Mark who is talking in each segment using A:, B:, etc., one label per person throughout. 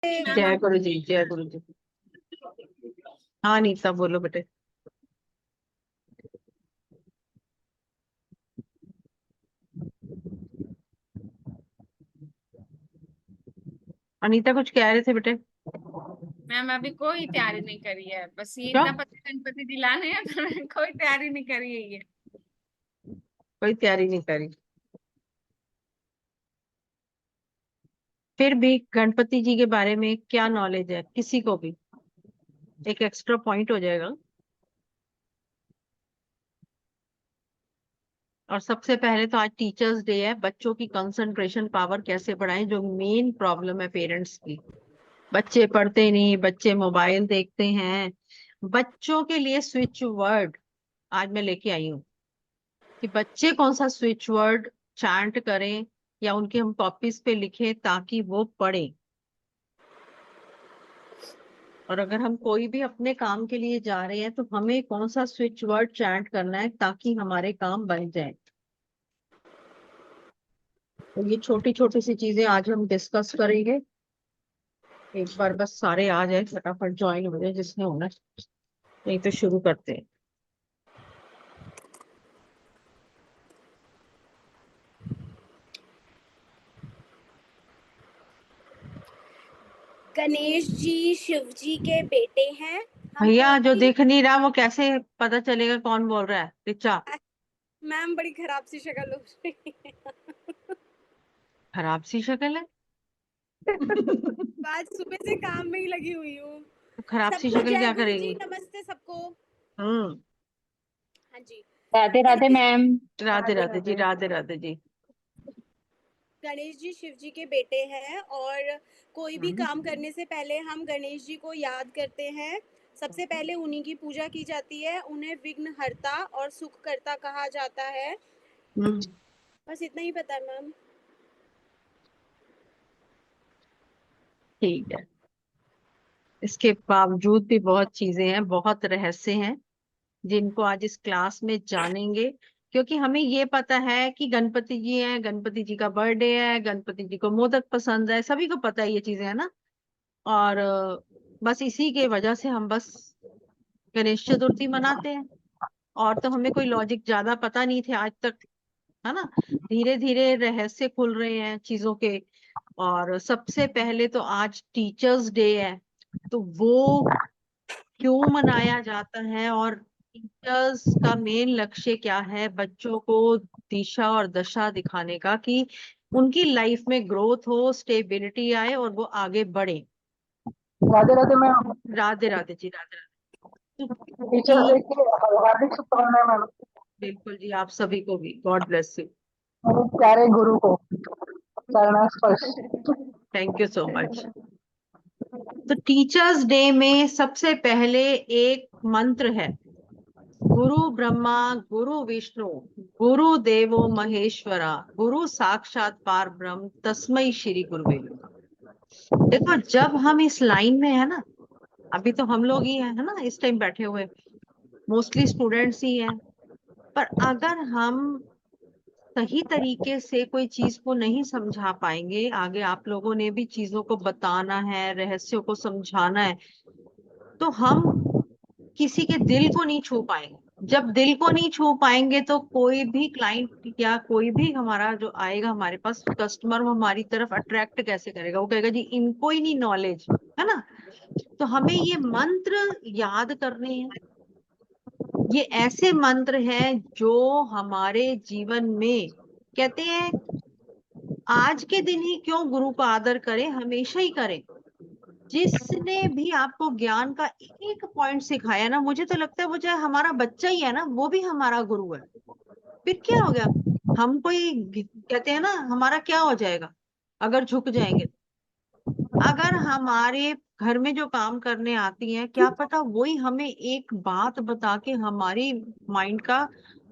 A: Ma'am
B: जय
A: आप
B: गुरु जी, जय गुरु जी। हाँ नीता, बोलो बेटे। अनीता कुछ कह रहे थे बेटे?
A: मैम अभी कोई तैयारी नहीं करी है, बस ये
B: क्या?
A: इतना पता है गणपति दिलाने है पर कोई तैयारी नहीं करी है ये।
B: कोई तैयारी नहीं करी? फिर भी गणपति जी के बारे में क्या नॉलेज है किसी को भी? एक एक्स्ट्रा पॉइंट हो जाएगा। और सबसे पहले तो आज टीचर्स डे है। बच्चों की कंसंट्रेशन पावर कैसे बढ़ाएं, जो मेन प्रॉब्लम है पेरेंट्स की। बच्चे पढ़ते नहीं, बच्चे मोबाइल देखते हैं। बच्चों के लिए स्विच वर्ड आज मैं लेके आई हूँ कि बच्चे कौन सा स्विच वर्ड चैंट करें या उनके हम कॉपीज पे लिखें ताकि वो पढ़ें। और अगर हम कोई भी अपने काम के लिए जा रहे हैं तो हमें कौन सा स्विच वर्ड चैंट करना है ताकि हमारे काम बन जाए। तो ये छोटी छोटी सी चीजें आज हम डिस्कस करेंगे। एक बार बस सारे आ जाए, फटाफट ज्वाइन हो जाए जिसने होना है। नहीं तो शुरू करते हैं।
C: गणेश जी शिव जी के बेटे हैं। हम
B: भैया
C: कोई
B: जो
C: भी
B: दिख नहीं रहा वो कैसे पता चलेगा कौन बोल रहा है? रिचा,
C: मैम बड़ी खराब सी शक्ल हो रही है।
B: खराब सी शक्ल है।
C: आज सुबह से काम में ही लगी हुई हूँ।
B: खराब सी
C: सबको
B: शक्ल
C: जय
B: क्या
C: गुरु जी,
B: करेगी?
C: नमस्ते सबको।
B: हम्म।
C: हाँ जी।
D: राधे राधे
C: गणेश
D: मैम।
B: राधे राधे जी, राधे राधे जी।
C: गणेश जी शिव जी के बेटे हैं और कोई भी
B: हम्म।
C: काम करने से पहले हम गणेश जी को याद करते हैं। सबसे पहले उन्हीं की पूजा की जाती है। उन्हें विघ्नहर्ता और सुखकर्ता कहा जाता है।
B: हम्म।
C: बस इतना ही पता है मैम।
B: ठीक है। इसके बावजूद भी बहुत चीजें हैं, बहुत रहस्य हैं जिनको आज इस क्लास में जानेंगे। क्योंकि हमें ये पता है कि गणपति जी हैं, गणपति जी का बर्थडे है, गणपति जी को मोदक पसंद है, सभी को पता है ये चीजें, है ना। और बस इसी के वजह से हम बस गणेश चतुर्थी मनाते हैं। और तो हमें कोई लॉजिक ज्यादा पता नहीं थे आज तक, है ना। धीरे धीरे रहस्य खुल रहे हैं चीजों के। और सबसे पहले तो आज टीचर्स डे है। तो वो क्यों मनाया जाता है और टीचर्स का मेन लक्ष्य क्या है, बच्चों को दिशा और दशा दिखाने का कि उनकी लाइफ में ग्रोथ हो, स्टेबिलिटी आए और वो आगे बढ़े।
D: राधे राधे मैम।
B: राधे राधे जी, राधे राधे। तो
D: टीचर्स डे की हार्दिक शुभकामनाएं मैम।
B: बिल्कुल जी, आप सभी को भी गॉड ब्लेस यू।
D: मेरे प्यारे गुरु को चरण स्पर्श।
B: Thank you so much. तो टीचर्स डे में सबसे पहले एक मंत्र है, गुरु ब्रह्मा गुरु विष्णु गुरु देवो महेश्वरा गुरु साक्षात पार ब्रह्म तस्मै श्री गुरुवे नमः। देखो जब हम इस लाइन में है ना, अभी तो हम लोग ही है ना इस टाइम बैठे हुए, मोस्टली स्टूडेंट्स ही हैं। पर अगर हम सही तरीके से कोई चीज को नहीं समझा पाएंगे, आगे आप लोगों ने भी चीजों को बताना है, रहस्यों को समझाना है, तो हम किसी के दिल को नहीं छू पाएंगे। जब दिल को नहीं छू पाएंगे तो कोई भी क्लाइंट या कोई भी हमारा जो आएगा हमारे पास कस्टमर, वो हमारी तरफ अट्रैक्ट कैसे करेगा? वो कहेगा जी इनको ही नहीं नॉलेज है ना। तो हमें ये मंत्र याद करने हैं। ये ऐसे मंत्र हैं जो हमारे जीवन में, कहते हैं आज के दिन ही क्यों गुरु का आदर करें, हमेशा ही करें। जिसने भी आपको ज्ञान का एक पॉइंट सिखाया ना, मुझे तो लगता है वो चाहे हमारा बच्चा ही है ना, वो भी हमारा गुरु है। फिर क्या हो गया? हम कोई कहते हैं ना, हमारा क्या हो जाएगा अगर झुक जाएंगे? अगर हमारे घर में जो काम करने आती है, क्या पता वही हमें एक बात बता के हमारी माइंड का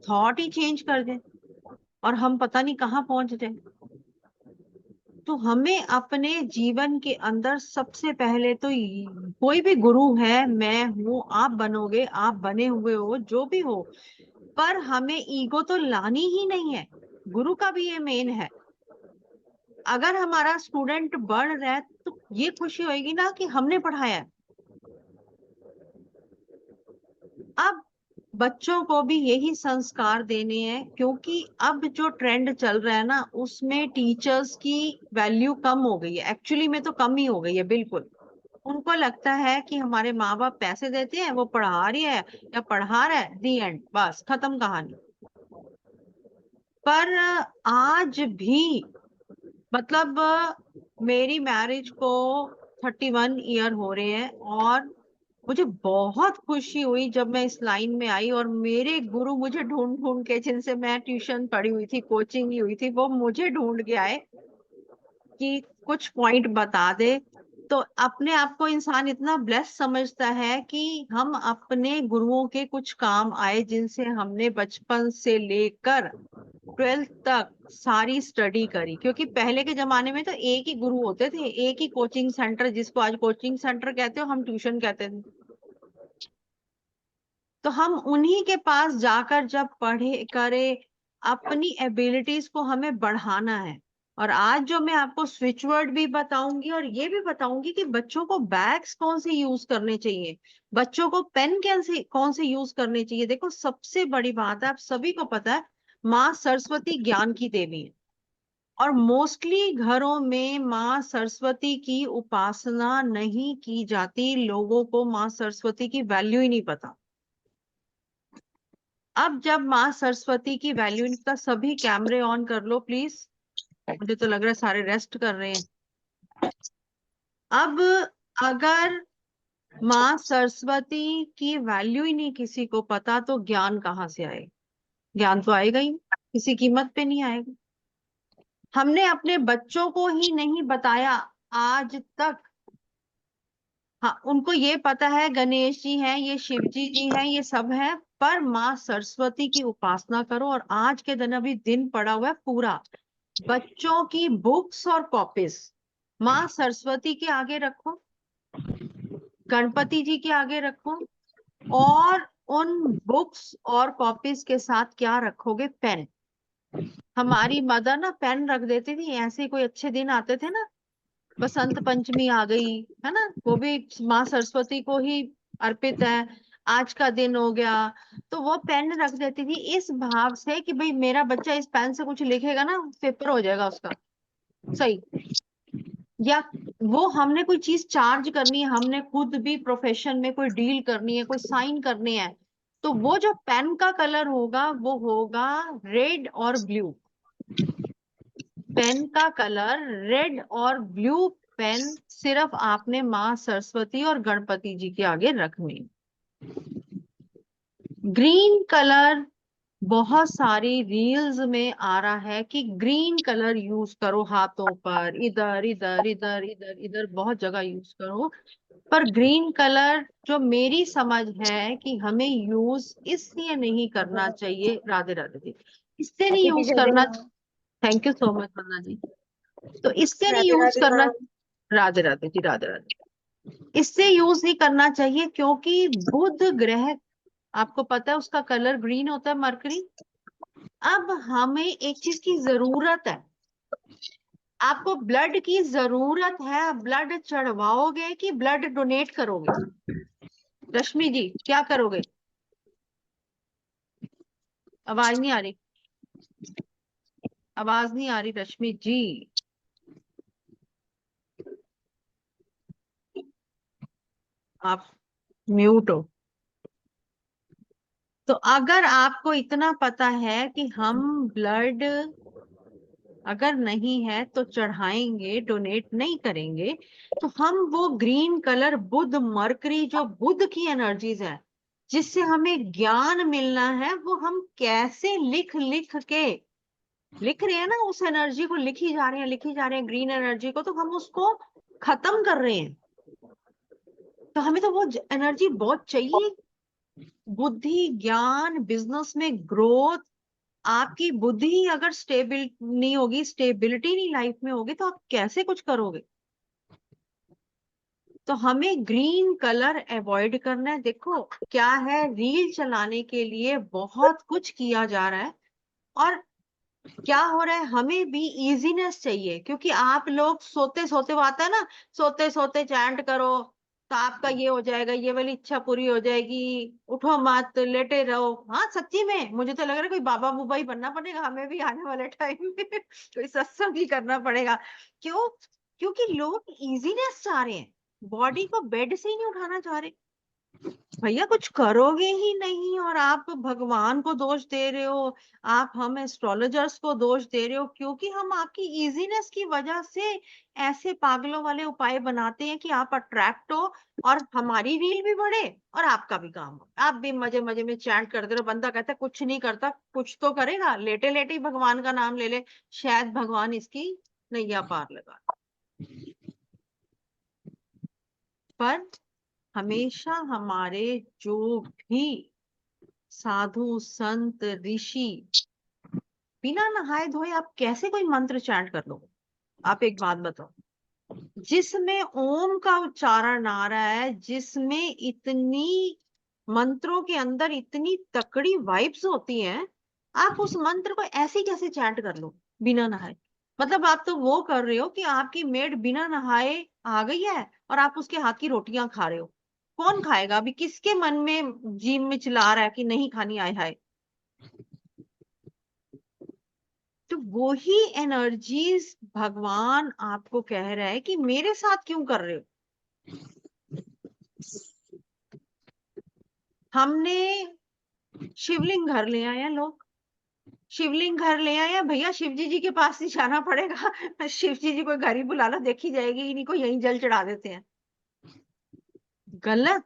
B: थॉट ही चेंज कर दे और हम पता नहीं कहाँ पहुंच जाए। तो हमें अपने जीवन के अंदर सबसे पहले तो कोई भी गुरु है, मैं हूं, आप बनोगे, आप बने हुए हो, जो भी हो, पर हमें ईगो तो लानी ही नहीं है। गुरु का भी ये मेन है। अगर हमारा स्टूडेंट बढ़ रहा है तो ये खुशी होगी ना कि हमने पढ़ाया है। अब बच्चों को भी यही संस्कार देने हैं, क्योंकि अब जो ट्रेंड चल रहा है ना उसमें टीचर्स की वैल्यू कम हो गई है। एक्चुअली में तो कम ही हो गई है बिल्कुल। उनको लगता है कि हमारे माँ बाप पैसे देते हैं, वो पढ़ा रही है या पढ़ा रहा है, दी एंड, बस खत्म कहानी। पर आज भी मतलब मेरी मैरिज को 31 ईयर हो रहे हैं और मुझे बहुत खुशी हुई जब मैं इस लाइन में आई और मेरे गुरु मुझे ढूंढ ढूंढ के, जिनसे मैं ट्यूशन पढ़ी हुई थी, कोचिंग ली हुई थी, वो मुझे ढूंढ के आए कि कुछ पॉइंट बता दे। तो अपने आप को इंसान इतना ब्लेस समझता है कि हम अपने गुरुओं के कुछ काम आए, जिनसे हमने बचपन से लेकर 12th तक सारी स्टडी करी। क्योंकि पहले के जमाने में तो एक ही गुरु होते थे, एक ही कोचिंग सेंटर, जिसको आज कोचिंग सेंटर कहते हो, हम ट्यूशन कहते थे। तो हम उन्हीं के पास जाकर जब पढ़े करे, अपनी एबिलिटीज को हमें बढ़ाना है। और आज जो मैं आपको स्विच वर्ड भी बताऊंगी और ये भी बताऊंगी कि बच्चों को बैग्स कौन से यूज करने चाहिए, बच्चों को पेन कौन से यूज करने चाहिए। देखो सबसे बड़ी बात है, आप सभी को पता है, माँ सरस्वती ज्ञान की देवी है और मोस्टली घरों में माँ सरस्वती की उपासना नहीं की जाती। लोगों को माँ सरस्वती की वैल्यू ही नहीं पता। अब जब माँ सरस्वती की वैल्यू, इनका सभी कैमरे ऑन कर लो प्लीज, मुझे तो लग रहा है सारे रेस्ट कर रहे हैं। अब अगर माँ सरस्वती की वैल्यू ही नहीं किसी को पता तो ज्ञान कहाँ से आएगा? ज्ञान तो आएगा ही नहीं, किसी कीमत पे नहीं आएगा। हमने अपने बच्चों को ही नहीं बताया आज तक। हाँ, उनको ये पता है गणेश जी हैं, ये शिव जी हैं, ये सब है, पर माँ सरस्वती की उपासना करो। और आज के दिन अभी दिन पड़ा हुआ है पूरा, बच्चों की बुक्स और कॉपीज माँ सरस्वती के आगे रखो, गणपति जी के आगे रखो, और उन बुक्स और कॉपीज के साथ क्या रखोगे? पेन। हमारी मदर ना पेन रख देती थी, ऐसे कोई अच्छे दिन आते थे ना, बसंत पंचमी आ गई है ना, वो भी माँ सरस्वती को ही अर्पित है, आज का दिन हो गया, तो वो पेन रख देती थी इस भाव से कि भाई मेरा बच्चा इस पेन से कुछ लिखेगा ना, पेपर हो जाएगा उसका सही। या वो हमने कोई चीज चार्ज करनी है, हमने खुद भी प्रोफेशन में कोई डील करनी है, कोई साइन करने हैं, तो वो जो पेन का कलर होगा वो होगा रेड और ब्लू। पेन का कलर रेड और ब्लू पेन सिर्फ आपने माँ सरस्वती और गणपति जी के आगे रखने। ग्रीन कलर बहुत सारी रील्स में आ रहा है कि ग्रीन कलर यूज करो हाथों पर, इधर इधर इधर इधर इधर बहुत जगह यूज करो। पर ग्रीन कलर जो मेरी समझ है कि हमें यूज इसलिए नहीं करना चाहिए, राधे राधे जी, इससे नहीं यूज करना। थैंक यू सो मच वंदना जी। तो इससे नहीं
C: राधे
B: यूज
C: राधे
B: करना,
C: मैम।
B: राधे राधे जी, राधे राधे, इससे यूज नहीं करना चाहिए क्योंकि बुध ग्रह, आपको पता है उसका कलर ग्रीन होता है, मरकरी। अब हमें एक चीज की जरूरत है, आपको ब्लड की जरूरत है, ब्लड चढ़वाओगे कि ब्लड डोनेट करोगे? रश्मि जी क्या करोगे? आवाज नहीं आ रही, आवाज नहीं आ रही रश्मि जी, आप म्यूट हो। तो अगर आपको इतना पता है कि हम ब्लड अगर नहीं है तो चढ़ाएंगे, डोनेट नहीं करेंगे, तो हम वो ग्रीन कलर बुध मरकरी, जो बुध की एनर्जीज है जिससे हमें ज्ञान मिलना है, वो हम कैसे लिख लिख के लिख रहे हैं ना, उस एनर्जी को लिखी जा रहे हैं, लिखी जा रहे हैं ग्रीन एनर्जी को, तो हम उसको खत्म कर रहे हैं। तो हमें तो वो एनर्जी बहुत चाहिए। बुद्धि, ज्ञान, बिजनेस में ग्रोथ, आपकी बुद्धि अगर स्टेबल नहीं होगी, स्टेबिलिटी नहीं लाइफ में होगी, तो आप कैसे कुछ करोगे? तो हमें ग्रीन कलर अवॉइड करना है। देखो क्या है, रील चलाने के लिए बहुत कुछ किया जा रहा है और क्या हो रहा है, हमें भी इजीनेस चाहिए, क्योंकि आप लोग सोते सोते, वो आता है ना, सोते सोते चैंट करो तो आपका ये हो जाएगा, ये वाली इच्छा पूरी हो जाएगी, उठो मत, लेटे रहो। हाँ सच्ची में मुझे तो लग रहा है कोई बाबा बुबा ही बनना पड़ेगा हमें भी आने वाले टाइम में कोई सत्संग ही करना पड़ेगा। क्यों? क्योंकि लोग इजीनेस चाह रहे हैं, बॉडी को बेड से ही नहीं उठाना चाह रहे। भैया कुछ करोगे ही नहीं और आप भगवान को दोष दे रहे हो, आप हम एस्ट्रोलॉजर्स को दोष दे रहे हो, क्योंकि हम आपकी इजीनेस की वजह से ऐसे पागलों वाले उपाय बनाते हैं कि आप अट्रैक्ट हो और हमारी रील भी बढ़े और आपका भी काम हो। आप भी मजे मजे में चैट करते रहो, बंदा कहता है कुछ नहीं करता, कुछ तो करेगा, लेटे लेटे ही भगवान का नाम ले ले, शायद भगवान इसकी नैया पार लगा। पर हमेशा हमारे जो भी साधु संत ऋषि, बिना नहाए धोए आप कैसे कोई मंत्र चैंट कर लो? आप एक बात बताओ, जिसमें ओम का उच्चारण आ रहा है, जिसमें इतनी मंत्रों के अंदर इतनी तकड़ी वाइब्स होती हैं, आप उस मंत्र को ऐसे कैसे चैंट कर लो बिना नहाए? मतलब आप तो वो कर रहे हो कि आपकी मेड बिना नहाए आ गई है और आप उसके हाथ की रोटियां खा रहे हो। कौन खाएगा? अभी किसके मन में जीभ में चिल्ला रहा है कि नहीं खानी, आए हाय? तो वो ही एनर्जीज भगवान आपको कह रहा है कि मेरे साथ क्यों कर रहे हो? हमने शिवलिंग घर ले आए हैं लोग, शिवलिंग घर ले आए हैं, भैया शिव जी के पास ही जाना पड़ेगा शिव जी को घर ही बुला लो, देखी जाएगी, इन्हीं को यहीं जल चढ़ा देते हैं। गलत,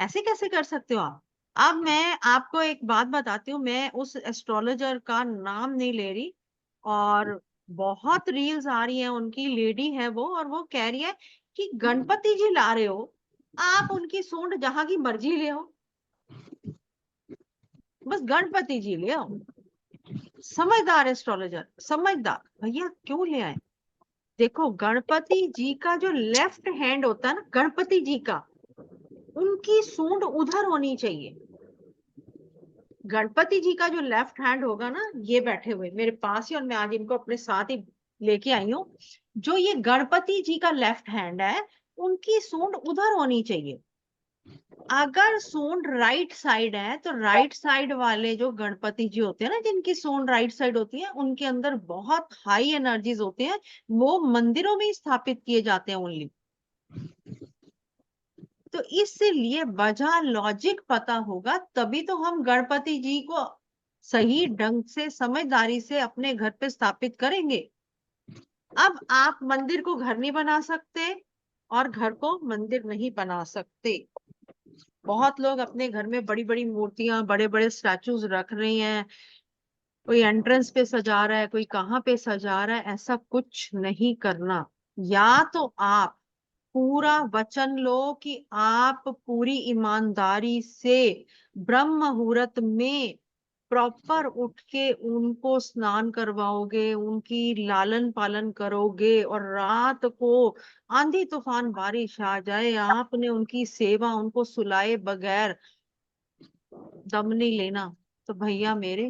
B: ऐसे कैसे कर सकते हो आप? अब मैं आपको एक बात बताती हूँ, मैं उस एस्ट्रोलॉजर का नाम नहीं ले रही, और बहुत रील्स आ रही हैं उनकी, लेडी है वो, और वो कह रही है कि गणपति जी ला रहे हो, आप उनकी सूंड जहां की मर्जी ले आओ, बस गणपति जी ले आओ। समझदार एस्ट्रोलॉजर, समझदार भैया, क्यों ले आए? देखो गणपति जी का जो लेफ्ट हैंड होता है ना, गणपति जी का, उनकी सूंड उधर होनी चाहिए। गणपति जी का जो लेफ्ट हैंड होगा ना, ये बैठे हुए मेरे पास ही, और मैं आज इनको अपने साथ ही लेके आई हूँ, जो ये गणपति जी का लेफ्ट हैंड है, उनकी सूंड उधर होनी चाहिए। अगर सूंड राइट साइड है तो राइट साइड वाले जो गणपति जी होते हैं ना, जिनकी सूंड राइट साइड होती है, उनके अंदर बहुत हाई एनर्जीज होते हैं, वो मंदिरों में स्थापित किए जाते हैं ओनली। तो इसलिए वजह लॉजिक पता होगा तभी तो हम गणपति जी को सही ढंग से समझदारी से अपने घर पे स्थापित करेंगे। अब आप मंदिर को घर नहीं बना सकते और घर को मंदिर नहीं बना सकते। बहुत लोग अपने घर में बड़ी बड़ी मूर्तियां, बड़े बड़े स्टैचूज रख रहे हैं, कोई एंट्रेंस पे सजा रहा है, कोई कहाँ पे सजा रहा है, ऐसा कुछ नहीं करना। या तो आप पूरा वचन लो कि आप पूरी ईमानदारी से ब्रह्म मुहूर्त में प्रॉपर उठ के उनको स्नान करवाओगे, उनकी लालन पालन करोगे, और रात को आंधी तूफान बारिश आ जाए, आपने उनकी सेवा, उनको सुलाए बगैर दम नहीं लेना, तो भैया मेरे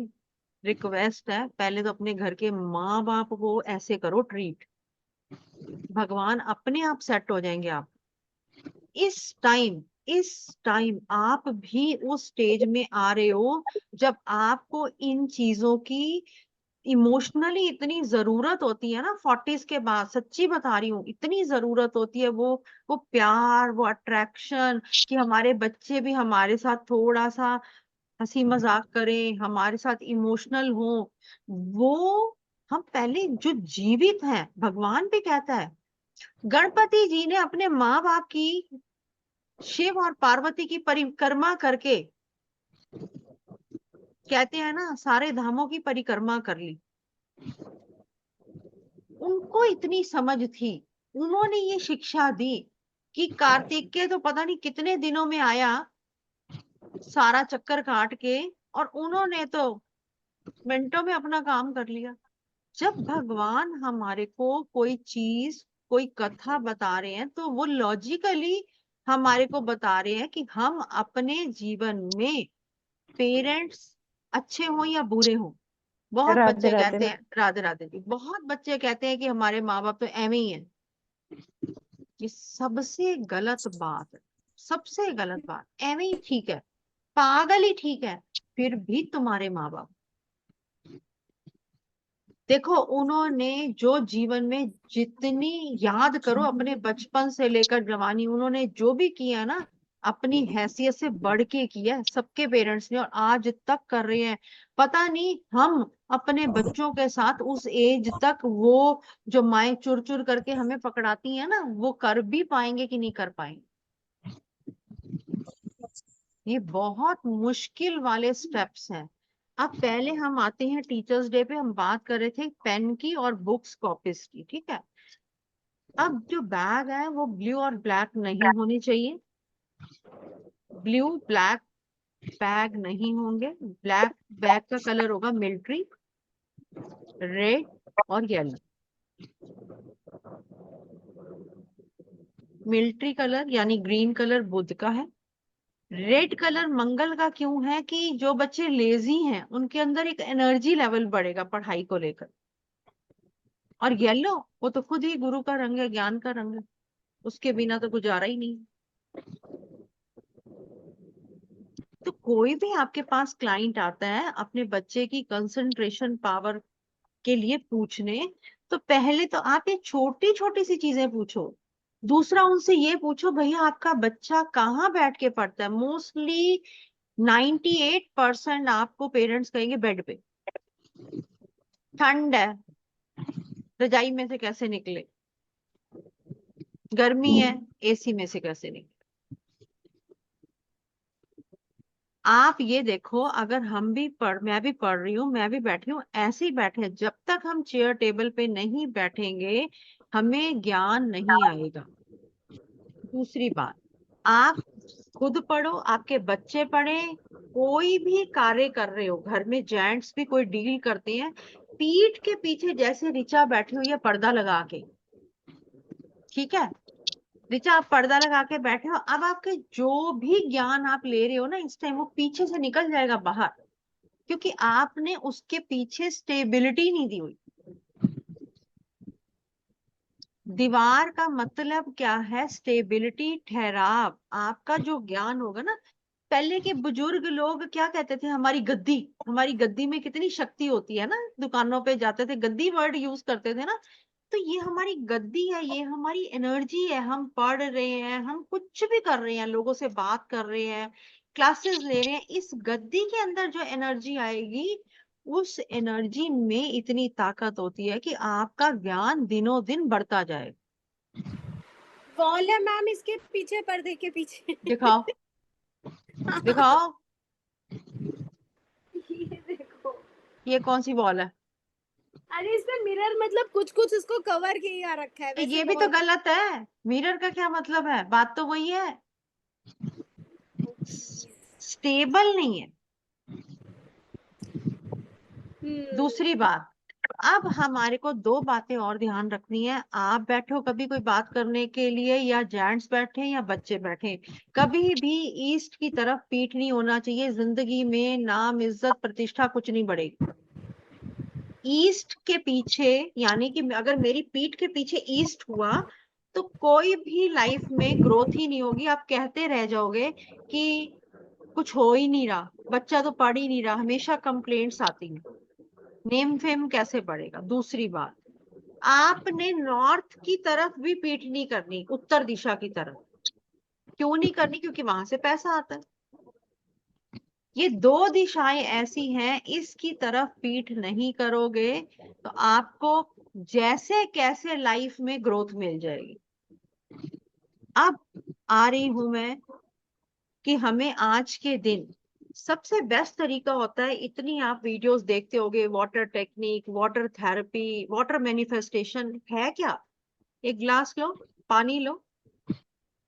B: रिक्वेस्ट है, पहले तो अपने घर के माँ बाप को ऐसे करो ट्रीट, भगवान अपने आप सेट हो जाएंगे। आप इस टाइम आप भी उस स्टेज में आ रहे हो जब आपको इन चीजों की इमोशनली इतनी जरूरत होती है ना, 40s के बाद, सच्ची बता रही हूँ, इतनी जरूरत होती है, वो प्यार, वो अट्रैक्शन, कि हमारे बच्चे भी हमारे साथ थोड़ा सा हंसी मजाक करें, हमारे साथ इमोशनल हो। वो हम पहले जो जीवित हैं, भगवान भी कहता है, गणपति जी ने अपने माँ बाप की, शिव और पार्वती की परिक्रमा करके, कहते हैं ना, सारे धामों की परिक्रमा कर ली। उनको इतनी समझ थी, उन्होंने ये शिक्षा दी कि कार्तिक के तो पता नहीं कितने दिनों में आया, सारा चक्कर काट के, और उन्होंने तो मिनटों में अपना काम कर लिया। जब भगवान हमारे को कोई चीज, कोई कथा बता रहे हैं, तो वो लॉजिकली हमारे को बता रहे हैं कि हम अपने जीवन में, पेरेंट्स अच्छे हों या बुरे हों, बहुत
D: राधे
B: बच्चे
D: राधे
B: कहते
D: मैम।
B: हैं, राधे राधे जी, बहुत बच्चे कहते हैं कि हमारे माँ बाप तो एवं ही है। ये सबसे गलत बात है, सबसे गलत बात। एवं ही ठीक है, पागल ही ठीक है, फिर भी तुम्हारे माँ बाप। देखो उन्होंने जो जीवन में जितनी, याद करो अपने बचपन से लेकर जवानी, उन्होंने जो भी किया ना अपनी हैसियत से बढ़ के किया है, सबके पेरेंट्स ने, और आज तक कर रहे हैं। पता नहीं हम अपने बच्चों के साथ उस एज तक वो जो माएं चुर चुर करके हमें पकड़ाती हैं ना, वो कर भी पाएंगे कि नहीं कर पाएंगे। ये बहुत मुश्किल वाले स्टेप्स हैं। अब पहले हम आते हैं टीचर्स डे पे, हम बात कर रहे थे पेन की और बुक्स कॉपीज की, ठीक है। अब जो बैग है वो ब्लू और ब्लैक नहीं होनी चाहिए, ब्लू ब्लैक बैग नहीं होंगे। ब्लैक बैग का कलर होगा मिलिट्री, रेड और येलो। मिलिट्री कलर यानी ग्रीन कलर बुध का है। रेड कलर मंगल का क्यों है कि जो बच्चे लेजी हैं उनके अंदर एक एनर्जी लेवल बढ़ेगा पढ़ाई को लेकर। और येलो, वो तो खुद ही गुरु का रंग है, ज्ञान का रंग है, उसके बिना तो गुजारा ही नहीं। तो कोई भी आपके पास क्लाइंट आता है अपने बच्चे की कंसंट्रेशन पावर के लिए पूछने, तो पहले तो आप ये छोटी छोटी सी चीजें पूछो। दूसरा उनसे ये पूछो, भैया आपका बच्चा कहाँ बैठ के पढ़ता है। मोस्टली 98% आपको पेरेंट्स कहेंगे बेड पे। ठंड है, रजाई में से कैसे निकले, गर्मी है, एसी में से कैसे निकले। आप ये देखो, अगर हम भी मैं भी पढ़ रही हूँ, मैं भी बैठी हूँ, ऐसे ही बैठे, जब तक हम चेयर टेबल पे नहीं बैठेंगे हमें ज्ञान नहीं आएगा। दूसरी बात, आप खुद पढ़ो, आपके बच्चे पढ़े, कोई भी कार्य कर रहे हो घर में, जेंट्स भी कोई डील करते हैं, पीठ के पीछे जैसे ऋचा बैठी हुई है पर्दा लगा के, ठीक है। ऋचा आप पर्दा लगा के बैठे हो, अब आपके जो भी ज्ञान आप ले रहे हो ना इस टाइम, वो पीछे से निकल जाएगा बाहर, क्योंकि आपने उसके पीछे स्टेबिलिटी नहीं दी हुई। दीवार का मतलब क्या है, स्टेबिलिटी, ठहराव। आपका जो ज्ञान होगा ना, पहले के बुजुर्ग लोग क्या कहते थे, हमारी गद्दी, हमारी गद्दी में कितनी शक्ति होती है ना, दुकानों पे जाते थे गद्दी वर्ड यूज करते थे ना। तो ये हमारी गद्दी है, ये हमारी एनर्जी है। हम पढ़ रहे हैं, हम कुछ भी कर रहे हैं, लोगों से बात कर रहे हैं, क्लासेस ले रहे हैं, इस गद्दी के अंदर जो एनर्जी आएगी, उस एनर्जी में इतनी ताकत होती है कि आपका ज्ञान दिनों दिन बढ़ता जाए।
C: वॉल है मैम इसके पीछे, पर्दे के पीछे।
B: दिखाओ दिखाओ,
C: ये देखो,
B: ये कौन सी वॉल है।
C: अरे इसमें मिरर मतलब कुछ कुछ इसको कवर किया रखा है,
B: तो
C: वैसे
B: ये भी तो
C: बहुत।
B: गलत है, मिरर का क्या मतलब है, बात तो वही है, स्टेबल नहीं है। दूसरी बात, अब हमारे को दो बातें और ध्यान रखनी है। आप बैठो कभी कोई बात करने के लिए, या जेंट्स बैठे या बच्चे बैठे, कभी भी ईस्ट की तरफ पीठ नहीं होना चाहिए। जिंदगी में नाम, इज्जत, प्रतिष्ठा कुछ नहीं बढ़ेगी। ईस्ट के पीछे, यानी कि अगर मेरी पीठ के पीछे ईस्ट हुआ तो कोई भी लाइफ में ग्रोथ ही नहीं होगी। आप कहते रह जाओगे कि कुछ हो ही नहीं रहा, बच्चा तो पढ़ ही नहीं रहा, हमेशा कंप्लेंट्स आती हैं, नेम फेम कैसे बढ़ेगा। दूसरी बात, आपने नॉर्थ की तरफ भी पीठ नहीं करनी, उत्तर दिशा की तरफ। क्यों नहीं करनी, क्योंकि वहां से पैसा आता है। ये दो दिशाएं ऐसी हैं, इसकी तरफ पीठ नहीं करोगे तो आपको जैसे कैसे लाइफ में ग्रोथ मिल जाएगी। अब आ रही हूं मैं कि हमें आज के दिन सबसे बेस्ट तरीका होता है, इतनी आप वीडियोस देखते होगे, water technique, water therapy, water manifestation है क्या। एक ग्लास लो, पानी लो।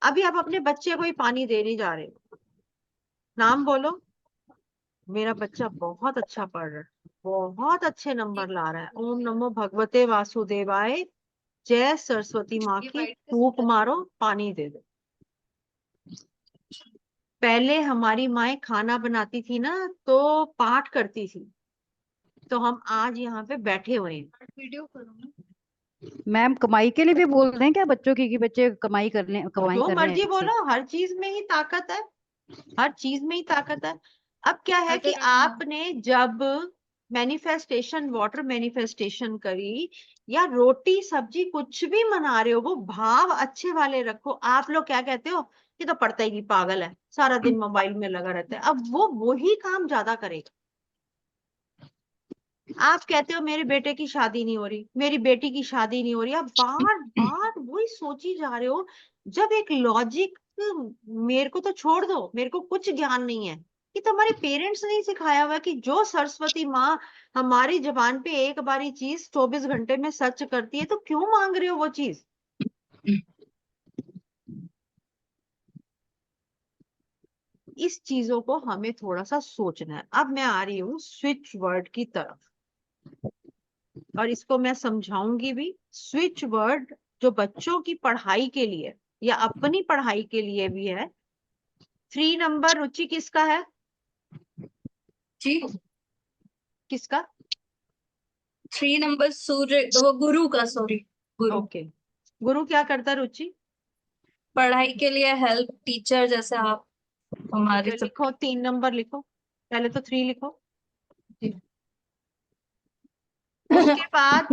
B: अभी आप अपने बच्चे को ही पानी देने जा रहे हो, नाम बोलो, मेरा बच्चा बहुत अच्छा पढ़ रहा है, बहुत अच्छे नंबर ला रहा है, ओम नमो भगवते वासुदेवाय, जय सरस्वती माँ की, फूंक मारो, पानी दे दो। पहले हमारी माएं खाना बनाती थी ना तो पाठ करती थी, तो हम आज यहाँ पे बैठे हुए हैं।
A: वीडियो करूँ?
E: मैम कमाई के लिए भी बोल रहे हैं क्या बच्चों की, कि बच्चे कमाई कर रहे
B: जो
E: हैं
B: मर्जी
E: अच्छी?
B: बोलो, हर चीज में ही ताकत है, हर चीज में ही ताकत है। अब क्या है कि
A: अगर हम-
B: आपने जब मैनिफेस्टेशन, वाटर मैनिफेस्टेशन करी, या रोटी सब्जी कुछ भी मना रहे हो, वो भाव अच्छे वाले रखो। आप लोग क्या कहते हो, ये तो पढ़ता ही नहीं, पागल है, सारा दिन मोबाइल में लगा रहता है। अब वो वही काम ज्यादा करेगा। आप कहते हो मेरे बेटे की शादी नहीं हो रही, मेरी बेटी की शादी नहीं हो रही, आप बार बार वही सोची जा रहे हो। जब एक लॉजिक, मेरे को तो छोड़ दो, मेरे को कुछ ज्ञान नहीं है, कि तुम्हारे पेरेंट्स ने सिखाया हुआ कि जो सरस्वती माँ हमारी जबान पे एक बारी चीज 24 घंटे में सच करती है, तो क्यों मांग रहे हो वो चीज? इस चीजों को हमें थोड़ा सा सोचना है। अब मैं आ रही हूँ स्विच वर्ड की तरफ, और इसको मैं समझाऊंगी भी। स्विच वर्ड जो बच्चों की पढ़ाई के लिए या अपनी पढ़ाई के लिए भी है। 3 नंबर रुचि किसका है?
A: जी,
B: किसका?
A: 3 नंबर सूर्य, वो गुरु का, सॉरी, गुरु।
B: ओके, गुरु क्या करता है रुचि?
A: पढ़ाई के लिए हेल्प, टीचर जैसे आप हमारे सब।
B: लिखो 3 नंबर लिखो, पहले तो 3 लिखो।
A: जी।
B: उसके बाद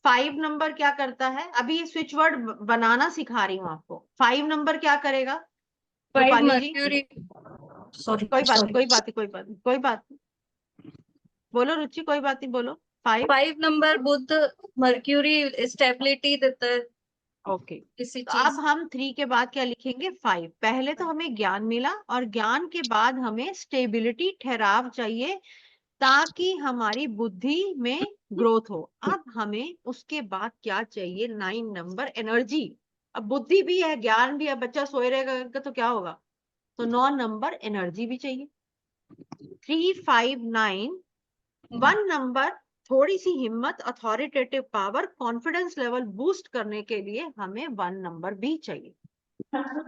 B: 5 नंबर क्या करता है? अभी ये स्विच वर्ड बनाना सिखा रही हूँ आपको। 5 नंबर क्या करेगा
A: 5
B: रूपाली जी?
A: मर्क्यूरी, सॉरी
B: कोई बात
A: सॉरी,
B: कोई बात कोई बात कोई बात, बोलो रुचि, कोई बात नहीं, बोलो। 5।
A: 5 नंबर बुध, मर्क्यूरी स्टेबिलिटी देता है
B: ओके,
A: किसी
B: तो अब
A: चीज।
B: हम 3 के बाद क्या लिखेंगे? 5। पहले तो हमें ज्ञान मिला, और ज्ञान के बाद हमें स्टेबिलिटी, ठहराव चाहिए, ताकि हमारी बुद्धि में ग्रोथ हो। अब हमें उसके बाद क्या चाहिए? 9 नंबर एनर्जी। अब बुद्धि भी है, ज्ञान भी है, बच्चा सोए रहेगा तो क्या होगा? तो 9 नंबर एनर्जी भी चाहिए। 3, 5, 9। 1 नंबर थोड़ी सी हिम्मत, authoritative power, confidence level boost करने के लिए हमें 1 नंबर भी चाहिए।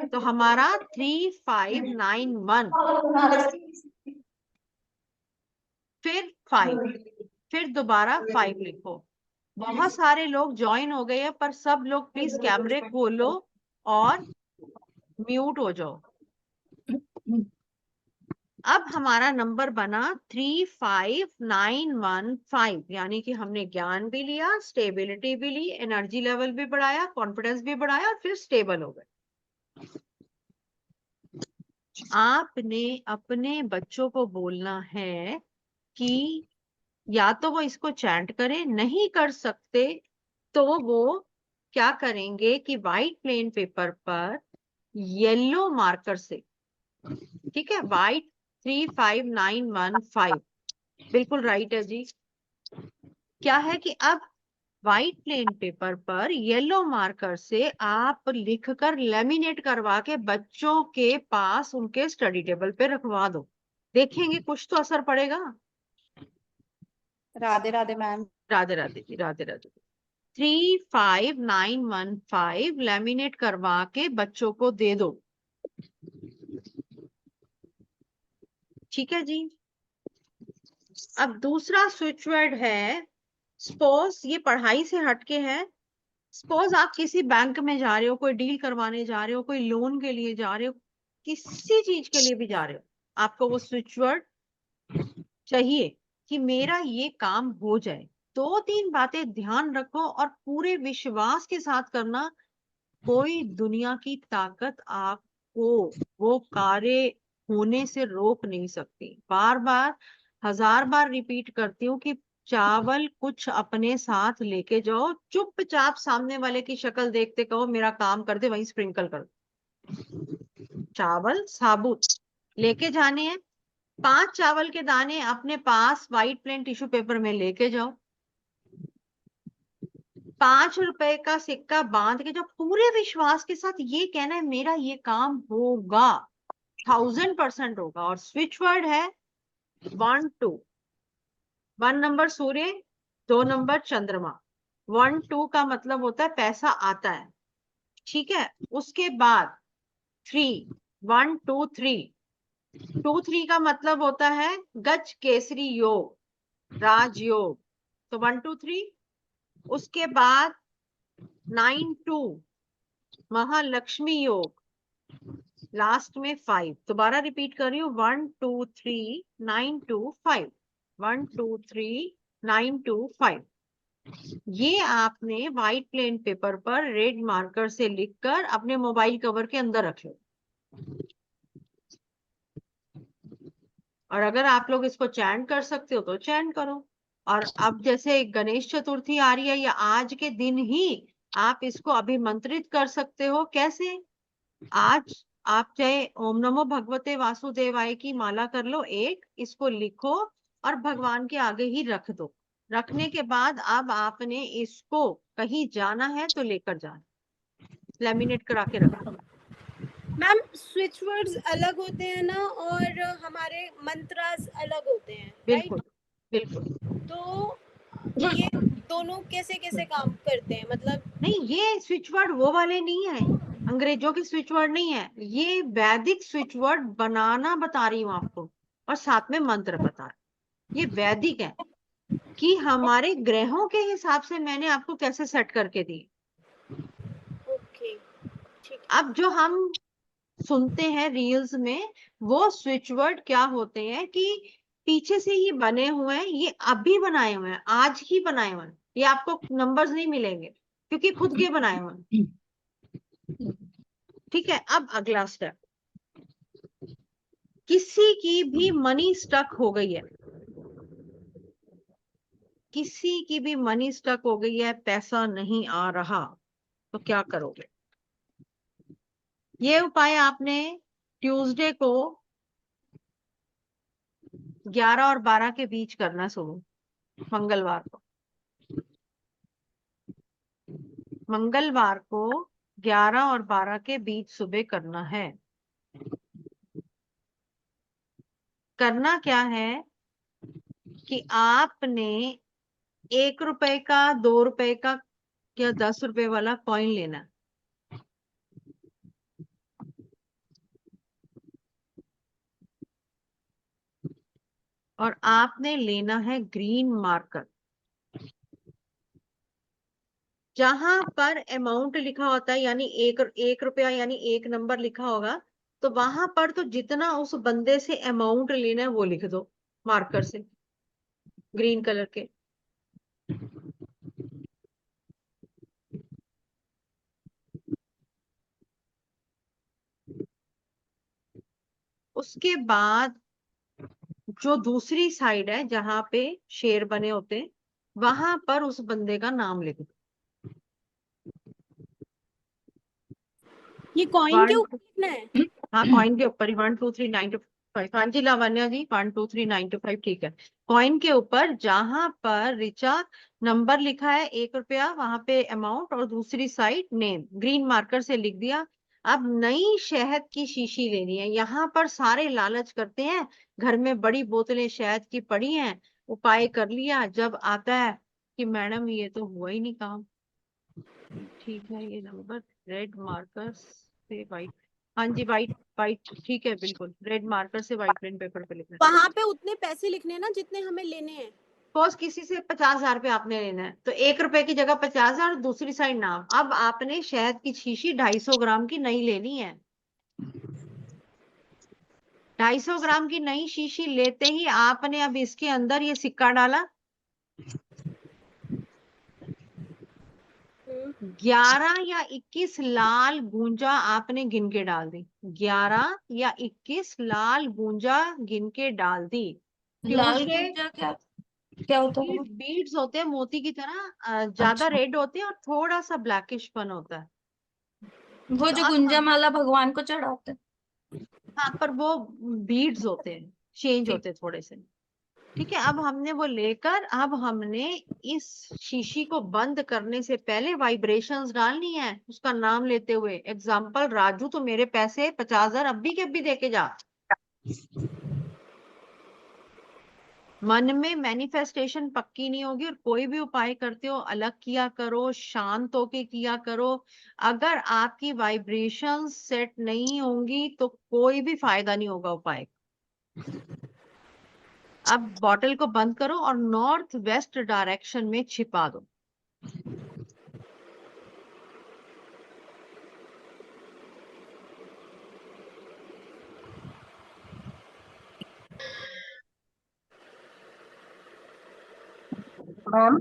B: तो हमारा 3, 5, 9, 1, फिर 5, फिर दोबारा 5 लिखो। बहुत सारे लोग ज्वाइन हो गए हैं, पर सब लोग प्लीज कैमरे खोलो और म्यूट हो जाओ। अब हमारा नंबर बना 3, 5, 9, 1, 5, यानी कि हमने ज्ञान भी लिया, स्टेबिलिटी भी ली, एनर्जी लेवल भी बढ़ाया, कॉन्फिडेंस भी बढ़ाया, और फिर स्टेबल हो गए। आपने अपने बच्चों को बोलना है कि या तो वो इसको चैंट करे, नहीं कर सकते तो वो क्या करेंगे कि व्हाइट प्लेन पेपर पर येलो मार्कर से, ठीक है, व्हाइट 3, 5, 9, 1, 5, बिल्कुल राइट है जी। क्या है कि अब व्हाइट प्लेन पेपर पर येलो मार्कर से आप लिखकर लेमिनेट करवा के बच्चों के पास उनके स्टडी टेबल पे रखवा दो। देखेंगे कुछ तो असर पड़ेगा।
C: राधे राधे मैम।
B: राधे राधे जी, राधे राधे। 3, 5, 9, 1, 5 लेमिनेट करवा के बच्चों को दे दो। ठीक है जी। अब दूसरा स्विच वर्ड है, सपोज ये पढ़ाई से हटके है। सपोज आप किसी बैंक में जा रहे हो, कोई डील करवाने जा रहे हो, कोई लोन के लिए जा रहे हो, किसी चीज के लिए भी जा रहे हो, आपको वो स्विच वर्ड चाहिए कि मेरा ये काम हो जाए। 2-3 बातें ध्यान रखो और पूरे विश्वास के साथ करना। कोई दुनिया की ताकत आपको वो कार्य होने से रोक नहीं सकती। बार बार, 1000 बार रिपीट करती हूँ कि चावल कुछ अपने साथ लेके जाओ, चुपचाप सामने वाले की शक्ल देखते कहो मेरा काम कर दे, वहीं स्प्रिंकल कर दो। चावल साबुत लेके जाने हैं। 5 चावल के दाने अपने पास व्हाइट प्लेन टिश्यू पेपर में लेके जाओ। 5 रुपए का सिक्का बांध के, जो पूरे विश्वास के साथ ये कहना है मेरा ये काम होगा, 1000% होगा। और स्विच वर्ड है 1, 2। 1 नंबर सूर्य, 2 नंबर चंद्रमा। 1, 2 का मतलब होता है पैसा आता है, ठीक है। उसके बाद 3, 1, 2, 3। 2, 3 का मतलब होता है गज केसरी योग। राजयोग। तो 1 2 3। उसके बाद 9 2 महालक्ष्मी योग। लास्ट में 5। दोबारा रिपीट कर रही हूँ, 1 2 3 9 2 5। 1 2 3 9 2 5। ये आपने व्हाइट प्लेन पेपर पर रेड मार्कर से लिखकर अपने मोबाइल कवर के अंदर रख लो। और अगर आप लोग इसको चैंट कर सकते हो तो चैंट करो। और अब जैसे गणेश चतुर्थी आ रही है, या आज के दिन ही आप इसको अभिमंत्रित कर सकते हो। कैसे? आज आप चाहे ओम नमो भगवते वासुदेवाय की माला कर लो, एक इसको लिखो और भगवान के आगे ही रख दो। रखने के बाद अब आपने इसको कहीं जाना है तो लेकर जाना, लेमिनेट करा के रखो।
C: मैम स्विच वर्ड्स अलग होते हैं ना, और हमारे मंत्रास अलग होते हैं,
B: बिल्कुल
C: राइट?
B: बिल्कुल।
C: तो ये दोनों कैसे कैसे काम करते हैं, मतलब?
B: नहीं, ये स्विच वर्ड वो वाले नहीं है, अंग्रेजों के स्विच वर्ड नहीं है, ये वैदिक स्विच वर्ड बनाना बता रही हूँ आपको, और साथ में मंत्र बता रही। ये वैदिक है कि हमारे ग्रहों के हिसाब से मैंने आपको कैसे सेट करके दी।
C: ओके, ठीक है।
B: अब जो हम सुनते हैं रील्स में, वो स्विच वर्ड क्या होते हैं कि पीछे से ही बने हुए हैं, ये अभी बनाए हुए हैं, आज ही बनाए हुए हैं। ये आपको नंबर्स नहीं मिलेंगे क्योंकि खुद के बनाए हुए हैं। ठीक है, अब अगला स्टेप, किसी की भी मनी स्टक हो गई है, किसी की भी मनी स्टक हो गई है, पैसा नहीं आ रहा, तो क्या करोगे? ये उपाय आपने ट्यूसडे को 11 और 12 के बीच करना शुरू, मंगलवार को। मंगलवार को 11 और 12 के बीच सुबह करना है। करना क्या है कि आपने 1 रुपए का, 2 रुपए का या 10 रुपए वाला कॉइन लेना है। और आपने लेना है ग्रीन मार्कर। जहां पर अमाउंट लिखा होता है, यानी एक रुपया यानी एक नंबर लिखा होगा, तो वहां पर तो जितना उस बंदे से अमाउंट लेना है वो लिख दो मार्कर से, ग्रीन कलर के। उसके बाद जो दूसरी साइड है जहां पे शेर बने होते हैं, वहां पर उस बंदे का नाम लिख दो।
C: ये कॉइन के ऊपर लिखना है?
B: हाँ, कॉइन के ऊपर ही 1 2 3 9 2 5। हाँ जी लावण्या जी, 1 2 3 9 2 5, ठीक है। कॉइन के ऊपर जहां पर ऋचा नंबर लिखा है 1 रुपया, वहां पे अमाउंट और दूसरी साइड नेम, ग्रीन मार्कर से लिख दिया। अब नई शहद की शीशी लेनी है। यहाँ पर सारे लालच करते हैं, घर में बड़ी बोतलें शहद की पड़ी हैं, उपाय कर लिया, जब आता है कि मैडम ये तो हुआ ही नहीं काम। ठीक है, ये नंबर रेड मार्कर से व्हाइट, हाँ जी व्हाइट व्हाइट, ठीक है बिल्कुल, रेड मार्कर से व्हाइट पेन पेपर पे लिखना है।
C: वहां पे उतने पैसे लिखने हैं ना जितने हमें लेने हैं।
B: सपोज किसी से 50,000 रुपये आपने लेना है, तो 1 रुपए की जगह 50,000, दूसरी साइड नाम। अब आपने शहद की शीशी 250 ग्राम की नई लेनी है। 250 ग्राम की नई शीशी लेते ही आपने अब इसके अंदर ये सिक्का डाला, 11 या 21 लाल गूंजा आपने गिन के डाल दी। 11 या 21 लाल गूंजा गिन के डाल दी।
A: लाल
B: ट्यूसडे
A: गुंजा क्या क्या होता है?
B: बीड्स होते हैं मोती की तरह, ज्यादा
A: अच्छा,
B: रेड होते हैं और थोड़ा सा ब्लैकिशपन होता है।
A: वो
B: तो
A: जो
B: अब
A: गुंजा
B: हम,
A: माला भगवान को चढ़ाते हैं।
B: हाँ पर वो बीड्स होते हैं, चेंज
A: ठीक।
B: होते हैं थोड़े से। ठीक है, अब हमने वो लेकर, अब हमने इस शीशी को बंद करने से पहले वाइब्रेशंस डालनी है उसका नाम लेते हुए। एग्जाम्पल, राजू तो मेरे पैसे 50,000 अभी के अभी देके जा। मन में मैनिफेस्टेशन पक्की नहीं होगी, और कोई भी उपाय करते हो अलग किया करो, शांत होके किया करो। अगर आपकी वाइब्रेशन सेट नहीं होंगी तो कोई भी फायदा नहीं होगा उपाय। अब बॉटल को बंद करो और नॉर्थ वेस्ट डायरेक्शन में छिपा दो।
D: मैम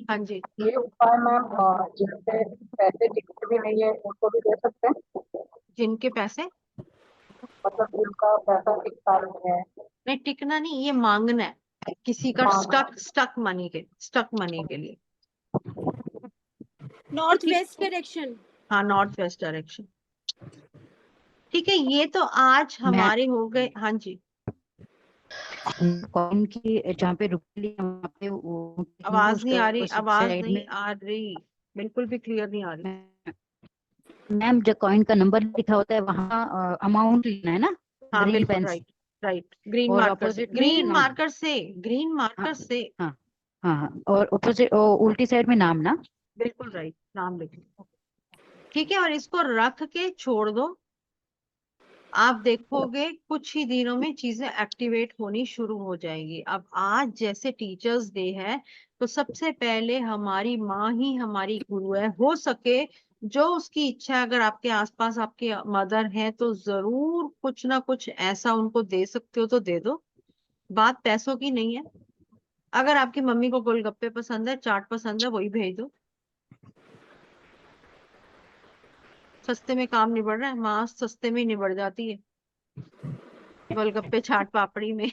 B: हाँ जी,
D: ये उपाय मैम जिनके पैसे टिकते भी नहीं है उनको भी दे सकते हैं,
B: जिनके पैसे
D: मतलब जिनका पैसा टिकता नहीं है।
B: नहीं, टिकना नहीं, ये मांगना है किसी का
D: मांगना।
B: स्टक मनी के लिए।
C: नॉर्थ
B: ठीक,
C: वेस्ट डायरेक्शन।
B: हाँ, नॉर्थ वेस्ट डायरेक्शन। ठीक है, ये तो आज
E: मैं
B: हमारे हो गए। हाँ जी,
E: कॉइन की जहाँ पे रुकी ली वहाँ पे वो लिखेंगे
B: आवाज नहीं
E: उसके
B: आ रही,
E: ऑपोजिट
B: आवाज
E: साइड
B: नहीं
E: में।
B: आ रही, बिल्कुल भी क्लियर नहीं आ रही।
E: मैम जो कॉइन का नंबर लिखा होता है वहाँ अमाउंट लिखना है ना,
B: हाँ
E: ग्रीन
B: बिल्कुल,
E: पेन से।
B: राइट राइट, ग्रीन
E: और
B: मार्कर से,
E: अपोजिट में नाम।
B: ग्रीन
E: हाँ
B: मार्कर से।
E: हाँ हाँ हाँ, और अपोजिट उल्टी साइड में नाम ना।
B: बिल्कुल राइट, नाम लिख लो। ठीक है, और इसको रख के छोड़ दो। आप देखोगे कुछ ही दिनों में चीजें एक्टिवेट होनी शुरू हो जाएंगी। अब आज जैसे टीचर्स डे है, तो सबसे पहले हमारी माँ ही हमारी गुरु है। हो सके जो उसकी इच्छा है, अगर आपके आसपास आपके मदर हैं तो जरूर कुछ ना कुछ ऐसा उनको दे सकते हो तो दे दो। बात पैसों की नहीं है। अगर आपकी मम्मी को गोलगप्पे पसंद है, चाट पसंद है, वही भेज दो। सस्ते में काम निबड़ रहा है, माँ सस्ते में ही निबड़ जाती है गोलगप्पे चाट पापड़ी में।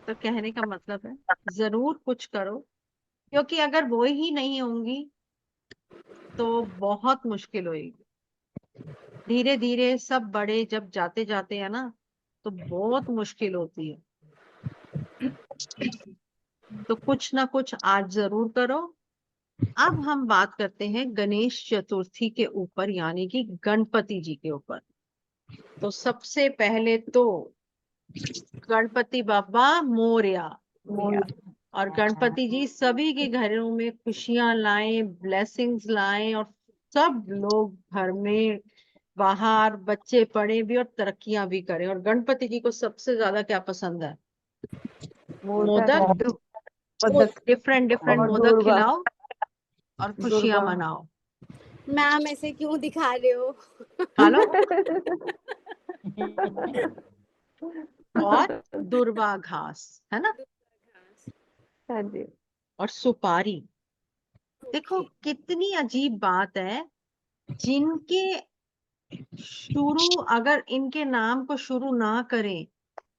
B: तो कहने का मतलब है जरूर कुछ करो, क्योंकि अगर वो ही नहीं होंगी तो बहुत मुश्किल होगी। धीरे धीरे सब बड़े जब जाते जाते हैं ना, तो बहुत मुश्किल होती है। तो कुछ ना कुछ आज जरूर करो। अब हम बात करते हैं गणेश चतुर्थी के ऊपर, यानी कि गणपति जी के ऊपर। तो सबसे पहले तो गणपति बाबा मोरया। और गणपति जी सभी के घरों में खुशियां लाएं, ब्लेसिंग्स लाएं, और सब लोग घर में बाहर बच्चे पढ़े भी और तरक्कियां भी करें। और गणपति जी को सबसे ज्यादा क्या पसंद है? मोदक। डिफरेंट डिफरेंट
D: और
B: मोदक
D: दुर्गा
B: खिलाओ और खुशियां
D: दुर्गा
B: मनाओ।
C: मैम ऐसे क्यों दिखा रहे हो?
B: खा लो। और दुर्वा घास है ना,
F: हाँ जी।
B: और सुपारी। देखो
C: ओके।
B: कितनी अजीब बात है, जिनके शुरू, अगर इनके नाम को शुरू ना करें,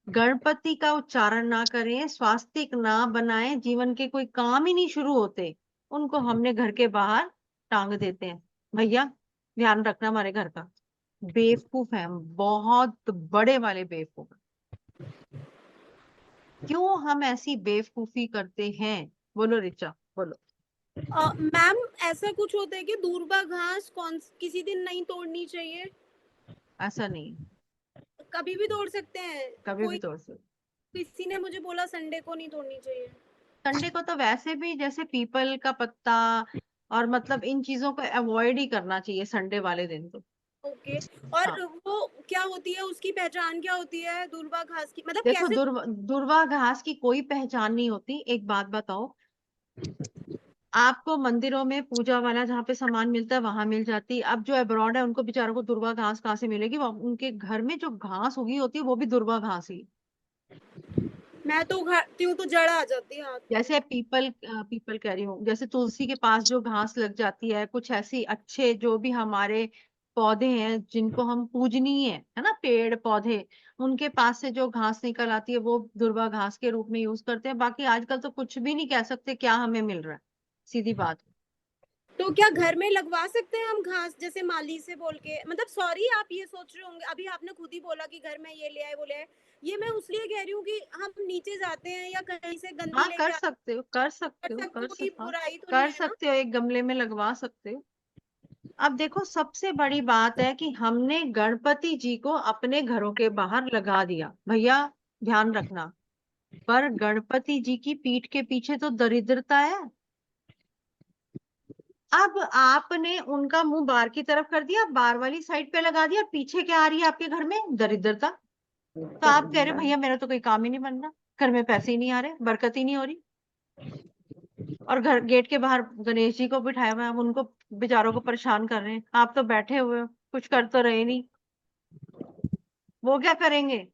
B: गणपति का उच्चारण ना करें, स्वास्तिक ना बनाएं, जीवन के कोई काम ही नहीं शुरू होते, उनको हमने घर के बाहर टांग देते हैं। भैया ध्यान रखना हमारे घर का। बेवकूफ है हम, बहुत बड़े वाले बेवकूफ। क्यों हम ऐसी बेवकूफी करते हैं? बोलो रिचा, बोलो।
C: मैम ऐसा कुछ होता है कि दूर्वा घास किसी दिन नहीं तोड़नी चाहिए?
B: ऐसा नहीं,
C: कभी भी तोड़ सकते हैं?
B: कभी भी
C: कोई
B: तोड़ सकते।
C: किसी ने मुझे बोला संडे को नहीं तोड़नी चाहिए।
B: संडे को तो वैसे भी जैसे पीपल का पत्ता और मतलब इन चीजों को अवॉइड ही करना चाहिए संडे वाले दिन तो।
C: ओके। और
B: हाँ,
C: वो क्या होती है, उसकी पहचान क्या होती है दूर्वा घास की, मतलब
B: देखो
C: कैसे?
B: दुर्वा घास की कोई पहचान नहीं होती। एक बात बताओ, आपको मंदिरों में पूजा वाला जहाँ पे सामान मिलता है वहां मिल जाती है। अब जो अब्रॉड है उनको बेचारों को दुर्वा घास कहाँ से मिलेगी? उनके घर में जो घास उगी होती है वो भी दुर्वा घास ही।
C: मैं तो उखाड़ती हूँ तो जड़ आ जाती है हाथ में।
B: जैसे पीपल कह रही हूँ, जैसे तुलसी के पास जो घास लग जाती है, कुछ ऐसी अच्छे जो भी हमारे पौधे हैं जिनको हम पूजनीय है ना, पेड़ पौधे, उनके पास से जो घास निकल आती है वो दुर्वा घास के रूप में यूज करते हैं। बाकी आजकल तो कुछ भी नहीं कह सकते क्या हमें मिल रहा है, सीधी बात।
C: तो क्या घर में लगवा सकते हैं हम घास, जैसे माली से बोल के? मतलब सॉरी, आप ये सोच रहे होंगे, अभी आपने खुद ही बोला कि घर में ये ले आए वो ले आए। ये मैं उसलिए कह रही हूँ कि हम नीचे जाते हैं या कहीं से गंदी
B: हाँ कर
C: लेके
B: सकते हो, कर सकते हो,
C: आते, कोई
B: हाँ,
C: बुराई तो नहीं
B: कर
C: है ना?
B: सकते हो, एक गमले में लगवा सकते हो। अब देखो सबसे बड़ी बात है कि हमने गणपति जी को अपने घरों के बाहर लगा दिया। भैया ध्यान रखना, पर गणपति जी की पीठ के पीछे तो दरिद्रता है। अब आपने उनका मुंह बाहर की तरफ कर दिया, बाहर वाली साइड पे लगा दिया, पीछे क्या आ रही है आपके घर में? दरिद्रता। तो आप कह रहे हो भैया मेरा तो कोई काम ही नहीं बन रहा, घर में पैसे ही नहीं आ रहे, बरकत ही नहीं हो रही, और घर गेट के बाहर गणेश जी को बिठाया हुआ है, आप उनको बेचारों को परेशान कर रहे हैं, आप तो बैठे हुए हो, कुछ कर तो रहे नहीं, वो क्या करेंगे?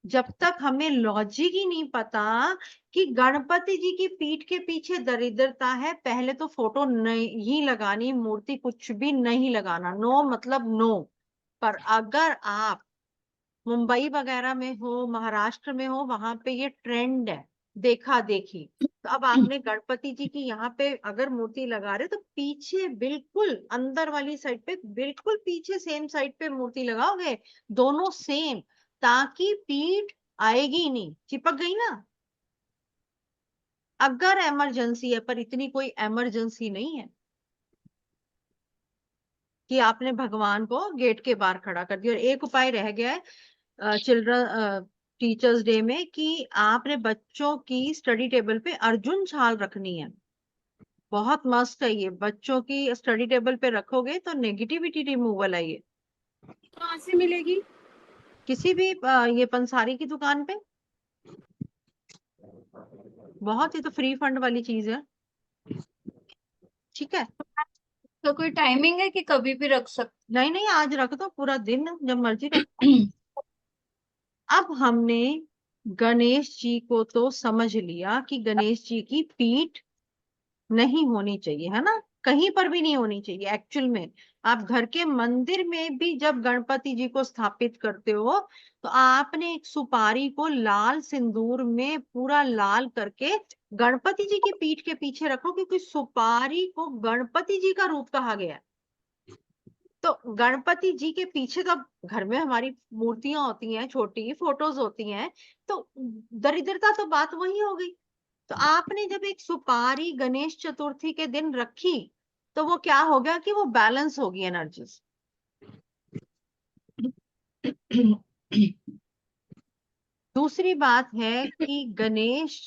B: जब तक हमें लॉजिक ही नहीं पता कि गणपति जी की पीठ के पीछे दरिद्रता है, पहले तो फोटो नहीं लगानी, मूर्ति कुछ भी नहीं लगाना, नो मतलब नो। पर अगर आप मुंबई वगैरह में हो, महाराष्ट्र में हो, वहां पे ये ट्रेंड है, देखा देखी। तो अब आपने गणपति जी की यहाँ पे अगर मूर्ति लगा रहे हो, तो पीछे बिल्कुल अंदर वाली साइड पे, बिल्कुल पीछे सेम साइड पे मूर्ति लगाओगे, दोनों सेम, ताकि पीठ आएगी नहीं, चिपक गई ना। अगर इमरजेंसी है, पर इतनी कोई इमरजेंसी नहीं है कि आपने भगवान को गेट के बाहर खड़ा कर दिया। और एक उपाय रह गया है चिल्ड्रन टीचर्स डे में, कि आपने बच्चों की स्टडी टेबल पे अर्जुन छाल रखनी है। बहुत मस्त है ये, बच्चों की स्टडी टेबल पे रखोगे तो नेगेटिविटी रिमूवल है ये।
C: कहाँ से मिलेगी?
B: किसी भी ये पंसारी की दुकान पे, बहुत ही तो फ्री फंड वाली चीज है, ठीक है।
A: तो कोई टाइमिंग है कि कभी भी रख सकते?
B: नहीं नहीं, आज रख दो, पूरा दिन जब मर्जी रखो। अब हमने गणेश जी को तो समझ लिया कि गणेश जी की पीठ नहीं होनी चाहिए, है ना, कहीं पर भी नहीं होनी चाहिए। एक्चुअल में आप घर के मंदिर में भी जब गणपति जी को स्थापित करते हो, तो आपने एक सुपारी को लाल सिंदूर में पूरा लाल करके गणपति जी की पीठ के पीछे रखो, क्योंकि सुपारी को गणपति जी का रूप कहा गया है। तो गणपति जी के पीछे तो घर में हमारी मूर्तियां होती हैं, छोटी फोटोज होती हैं, तो दरिद्रता तो बात वही हो गई। तो आपने जब एक सुपारी गणेश चतुर्थी के दिन रखी, तो वो क्या हो गया कि वो बैलेंस होगी एनर्जीज। दूसरी बात है कि गणेश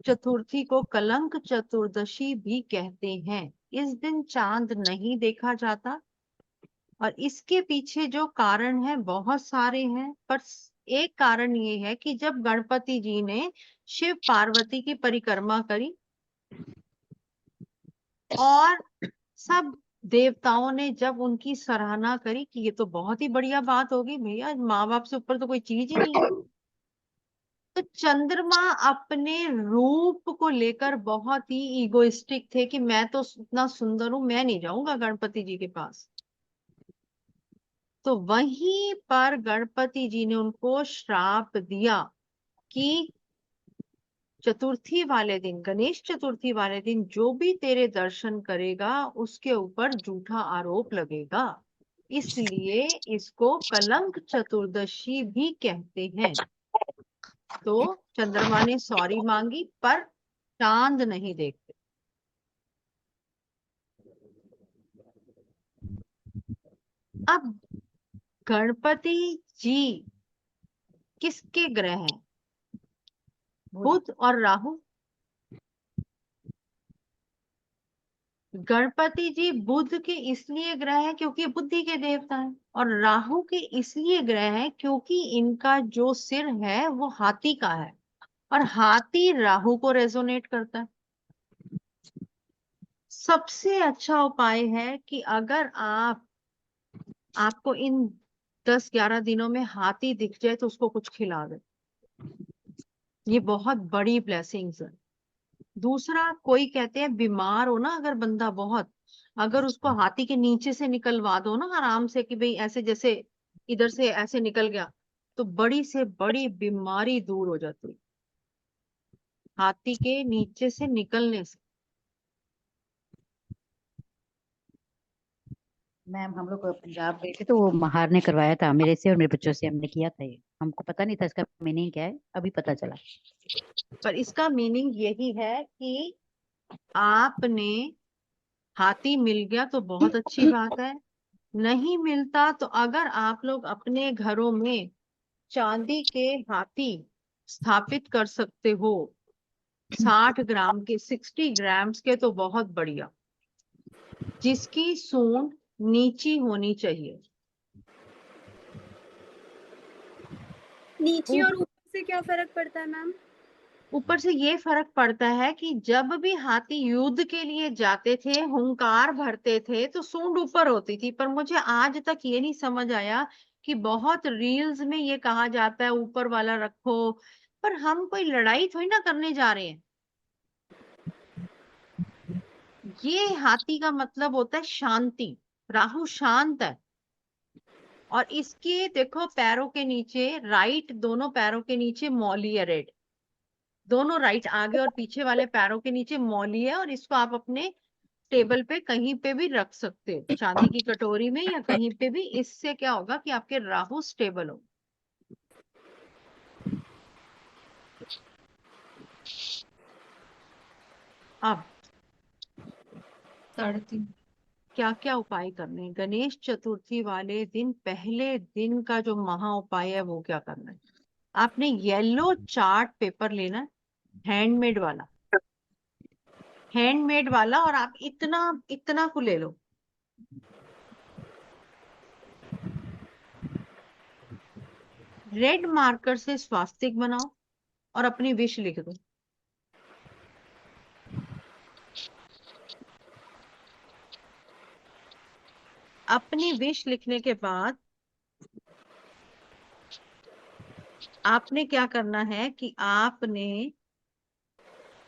B: चतुर्थी को कलंक चतुर्दशी भी कहते हैं। इस दिन चांद नहीं देखा जाता, और इसके पीछे जो कारण है बहुत सारे हैं, पर एक कारण ये है कि जब गणपति जी ने शिव पार्वती की परिक्रमा करी और सब देवताओं ने जब उनकी सराहना करी कि ये तो बहुत ही बढ़िया बात होगी, भैया माँ बाप से ऊपर तो कोई चीज ही नहीं है, तो चंद्रमा अपने रूप को लेकर बहुत ही ईगोइस्टिक थे कि मैं तो इतना सुंदर हूं, मैं नहीं जाऊंगा गणपति जी के पास। तो वहीं पर गणपति जी ने उनको श्राप दिया कि चतुर्थी वाले दिन, गणेश चतुर्थी वाले दिन जो भी तेरे दर्शन करेगा उसके ऊपर झूठा आरोप लगेगा, इसलिए इसको कलंक चतुर्दशी भी कहते हैं। तो चंद्रमा ने सॉरी मांगी, पर चांद नहीं देखते। अब गणपति जी किसके ग्रह हैं? बुध और राहु। गणपति जी बुध के इसलिए ग्रह है क्योंकि बुद्धि के देवता हैं, और राहु के इसलिए ग्रह है क्योंकि इनका जो सिर है वो हाथी का है, और हाथी राहु को रेजोनेट करता है। सबसे अच्छा उपाय है कि अगर आपको इन 10-11 दिनों में हाथी दिख जाए तो उसको कुछ खिला दे, ये बहुत बड़ी ब्लेसिंग्स है। दूसरा, कोई कहते हैं बीमार हो ना अगर बंदा बहुत, अगर उसको हाथी के नीचे से निकलवा दो ना आराम से, कि भाई ऐसे जैसे इधर से ऐसे निकल गया, तो बड़ी से बड़ी बीमारी दूर हो जाती है हाथी के नीचे से निकलने से।
E: मैम हम लोग पंजाब गए थे तो वो महार ने करवाया था मेरे से और मेरे बच्चों से, हमने किया था ये, हमको पता नहीं था इसका मीनिंग क्या है, अभी पता चला।
B: पर इसका मीनिंग यही है कि आपने, हाथी मिल गया तो बहुत अच्छी बात है, नहीं मिलता तो अगर आप लोग अपने घरों में चांदी के हाथी स्थापित कर सकते हो 60 ग्राम के, 60 ग्राम्स के, तो बहुत बढ़िया, जिसकी सूंड नीची होनी चाहिए।
C: नीचे और ऊपर से क्या फर्क पड़ता है मैम?
B: ऊपर से ये फर्क पड़ता है कि जब भी हाथी युद्ध के लिए जाते थे, हुंकार भरते थे, तो सूंड ऊपर होती थी। पर मुझे आज तक ये नहीं समझ आया कि बहुत रील्स में ये कहा जाता है ऊपर वाला रखो, पर हम कोई लड़ाई थोड़ी ना करने जा रहे हैं। ये हाथी का मतलब होता है शांति। राहु शांत है। और इसके देखो पैरों के नीचे, राइट दोनों पैरों के नीचे मौली है रेड। दोनों राइट आगे और पीछे वाले पैरों के नीचे मौली है। और इसको आप अपने टेबल पे कहीं पे भी रख सकते हो, चांदी की कटोरी में या कहीं पे भी। इससे क्या होगा कि आपके राहु स्टेबल हो। अब
A: 3:30।
B: क्या क्या उपाय करने हैं? गणेश चतुर्थी वाले दिन पहले दिन का जो महा उपाय है वो क्या करना है? आपने येलो चार्ट पेपर लेना है, हैंडमेड वाला, हैंडमेड वाला। और आप इतना इतना को ले लो। रेड मार्कर से स्वास्तिक बनाओ और अपनी विश लिख दो। अपनी विश लिखने के बाद आपने क्या करना है कि आपने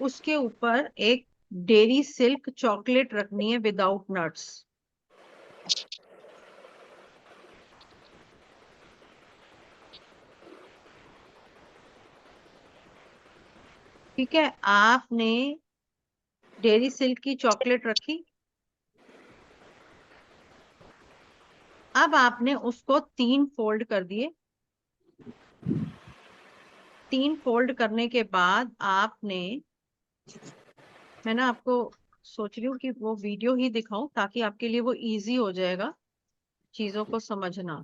B: उसके ऊपर एक डेरी सिल्क चॉकलेट रखनी है विदाउट नट्स। ठीक है, आपने डेरी सिल्क की चॉकलेट रखी। अब आपने उसको 3 फोल्ड कर दिए। 3 फोल्ड करने के बाद आपने, मैं ना आपको सोच रही हूँ कि वो वीडियो ही दिखाऊं ताकि आपके लिए वो इजी हो जाएगा चीजों को समझना।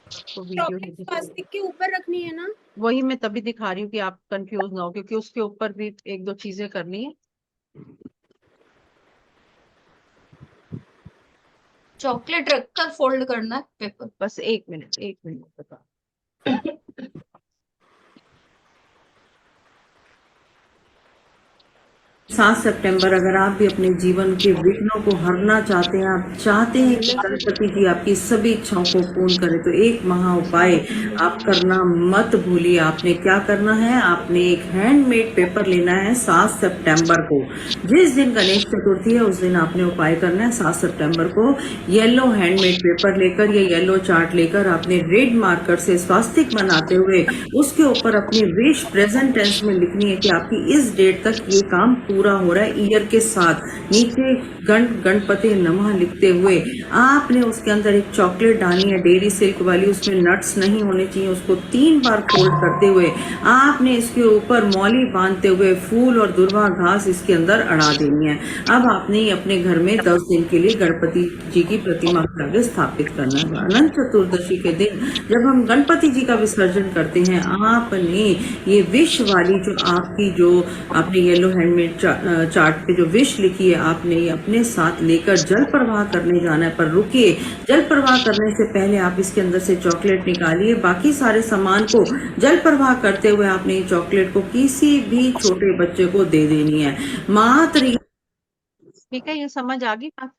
B: तो वीडियो ही
C: चॉकलेट
B: दिखाऊं,
C: स्वास्तिक के ऊपर रखनी है ना?
B: वही मैं तभी दिखा रही हूँ कि आप कंफ्यूज ना हो, क्योंकि उसके ऊपर भी 1-2 चीजें करनी है।
A: चॉकलेट रखकर फोल्ड करना है पेपर।
B: बस 1 मिनट बता। 7 सितंबर, अगर आप भी अपने जीवन के विघ्नों को हरना चाहते हैं, आप चाहते हैं कि गणपति जी आपकी सभी इच्छाओं को पूर्ण करें, तो एक महा उपाय आप करना मत भूलिए। आपने क्या करना है, आपने एक हैंडमेड पेपर लेना है 7 सितंबर को। जिस दिन गणेश चतुर्थी है उस दिन आपने उपाय करना है। 7 सितंबर को येलो हैंडमेड पेपर लेकर या येलो चार्ट लेकर आपने रेड मार्कर से स्वास्तिक बनाते हुए उसके ऊपर अपनी विश प्रेजेंट टेंस में लिखनी है कि आपकी इस डेट तक ये काम पूरा हो रहा है ईयर के साथ। नीचे गणपति नमः लिखते हुए आपने उसके अंदर एक चॉकलेट डालनी है डेरी सिल्क वाली, उसमें नट्स नहीं होने चाहिए। उसको 3 बार फोल्ड करते हुए आपने इसके ऊपर मौली बांधते हुए फूल और दुर्वा घास इसके अंदर अड़ा देनी है। अब आपने अपने घर में 10 दिन के लिए गणपति जी की प्रतिमा के आगे स्थापित करना है। अनंत चतुर्दशी के दिन जब हम गणपति जी का विसर्जन करते हैं, आपने ये विश वाली जो आपने येलो हैंडमेड चार्ट पे जो विश लिखी है, आपने ये अपने साथ लेकर जल प्रवाह करने जाना है। पर रुकिए, जल प्रवाह करने से पहले आप इसके अंदर से चॉकलेट निकालिए। बाकी सारे सामान को जल प्रवाह करते हुए आपने ये चॉकलेट को किसी भी छोटे बच्चे को दे देनी है मात्र। ठीक है, ये समझ आ गई बात?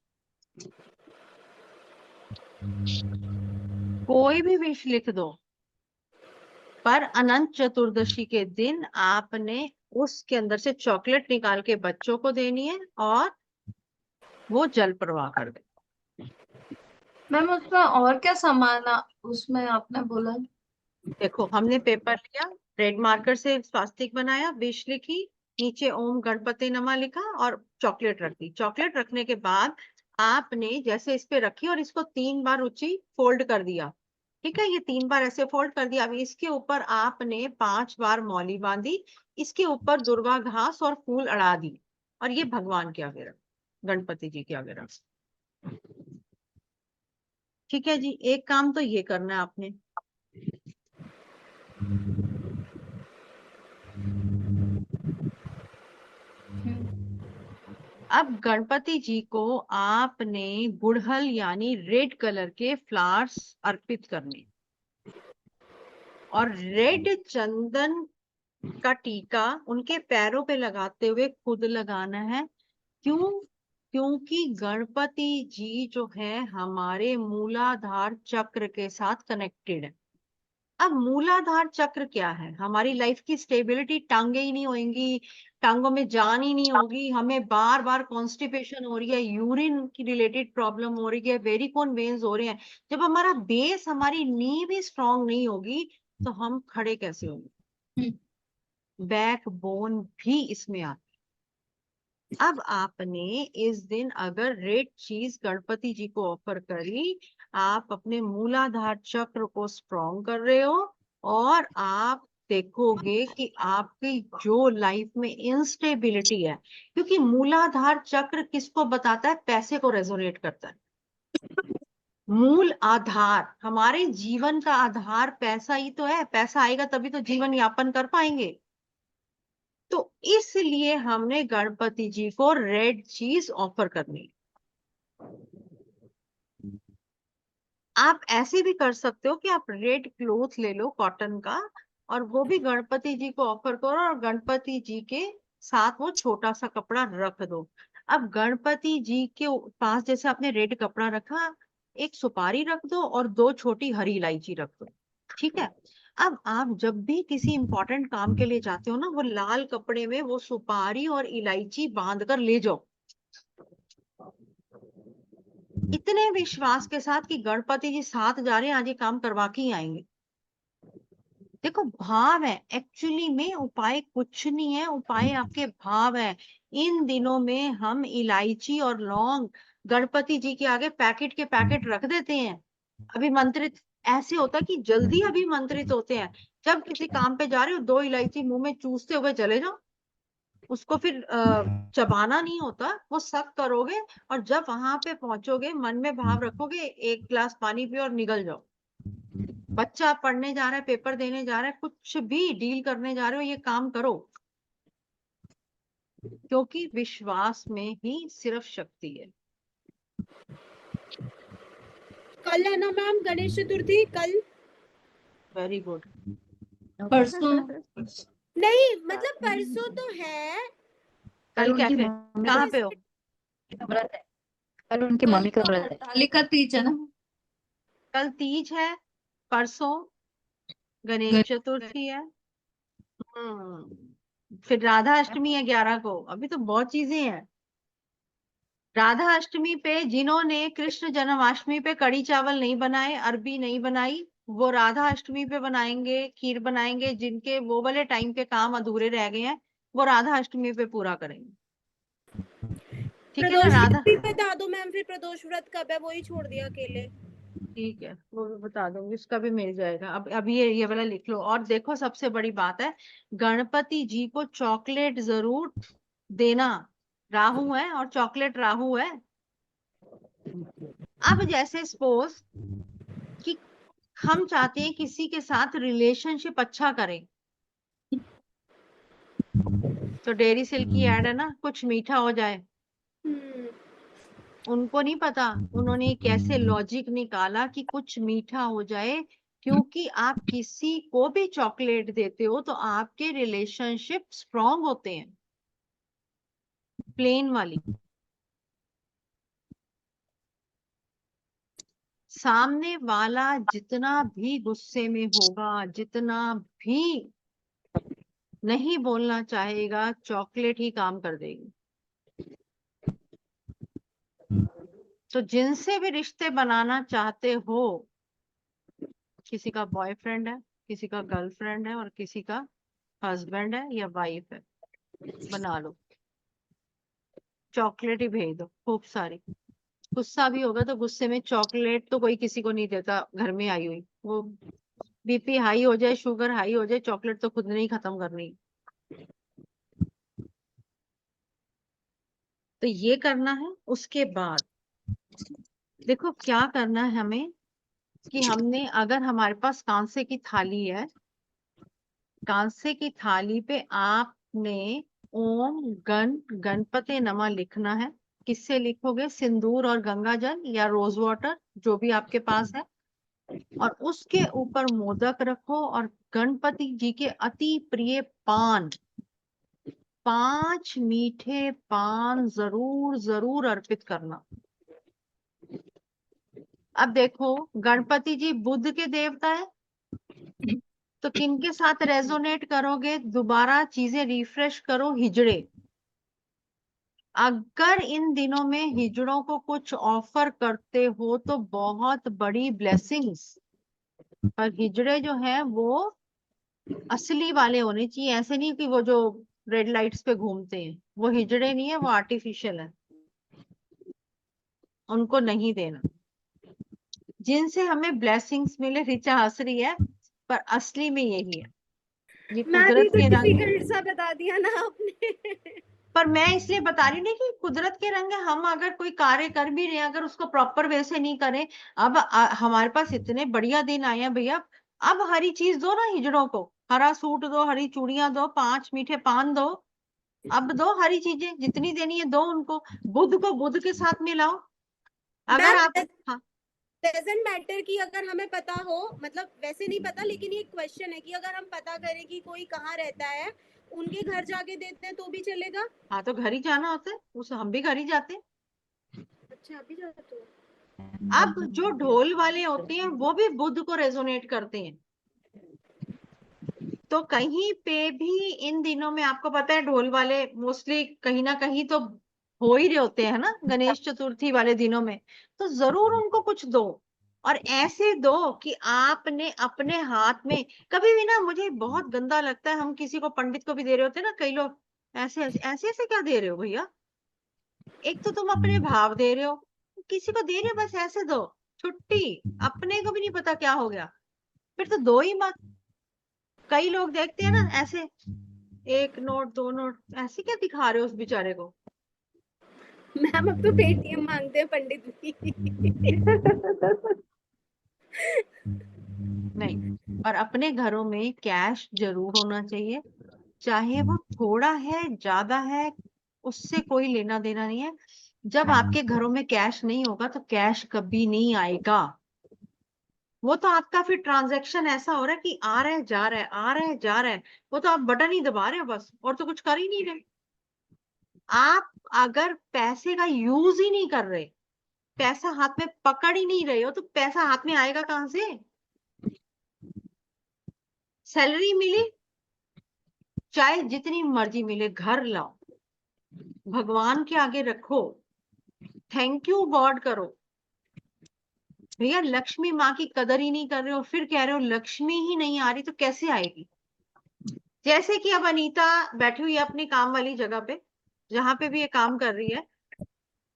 B: कोई भी विश लिख दो, पर अनंत चतुर्दशी के दिन आपने उसके अंदर से चॉकलेट निकाल के बच्चों को देनी है और वो जल प्रवाह कर दे।
A: मैम उसमें और क्या सामान उसमें आपने बोला?
B: देखो, हमने पेपर लिया, रेड मार्कर से स्वास्तिक बनाया, विश लिखी, नीचे ओम गणपति नमः लिखा और चॉकलेट रख दी। चॉकलेट रखने के बाद आपने जैसे इस पे रखी और इसको 3 बार ऊंची फोल्ड कर दिया। ठीक है, ये 3 बार ऐसे फोल्ड कर दिया। अब इसके ऊपर आपने 5 बार मौली बांधी, इसके ऊपर दुर्वा घास और फूल अड़ा दी और ये भगवान के आगे रख, गणपति जी के आगे रख। ठीक है जी, एक काम तो ये करना है आपने। अब गणपति जी को आपने गुड़हल यानी रेड कलर के फ्लावर्स अर्पित करने और रेड चंदन का टीका उनके पैरों पे लगाते हुए खुद लगाना है। क्यों? क्योंकि गणपति जी जो है हमारे मूलाधार चक्र के साथ कनेक्टेड है। अब मूलाधार चक्र क्या है? हमारी लाइफ की स्टेबिलिटी, टांगे ही नहीं होंगी, टांगों में जान ही नहीं होगी, हमें बार बार कॉन्स्टिपेशन हो रही है, यूरिन की रिलेटेड प्रॉब्लम हो रही है, वेरिकोन वेन्स हो रहे हैं। जब हमारा बेस, हमारी नी भी स्ट्रांग नहीं होगी तो हम खड़े कैसे होंगे? बैक बोन भी इसमें आता। अब आपने इस दिन अगर रेड चीज गणपति जी को ऑफर करी, आप अपने मूलाधार चक्र को स्ट्रॉन्ग कर रहे हो और आप देखोगे कि आपकी जो लाइफ में इंस्टेबिलिटी है, क्योंकि मूलाधार चक्र किसको बताता है? पैसे को रेजोनेट करता है। मूल आधार, हमारे जीवन का आधार पैसा ही तो है। पैसा आएगा तभी तो जीवन यापन कर पाएंगे। तो इसलिए हमने गणपति जी को रेड चीज ऑफर करनी। आप ऐसे भी कर सकते हो कि आप रेड क्लोथ ले लो कॉटन का और वो भी गणपति जी को ऑफर करो और गणपति जी के साथ वो छोटा सा कपड़ा रख दो। अब गणपति जी के पास जैसे आपने रेड कपड़ा रखा, एक सुपारी रख दो और 2 छोटी हरी इलायची रख दो। ठीक है। अब आप जब भी किसी इंपॉर्टेंट काम के लिए जाते हो ना, वो लाल कपड़े में वो सुपारी और इलायची बांध कर ले जाओ, इतने विश्वास के साथ कि गणपति जी साथ जा रहे हैं, आज ये काम करवा के ही आएंगे। देखो, भाव है। एक्चुअली में उपाय कुछ नहीं है, उपाय आपके भाव है। इन दिनों में हम इलायची और लौंग गणपति जी के आगे पैकेट के पैकेट रख देते हैं। अभिमंत्रित ऐसे होता है कि जल्दी अभिमंत्रित होते हैं। जब किसी काम पे जा रहे हो, 2 इलायची मुंह में चूसते हुए चले जाओ। उसको फिर चबाना नहीं होता, वो सक करोगे और जब वहां पे पहुंचोगे मन में भाव रखोगे, 1 गिलास पानी पियो और निकल जाओ। बच्चा पढ़ने जा रहा है, पेपर देने जा रहा है, कुछ भी डील करने जा रहे हो, ये काम करो, क्योंकि विश्वास में ही सिर्फ शक्ति है।
C: कल है ना मैम गणेश चतुर्थी? कल?
B: Very good.
A: परसों
C: नहीं मतलब परसों तो है।
B: कल
E: उनकी
B: कैफे
E: मम्मी
B: कहाँ पे हो?
E: का व्रत है। कल उनकी मम्मी का व्रत है।
A: हरतालिका तीज है ना?
B: कल तीज है, परसों गणेश चतुर्थी है, फिर राधा अष्टमी है 11 को। अभी तो बहुत चीजें हैं। राधा अष्टमी पे जिन्होंने कृष्ण जन्माष्टमी पे कड़ी चावल नहीं बनाए, अरबी नहीं बनाई, वो राधा अष्टमी पे बनाएंगे, खीर बनाएंगे। जिनके वो वाले टाइम के काम अधूरे रह गए हैं, वो राधा अष्टमी पे पूरा करेंगे। ठीक है ना?
C: प्रदोष
B: राधा,
C: व्रत भी बता दो मैम, फिर प्रदोष व्रत कब है? वही छोड़ दिया अकेले।
B: ठीक है, वो भी बता दूंगी, उसका भी मिल जाएगा। अब ये वाला लिख लो। और देखो, सबसे बड़ी बात है, गणपति जी को चॉकलेट जरूर देना। राहु है और चॉकलेट राहु है। अब जैसे सपोज कि हम चाहते हैं किसी के साथ रिलेशनशिप अच्छा करें, तो डेयरी सिल्क की ऐड है ना, कुछ मीठा हो जाए। उनको नहीं पता, उन्होंने कैसे लॉजिक निकाला कि कुछ मीठा हो जाए, क्योंकि आप किसी को भी चॉकलेट देते हो तो आपके रिलेशनशिप स्ट्रांग होते हैं। प्लेन वाली, सामने वाला जितना भी गुस्से में होगा, जितना भी नहीं बोलना चाहेगा, चॉकलेट ही काम कर देगी। तो जिनसे भी रिश्ते बनाना चाहते हो, किसी का बॉयफ्रेंड है, किसी का गर्लफ्रेंड है और किसी का हस्बैंड है या वाइफ है, बना लो, चॉकलेट ही भेज दो खूब सारी। गुस्सा भी होगा तो गुस्से में चॉकलेट तो कोई किसी को नहीं देता घर में आई हुई। वो बीपी हाई हो जाए, शुगर हाई हो जाए, चॉकलेट तो खुद ने ही खत्म करनी। तो ये करना है। उसके बाद देखो क्या करना है हमें, कि हमने, अगर हमारे पास कांसे की थाली है, कांसे की थाली पे आपने ओम गणपति नमः लिखना है। किससे लिखोगे? सिंदूर और गंगा जल या रोज वाटर, जो भी आपके पास है। और उसके ऊपर मोदक रखो और गणपति जी के अति प्रिय पान, 5 मीठे पान जरूर जरूर अर्पित करना। अब देखो, गणपति जी बुध के देवता है, तो किनके साथ रेजोनेट करोगे? दोबारा चीजें रिफ्रेश करो, हिजड़े। अगर इन दिनों में हिजड़ों को कुछ ऑफर करते हो तो बहुत बड़ी ब्लेसिंग्स। पर हिजड़े जो है वो असली वाले होने चाहिए, ऐसे नहीं कि वो जो रेड लाइट्स पे घूमते हैं, वो हिजड़े नहीं है, वो आर्टिफिशियल है, उनको नहीं देना। जिनसे हमें ब्लेसिंग्स मिले, रिचा हंस रही है, पर असली में यही है, ये
C: मैं भी
B: कुदरत
C: तो
B: के रंग।
C: डिफिकल्ट सा बता दिया ना आपने।
B: पर मैं इसलिए बता रही नहीं कि कुदरत के रंग है। हम अगर कोई कार्य कर भी रहे हैं, अगर उसको प्रॉपर वे से नहीं करें, अब हमारे पास इतने बढ़िया दिन आए हैं भैया, अब हरी चीज दो ना हिजड़ों को, हरा सूट दो, हरी चूड़ियां दो, 5 मीठे पान दो, अब दो हरी चीजें, जितनी देनी है दो उनको। बुध को बुध के साथ मिलाओ। अगर आप,
C: मैम
B: हाँ,
C: डजंट मैटर कि अगर हमें पता हो, मतलब वैसे नहीं पता, लेकिन ये क्वेश्चन है कि अगर हम पता करें कि कोई कहाँ रहता है, उनके घर जाके देते हैं तो भी चलेगा?
B: हाँ तो घर ही जाना होता है, उस हम भी घर ही जाते हैं।
C: अच्छा, अभी जाते हो?
B: अब जो ढोल वाले होते हैं वो भी बुध को रेजोनेट करते हैं, तो कहीं पे भी इन दिनों में आपको पता है ढोल वाले मोस्टली कहीं ना कहीं तो हो ही रहे होते हैं ना, गणेश चतुर्थी वाले दिनों में, तो जरूर उनको कुछ दो। और ऐसे दो कि आपने अपने हाथ में, कभी भी ना, मुझे बहुत गंदा लगता है हम किसी को, पंडित को भी दे रहे होते हैं ना कई लोग, ऐसे ऐसे ऐसे ऐसे क्या दे रहे हो भैया? एक तो तुम अपने भाव दे रहे हो, किसी को दे रहे हो बस ऐसे दो, छुट्टी। अपने को भी नहीं पता क्या हो गया, फिर तो दो ही मत। कई लोग देखते हैं ना ऐसे, 1 नोट 2 नोट, ऐसे क्या दिखा रहे हो उस बेचारे को?
C: मैम अब तो पेटीएम मांगते हैं पंडित भी।
B: नहीं, और अपने घरों में कैश जरूर होना चाहिए, चाहे वो थोड़ा है ज्यादा है, उससे कोई लेना देना नहीं है। जब आपके घरों में कैश नहीं होगा तो कैश कभी नहीं आएगा। वो तो आपका फिर ट्रांजैक्शन ऐसा हो रहा है कि आ रहा है जा रहा है, आ रहा है जा रहा है, वो तो आप बटन ही दबा रहे हो बस, और तो कुछ कर ही नहीं रहे। आप अगर पैसे का यूज ही नहीं कर रहे, पैसा हाथ में पकड़ ही नहीं रहे हो, तो पैसा हाथ में आएगा कहां से? सैलरी मिली, चाहे जितनी मर्जी मिले, घर लाओ, भगवान के आगे रखो, थैंक यू गॉड करो। भैया लक्ष्मी माँ की कदर ही नहीं कर रहे हो, फिर कह रहे हो लक्ष्मी ही नहीं आ रही, तो कैसे आएगी? जैसे कि अब अनीता बैठी हुई है अपनी काम वाली जगह पे, जहां पे भी ये काम कर रही है,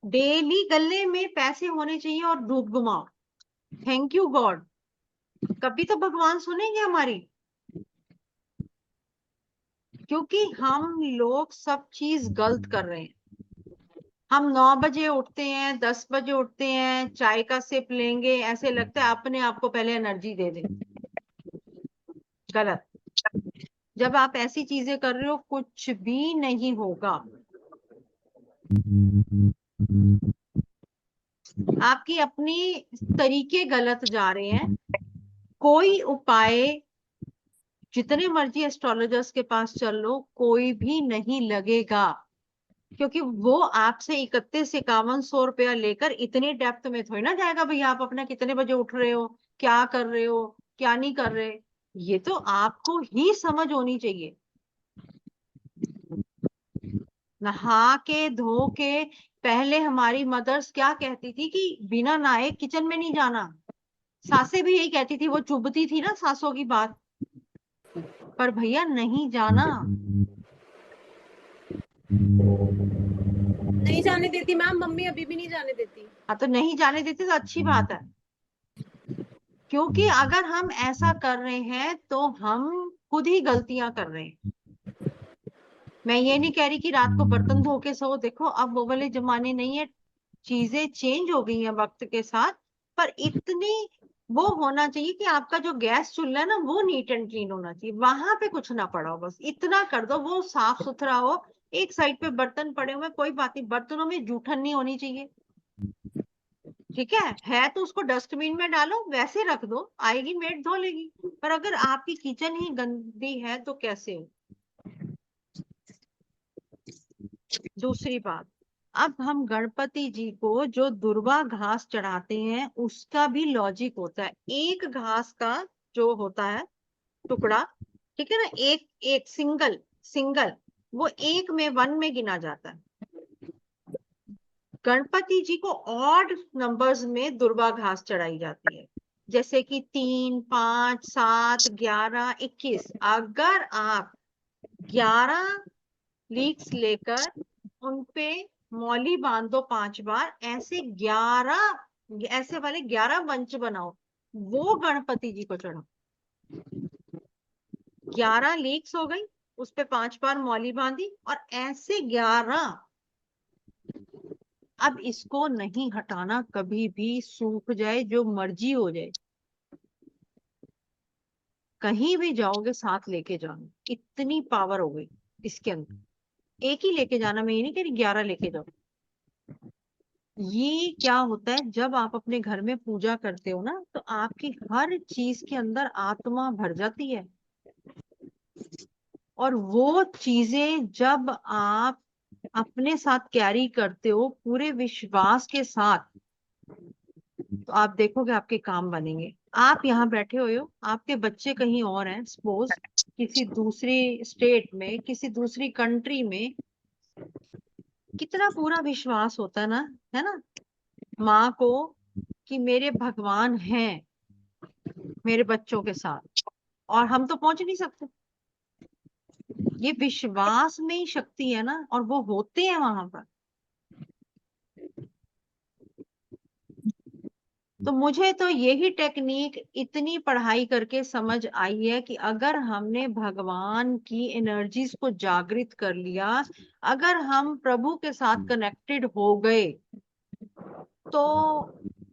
B: डेली गले में पैसे होने चाहिए और धूप घुमाओ, थैंक यू गॉड। कभी तो भगवान सुनेंगे हमारी? क्योंकि हम लोग सब चीज गलत कर रहे हैं। हम 9 बजे उठते हैं, 10 बजे उठते हैं, चाय का सिप लेंगे, ऐसे लगता है अपने आप को पहले एनर्जी दे दें। गलत। जब आप ऐसी चीजें कर रहे हो कुछ भी नहीं होगा। आपकी अपनी तरीके गलत जा रहे हैं। कोई उपाय जितने मर्जी एस्ट्रोलॉजर्स के पास चल लो, कोई भी नहीं लगेगा, क्योंकि वो आपसे 31-51 रुपया लेकर इतने डेप्थ में थोड़ी ना जाएगा भैया आप अपना कितने बजे उठ रहे हो, क्या कर रहे हो, क्या नहीं कर रहे, ये तो आपको ही समझ होनी चाहिए। नहा के धो के, पहले हमारी मदर्स क्या कहती थी कि बिना नहाए किचन में नहीं जाना। सासें भी यही कहती थी, वो चुभती थी ना सासों की बात, पर भैया नहीं जाना।
C: नहीं जाने देती मैम, मम्मी अभी भी नहीं जाने देती।
B: हाँ तो नहीं जाने देती तो अच्छी बात है, क्योंकि अगर हम ऐसा कर रहे हैं तो हम खुद ही गलतियां कर रहे हैं। मैं ये नहीं कह रही कि रात को बर्तन धो के सो, देखो अब वो वाले जमाने नहीं है, चीजें चेंज हो गई हैं वक्त के साथ, पर इतनी वो होना चाहिए कि आपका जो गैस चूल्हा है ना वो नीट एंड क्लीन होना चाहिए, वहां पे कुछ ना पड़ा हो, बस इतना कर दो वो साफ सुथरा हो, एक साइड पे बर्तन पड़े हुए हैं, कोई बात नहीं, बर्तनों में जूठन नहीं होनी चाहिए, ठीक है तो उसको डस्टबिन में डालो, वैसे रख दो, आएगी मेड धो लेगी। पर अगर आपकी किचन ही गंदी है तो कैसे हो? दूसरी बात, अब हम गणपति जी को जो दुर्वा घास चढ़ाते हैं उसका भी लॉजिक होता है। एक घास का जो होता है टुकड़ा, ठीक है ना, एक एक सिंगल सिंगल, वो एक में 1 में गिना जाता है। गणपति जी को ऑड नंबर्स में दुर्वा घास चढ़ाई जाती है, जैसे कि 3, 5, 7, 11, 21। अगर आप 11 लीक्स लेकर उनपे मौली बांध दो 5 बार, ऐसे 11 ऐसे वाले 11 मंच बनाओ, वो गणपति जी को चढ़ाओ। 11 लीक्स हो गई, उस पे 5 बार मौली बांधी, और ऐसे 11। अब इसको नहीं हटाना, कभी भी सूख जाए जो मर्जी हो जाए, कहीं भी जाओगे साथ लेके जाना, इतनी पावर हो गई इसके अंदर। एक ही लेके जाना, मैं ये नहीं कह रही 11 लेके जाओ। ये क्या होता है, जब आप अपने घर में पूजा करते हो ना, तो आपकी हर चीज के अंदर आत्मा भर जाती है, और वो चीजें जब आप अपने साथ कैरी करते हो पूरे विश्वास के साथ, तो आप देखोगे आपके काम बनेंगे। आप यहाँ बैठे हुए हो, आपके बच्चे कहीं और हैं, सपोज किसी दूसरी स्टेट में, किसी दूसरी कंट्री में, कितना पूरा विश्वास होता है ना माँ को, कि मेरे भगवान हैं मेरे बच्चों के साथ, और हम तो पहुंच नहीं सकते। ये विश्वास में ही शक्ति है ना, और वो होते हैं वहां पर। तो मुझे तो यही टेक्निक इतनी पढ़ाई करके समझ आई है कि अगर हमने भगवान की एनर्जीज को जागृत कर लिया, अगर हम प्रभु के साथ कनेक्टेड हो गए, तो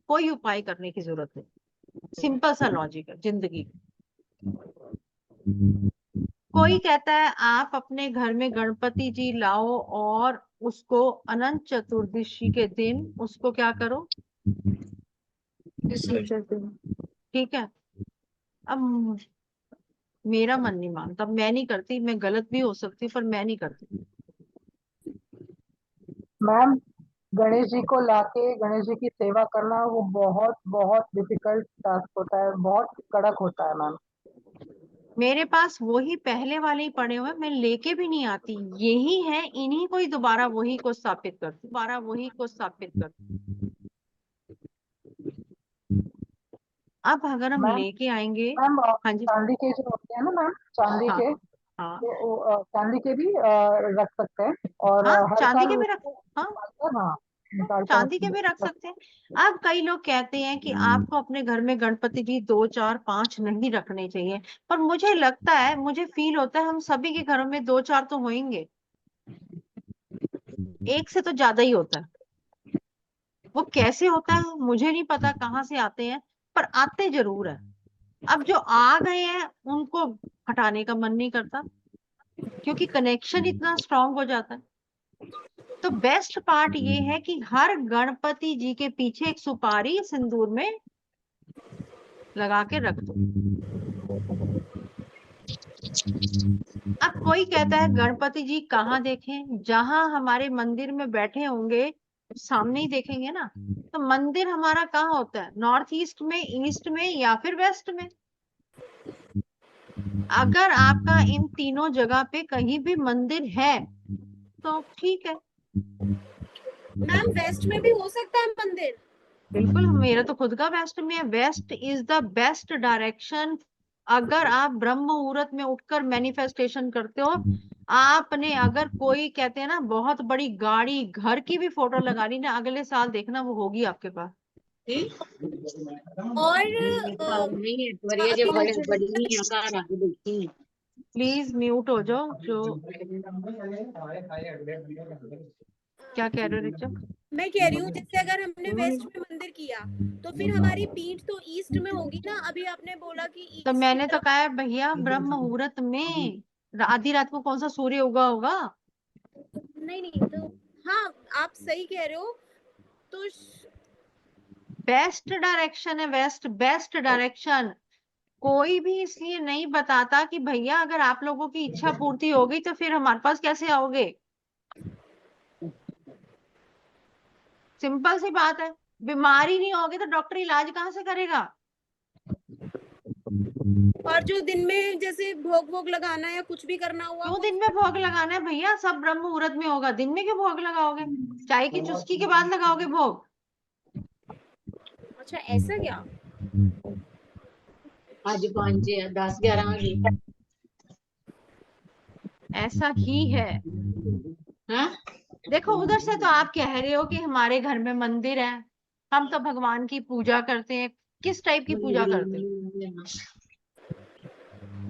B: कोई उपाय करने की जरूरत नहीं। सिंपल सा लॉजिक है जिंदगी। कोई कहता है आप अपने घर में गणपति जी लाओ और उसको अनंत चतुर्दशी के दिन उसको क्या करो, ठीक है। अब मेरा मन नहीं मानता, मैं नहीं करती, मैं गलत भी हो सकती पर मैं नहीं करती।
D: मैम, गणेश जी को लाके गणेश जी की सेवा करना वो बहुत बहुत डिफिकल्ट टास्क होता है, बहुत कड़क होता है मैम।
B: मेरे पास वही पहले वाले ही पड़े हुए, मैं लेके भी नहीं आती, यही है, इन्हीं को ही दोबारा वही को स्थापित करती, दोबारा वही को स्थापित करती। अब अगर हम
D: मैम
B: लेके आएंगे,
D: मैम
B: हाँ जी,
D: चांदी के जो होते हैं ना मैम, चांदी
B: हाँ
D: के,
B: हाँ
D: तो चांदी के भी रख सकते हैं, और
B: हाँ,
D: हर
B: चांदी
D: साल
B: के भी रख,
D: उसको
B: हाँ
D: निकालकर, हाँ निकालकर
B: चांदी के भी रख सकते हैं। अब कई लोग कहते हैं कि आपको अपने घर में गणपति जी 2, 4, 5 नहीं रखने चाहिए, पर मुझे लगता है, मुझे फील होता है हम सभी के घरों में 2, 4 तो होंगे, एक से तो ज्यादा ही होता है। वो कैसे होता है मुझे नहीं पता, कहाँ से आते हैं, पर आते जरूर है। अब जो आ गए हैं उनको हटाने का मन नहीं करता, क्योंकि कनेक्शन इतना स्ट्रांग हो जाता है। तो बेस्ट पार्ट ये है कि हर गणपति जी के पीछे एक सुपारी सिंदूर में लगा के रख दो। अब कोई कहता है गणपति जी कहाँ देखें, जहां हमारे मंदिर में बैठे होंगे सामने ही देखेंगे ना। तो मंदिर हमारा कहाँ होता है, नॉर्थ ईस्ट में, ईस्ट में, या फिर वेस्ट में। अगर आपका इन तीनों जगह पे कहीं भी मंदिर है तो ठीक है।
C: मैम वेस्ट में भी हो सकता है मंदिर?
B: बिल्कुल, मेरा तो खुद का वेस्ट में है। West is the best direction. अगर आप ब्रह्म मुहूर्त में उठकर मैनिफेस्टेशन करते हो, आपने अगर कोई कहते हैं ना बहुत बड़ी गाड़ी, घर की भी फोटो लगा ली ना, अगले साल देखना वो होगी आपके पास।
C: और
B: प्लीज म्यूट हो जाओ। जो क्या कह रहे हो रिचा?
C: मैं कह रही हूँ जैसे अगर हमने वेस्ट में मंदिर किया तो फिर हमारी पीठ तो ईस्ट में होगी ना। अभी आपने बोला कि
B: तो
C: ईस्ट की
B: मैंने तो
C: तरफ।
B: कहा है भैया, ब्रह्म मुहूर्त में आधी रात को कौन सा सूर्य उगा होगा?
C: नहीं नहीं, तो हाँ आप सही कह रहे हो। तो
B: बेस्ट डायरेक्शन है, बेस्ट डायरेक्शन। कोई भी इसलिए नहीं बताता कि भैया अगर आप लोगों की इच्छा पूर्ति हो गई तो फिर हमारे पास कैसे आओगे। सिंपल सी बात है, बीमारी नहीं होगी तो डॉक्टर इलाज कहाँ से करेगा।
C: और जो दिन में जैसे भोग वोग लगाना या कुछ भी करना हुआ
B: क्यों
C: वो
B: दिन में भोग लगाना है भैया, सब ब्रह्म मुहूर्त में होगा, दिन में क्यों भोग लगाओगे, चाय की चुस्की के बाद लगाओगे भोग।
C: अच्छा ऐसा क्या?
E: आज 5 10 11
B: ऐसा ही है।
E: हाँ
B: देखो उधर से तो आप कह रहे हो कि हमारे घर में मंदिर है, हम तो भगवान की पूजा करते हैं। किस टाइप की पूजा करते हैं,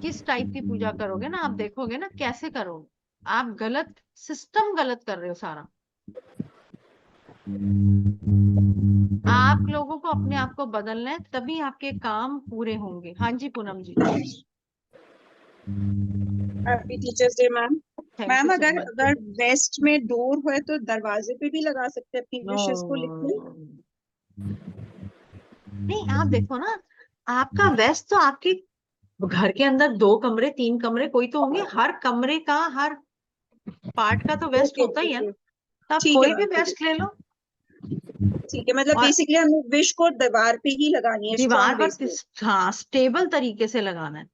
B: किस टाइप की पूजा करोगे ना, आप देखोगे ना कैसे करोगे। आप गलत सिस्टम गलत कर रहे हो सारा। आप लोगों को अपने आप को बदलना है, तभी आपके काम पूरे होंगे। हाँ जी Poonam ji,
G: happy teachers day ma'am.
B: Thank
G: ma'am
B: you so
G: अगर
B: मच।
G: अगर वेस्ट में डोर है तो दरवाजे पे भी लगा सकते हैं अपनी
B: नो
G: विशेस को लिख के।
B: नहीं, आप देखो ना, आपका वेस्ट तो आपके घर के अंदर 2 कमरे 3 कमरे कोई तो होंगे, हर कमरे का हर पार्ट का तो वेस्ट
G: ओके
B: होता ही है ना। तो आप
G: ठीक है
B: कोई भी
G: मैम, ठीक
B: वेस्ट ले लो
G: है मतलब
B: और
G: बेसिकली हमें विश को दीवार पे ही लगानी है,
B: दीवार
G: स्ट्रॉन्ग
B: पर
G: बेस पे।
B: हाँ स्टेबल तरीके से लगाना है।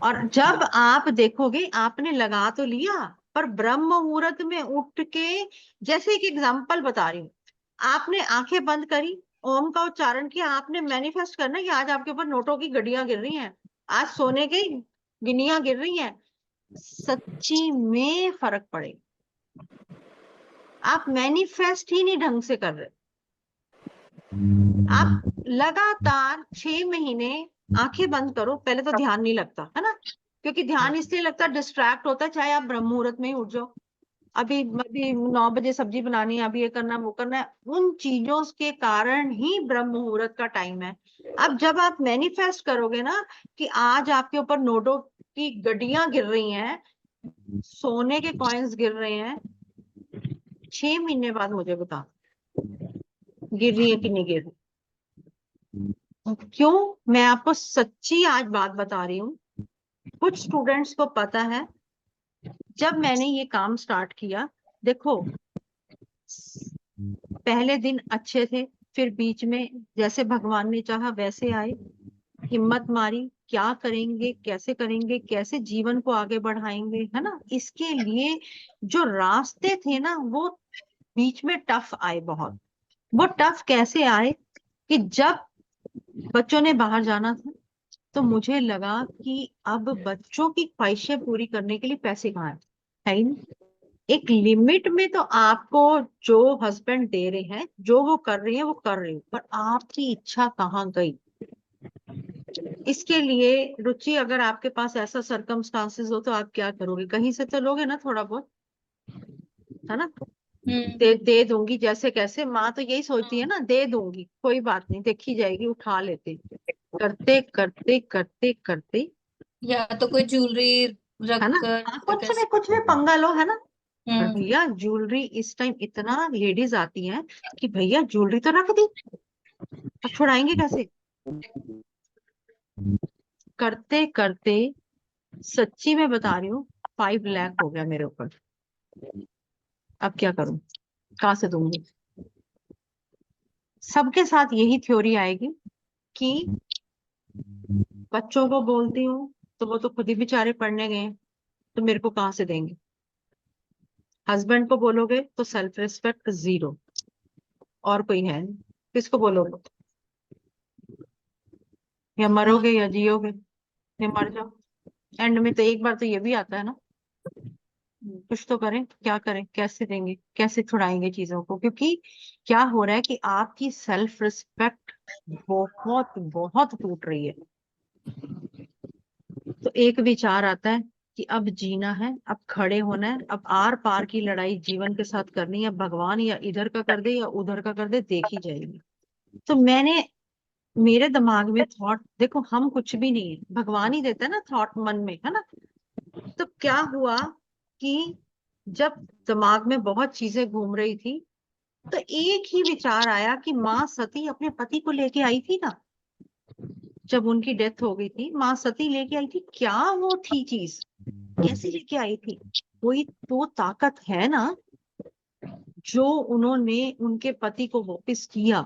B: और जब आप देखोगे आपने लगा तो लिया, पर ब्रह्म मुहूर्त में उठ के, जैसे एक एग्जांपल बता रही हूँ, आपने आंखें बंद करी, ओम का उच्चारण किया, आपने मैनिफेस्ट करना कि आज आपके ऊपर नोटों की गड्डियां गिर रही हैं, आज सोने की गिनियां गिर रही हैं, सच्ची में फर्क पड़ेगा। आप मैनिफेस्ट ही नहीं ढंग से कर रहे। आप लगातार 6 महीने आंखें बंद करो, पहले तो ध्यान नहीं लगता है ना, क्योंकि ध्यान इसलिए लगता है डिस्ट्रैक्ट होता है, चाहे आप ब्रह्म मुहूर्त में ही उठ जाओ, अभी अभी 9 बजे सब्जी बनानी है, अभी ये करना वो करना है, उन चीजों के कारण ही ब्रह्म मुहूर्त का टाइम है। अब जब आप मैनिफेस्ट करोगे ना कि आज आपके ऊपर नोटों की गड्डियां गिर रही हैं, सोने के कॉइन्स गिर रहे हैं, 6 महीने बाद मुझे बता गिर रही है कि नहीं गिर रही। क्यों, मैं आपको सच्ची आज बात बता रही हूँ। कुछ स्टूडेंट्स को पता है, जब मैंने ये काम स्टार्ट किया, देखो पहले दिन अच्छे थे, फिर बीच में जैसे भगवान ने चाहा वैसे आए, हिम्मत मारी, क्या करेंगे कैसे करेंगे, कैसे जीवन को आगे बढ़ाएंगे, है ना। इसके लिए जो रास्ते थे ना वो बीच में टफ आए बहुत। वो टफ कैसे आए कि जब बच्चों ने बाहर जाना था तो मुझे लगा कि अब बच्चों की ख्वाहिशें पूरी करने के लिए पैसे कहाँ है ही नहीं। एक लिमिट में तो आपको जो हस्बैंड दे रहे हैं, जो वो कर रही है वो कर रही है, पर आपकी इच्छा कहाँ गई। इसके लिए रुचि, अगर आपके पास ऐसा सरकमस्टांसेस हो तो आप क्या करोगे, कहीं से तो लोगे ना थोड़ा बहुत, है ना। दे दूंगी जैसे कैसे, माँ तो यही सोचती है ना, दे दूंगी कोई बात नहीं, देखी जाएगी, उठा लेते, करते करते करते करते,
A: या तो कोई ज्वेलरी रख
B: है ना।
A: कर
B: हाँ,
A: या कैसे।
B: कुछ में पंगा लो, है ना। पर
A: हम्म।
B: भैया ज्वेलरी इस टाइम इतना लेडीज आती हैं कि भैया ज्वेलरी तो रख दी, अब छुड़ाएंगे कैसे। करते करते सच्ची में बता रही हूँ 5 लाख हो गया मेरे ऊपर। अब क्या करूं, कहाँ से दूंगी। सबके साथ यही थ्योरी आएगी कि बच्चों को बोलती हूँ तो वो तो खुद ही बेचारे पढ़ने गए हैं, तो मेरे को कहाँ से देंगे। हस्बैंड को बोलोगे तो सेल्फ रिस्पेक्ट जीरो, और कोई है नहीं, किसको बोलोगे। या मरोगे या जियोगे, या मर जाओ। एंड में तो एक बार तो ये भी आता है ना, कुछ तो करें, क्या करें, कैसे देंगे, कैसे छुड़ाएंगे चीजों को। क्योंकि क्या हो रहा है कि आपकी सेल्फ रिस्पेक्ट बहुत बहुत टूट रही है। तो एक विचार आता है कि अब जीना है, अब खड़े होना है, अब आर पार की लड़ाई जीवन के साथ करनी है। भगवान या इधर का कर दे या उधर का कर दे, देखी जाएगी। तो मैंने, मेरे दिमाग में थॉट, देखो हम कुछ भी नहीं है, भगवान ही देता है ना थॉट मन में, है ना। तो क्या हुआ कि जब दिमाग में बहुत चीजें घूम रही थी तो एक ही विचार आया कि माँ सती अपने पति को लेके आई थी ना, जब उनकी डेथ हो गई थी माँ सती लेके आई थी, क्या वो थी चीज, कैसे लेके आई थी? कोई तो ताकत है ना जो उन्होंने उनके पति को वापस किया।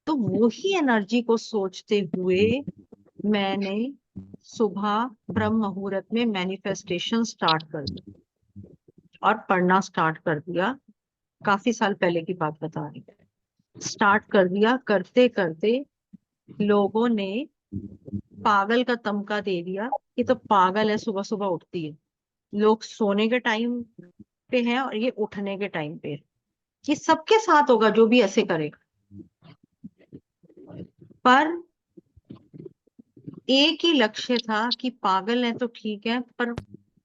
B: तो वो ही एनर्जी को सोचते हुए मैंने सुबह ब्रह्म मुहूर्त में मैनिफेस्टेशन स्टार्ट कर दी और पढ़ना स्टार्ट कर दिया। काफी साल पहले की बात बता रही हूँ। स्टार्ट कर दिया, करते करते लोगों ने पागल का तमका दे दिया कि तो पागल है, सुबह सुबह उठती है। लोग सोने के टाइम पे हैं और ये उठने के टाइम पे है। ये सबके साथ होगा जो भी ऐसे करेगा। पर एक ही लक्ष्य था कि पागल है तो ठीक है पर